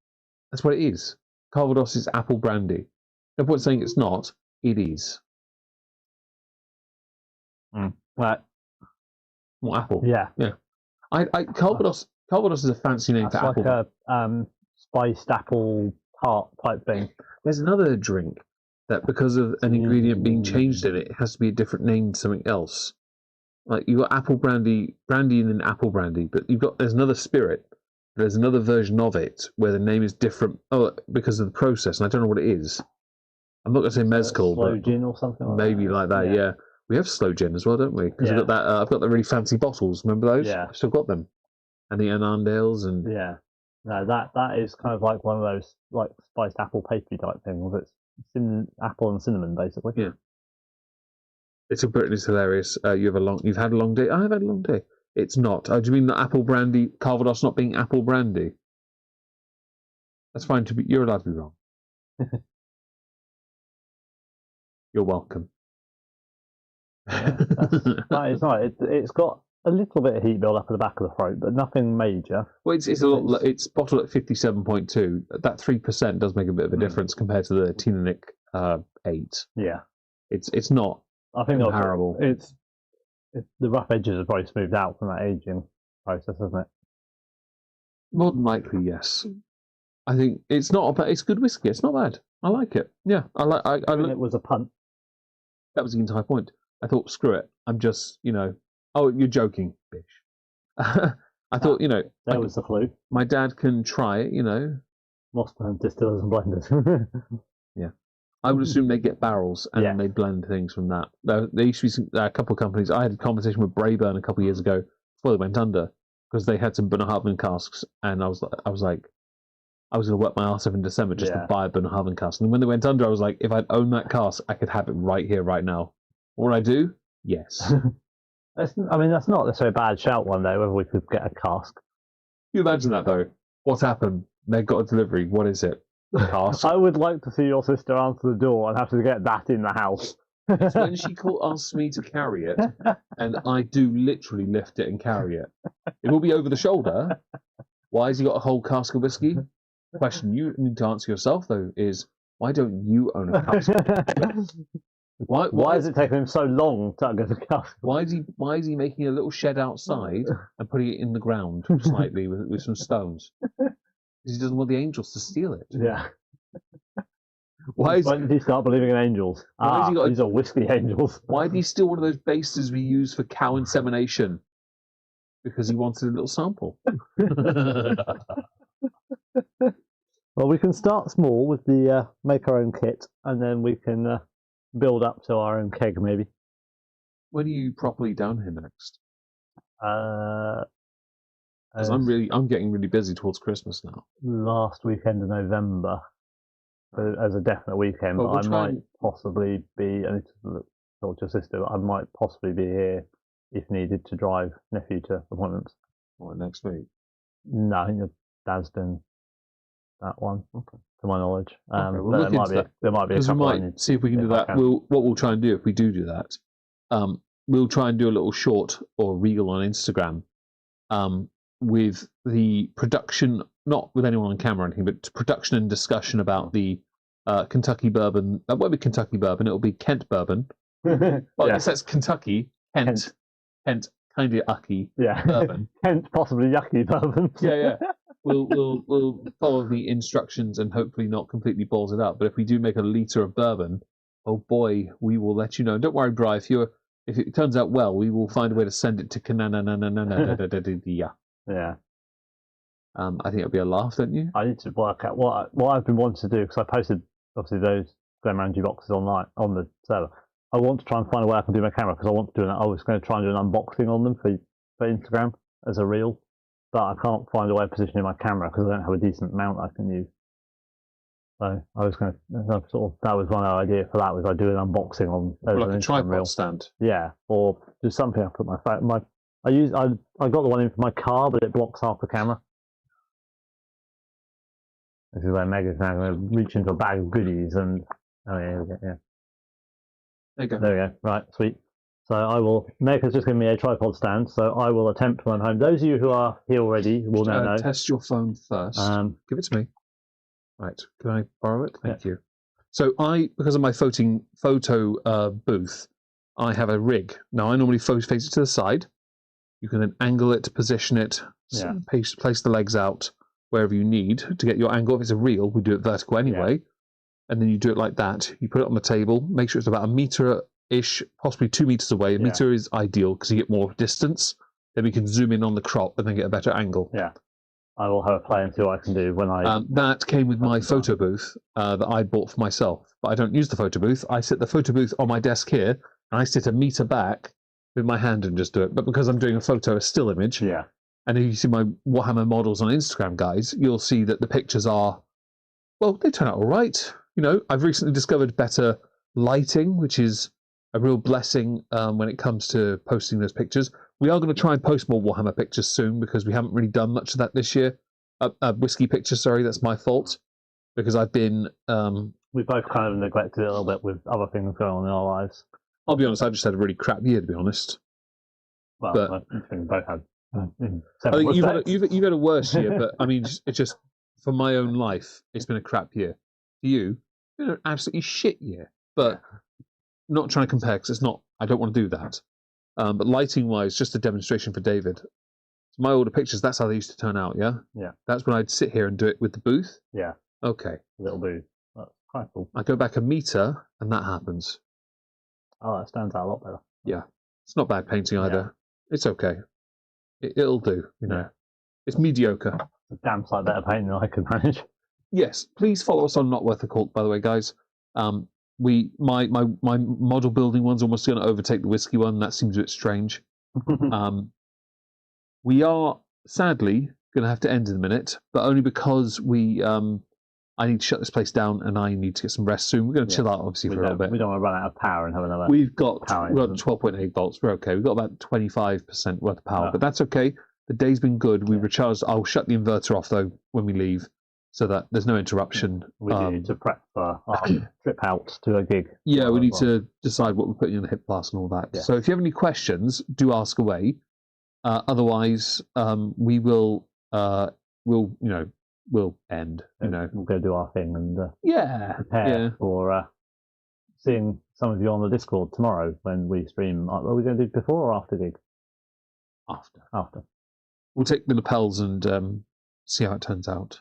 [SPEAKER 2] That's what it is. Calvados is apple brandy. No point saying it's not. It is.
[SPEAKER 3] Right.
[SPEAKER 2] More apple.
[SPEAKER 3] Yeah.
[SPEAKER 2] Yeah. Calvados is a fancy name
[SPEAKER 3] That's
[SPEAKER 2] for apple.
[SPEAKER 3] like a spiced apple tart type thing.
[SPEAKER 2] There's another drink that, because of an ingredient being changed in it, it has to be a different name to something else. Like you've got apple brandy and then apple brandy, but there's another spirit. There's another version of it where the name is different because of the process, and I don't know what it is. I'm not going to say mezcal,
[SPEAKER 3] slow
[SPEAKER 2] but
[SPEAKER 3] gin or something like
[SPEAKER 2] maybe
[SPEAKER 3] that.
[SPEAKER 2] like that. Yeah, we have slow gin as well, don't we? Because I've got the really fancy bottles. Remember those?
[SPEAKER 3] Yeah,
[SPEAKER 2] I've still got them. And the Annandales and
[SPEAKER 3] no, that is kind of like one of those like spiced apple pastry type things. It's apple and cinnamon basically.
[SPEAKER 2] Yeah. It's hilarious. You've had a long day. I have had a long day. It's not. Do you mean the apple brandy, Calvados not being apple brandy? That's fine to be. You're allowed to be wrong. You're welcome.
[SPEAKER 3] That is right. It's got a little bit of heat build up at the back of the throat, but nothing major.
[SPEAKER 2] Well, it's a lot. It's bottled at 57.2. That 3% does make a bit of a difference compared to the Teaninich 8.
[SPEAKER 3] Yeah,
[SPEAKER 2] it's not.
[SPEAKER 3] I think
[SPEAKER 2] comparable.
[SPEAKER 3] It's the rough edges are probably smoothed out from that aging process, isn't it?
[SPEAKER 2] More than likely, yes. I think it's not. It's good whiskey. It's not bad. I like it. Yeah, I like. I
[SPEAKER 3] it was a punt.
[SPEAKER 2] That was the entire point. I thought, screw it. I'm just, Oh, you're joking, bitch. I thought,
[SPEAKER 3] That was the flu.
[SPEAKER 2] My dad can try it,
[SPEAKER 3] Mossburn distillers and blenders.
[SPEAKER 2] Yeah. I would assume they get barrels and then they blend things from that. There used to be a couple of companies. I had a conversation with Brayburn a couple of years ago before they went under because they had some Bunnahabhain casks, and I was like, I was going to work my ass off in December just to buy a Bunnahabhain cask. And when they went under, I was like, if I'd owned that cask, I could have it right here, right now. What would I do? Yes.
[SPEAKER 3] That's not necessarily a bad shout one day, whether we could get a cask.
[SPEAKER 2] You imagine that, though. What's happened? They got a delivery. What is it? A cask?
[SPEAKER 3] I would like to see your sister answer the door and have to get that in the house.
[SPEAKER 2] It's when she asks me to carry it, and I do literally lift it and carry it. It will be over the shoulder. Why has he got a whole cask of whiskey? The question you need to answer yourself, though, is why don't you own a cask? Why
[SPEAKER 3] is it taking him so long to get a cask?
[SPEAKER 2] Why is he making a little shed outside and putting it in the ground slightly with some stones? Because he doesn't want the angels to steal it.
[SPEAKER 3] Yeah.
[SPEAKER 2] When
[SPEAKER 3] did he start believing in angels? These are whiskey angels.
[SPEAKER 2] Why did he steal one of those bases we use for cow insemination? Because he wanted a little sample.
[SPEAKER 3] Well, we can start small with the make our own kit, and then we can build up to our own keg, maybe.
[SPEAKER 2] When are you properly down here next?
[SPEAKER 3] Uh,
[SPEAKER 2] Because I'm getting really busy towards Christmas now.
[SPEAKER 3] last weekend of November as a definite weekend,
[SPEAKER 2] Well,
[SPEAKER 3] but
[SPEAKER 2] we'll
[SPEAKER 3] I
[SPEAKER 2] try
[SPEAKER 3] might
[SPEAKER 2] and-
[SPEAKER 3] possibly be. I need to talk to your sister. I might possibly be here if needed to drive nephew to appointments.
[SPEAKER 2] What, next week?
[SPEAKER 3] No, I think your dad's doing that one,
[SPEAKER 2] Okay.
[SPEAKER 3] to my knowledge.
[SPEAKER 2] Okay, we'll
[SPEAKER 3] but
[SPEAKER 2] look into that.
[SPEAKER 3] there might be a
[SPEAKER 2] Because we
[SPEAKER 3] couple I
[SPEAKER 2] might
[SPEAKER 3] need.
[SPEAKER 2] see if we can do
[SPEAKER 3] if I
[SPEAKER 2] that.
[SPEAKER 3] can.
[SPEAKER 2] What we'll try and do if we do that, we'll try and do a little short or reel on Instagram with the production, not with anyone on camera or anything, but production and discussion about the Kentucky bourbon. It won't be Kentucky bourbon, it'll be Kent bourbon. Well, I guess that's Kentucky, Kent, kind of ucky
[SPEAKER 3] Yeah.
[SPEAKER 2] bourbon.
[SPEAKER 3] Kent, possibly yucky bourbon.
[SPEAKER 2] Yeah. We'll follow the instructions and hopefully not completely balls it up. But if we do make a litre of bourbon, oh boy, we will let you know. Don't worry, Bri. If it turns out well, we will find a way to send it to Canana.
[SPEAKER 3] Yeah.
[SPEAKER 2] I think it'll be a laugh, don't you?
[SPEAKER 3] I need to work out what I've been wanting to do, because I posted obviously those Glenmorangie boxes online on the server. I want to try and find a way I can do my camera, because I want to do I was going to try and do an unboxing on them for Instagram as a reel, but I can't find a way of positioning my camera because I don't have a decent mount I can use. So I was going to that was one idea for that, was I do an unboxing on
[SPEAKER 2] Like
[SPEAKER 3] an
[SPEAKER 2] a
[SPEAKER 3] Instagram
[SPEAKER 2] tripod
[SPEAKER 3] reel.
[SPEAKER 2] stand.
[SPEAKER 3] Yeah, or do something. I put my phone. I got the one in for my car, but it blocks half the camera. This is where Mega's now going to reach into a bag of goodies and here we go. Yeah,
[SPEAKER 2] There you go.
[SPEAKER 3] there we go. Right, sweet. So I will. Mega's just given me a tripod stand, so I will attempt when I'm home. Those of you who are here already will now know.
[SPEAKER 2] Test your phone first. Give it to me. Right. Can I borrow it? Thank you. So because of my photo booth, I have a rig. Now I normally face it to the side. You can then angle it, position it, place the legs out wherever you need to get your angle. If it's a reel, we do it vertical anyway. And then you do it like that. You put it on the table, make sure it's about 1 meter-ish, possibly 2 meters away. A meter is ideal because you get more distance. Then we can zoom in on the crop and then get a better angle.
[SPEAKER 3] Yeah. I will have a play and see what I can do when I...
[SPEAKER 2] that came with my photo booth that I bought for myself. But I don't use the photo booth. I sit the photo booth on my desk here, and I sit 1 meter back with my hand and just do it. But because I'm doing a still image, and if you see my Warhammer models on Instagram, guys, you'll see that the pictures are, well, they turn out all right. You know, I've recently discovered better lighting, which is a real blessing when it comes to posting those pictures. We are going to try and post more Warhammer pictures soon because we haven't really done much of that this year. Whiskey pictures, sorry, that's my fault. Because I've been...
[SPEAKER 3] we both kind of neglected it a little bit with other things going on in our lives.
[SPEAKER 2] I'll be honest, I've just had a really crap year, to be honest.
[SPEAKER 3] Well,
[SPEAKER 2] but,
[SPEAKER 3] I think we both had...
[SPEAKER 2] I think you've had a worse year, but I mean, it's just, for my own life, it's been a crap year. For you, it's been an absolutely shit year. But not trying to compare, because it's not, I don't want to do that. But lighting-wise, just a demonstration for David. So my older pictures, that's how they used to turn out, yeah?
[SPEAKER 3] Yeah.
[SPEAKER 2] That's when I'd sit here and do it with the booth?
[SPEAKER 3] Yeah.
[SPEAKER 2] Okay.
[SPEAKER 3] A little booth. That's quite cool.
[SPEAKER 2] I go back 1 meter, and that happens.
[SPEAKER 3] Oh, that stands out a lot better.
[SPEAKER 2] Yeah. It's not bad painting either. It's okay. It'll do, you know. It's mediocre.
[SPEAKER 3] It's a damn sight better painting than I could manage.
[SPEAKER 2] Yes, please follow us on Not Worth a Cult, by the way, guys. My model building one's almost going to overtake the whiskey one. That seems a bit strange. We are sadly going to have to end in a minute, but only because I need to shut this place down and I need to get some rest soon. We're going to chill out, obviously, for a little bit.
[SPEAKER 3] We don't want to run out of power and have another.
[SPEAKER 2] We've got 12.8 volts. We're okay. We've got about 25% worth of power, but that's okay. The day's been good. We recharged. I'll shut the inverter off though when we leave, so that there's no interruption.
[SPEAKER 3] We need to prep for our trip out to a gig.
[SPEAKER 2] Yeah, we need to decide what we're putting in the hip flask and all that. Yeah. So if you have any questions, do ask away. Otherwise, we will. We'll end.
[SPEAKER 3] We'll go do our thing and
[SPEAKER 2] prepare
[SPEAKER 3] for seeing some of you on the Discord tomorrow when we stream. Are we going to do before or after gig? After.
[SPEAKER 2] We'll take the lapels and see how it turns out.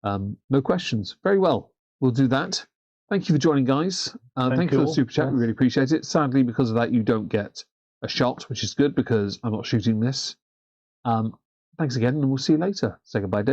[SPEAKER 2] No questions. Very well. We'll do that. Thank you for joining, guys. Thank you for the super chat. We really appreciate it. Sadly, because of that, you don't get a shot, which is good because I'm not shooting this. Thanks again, and we'll see you later. Say goodbye, Dave.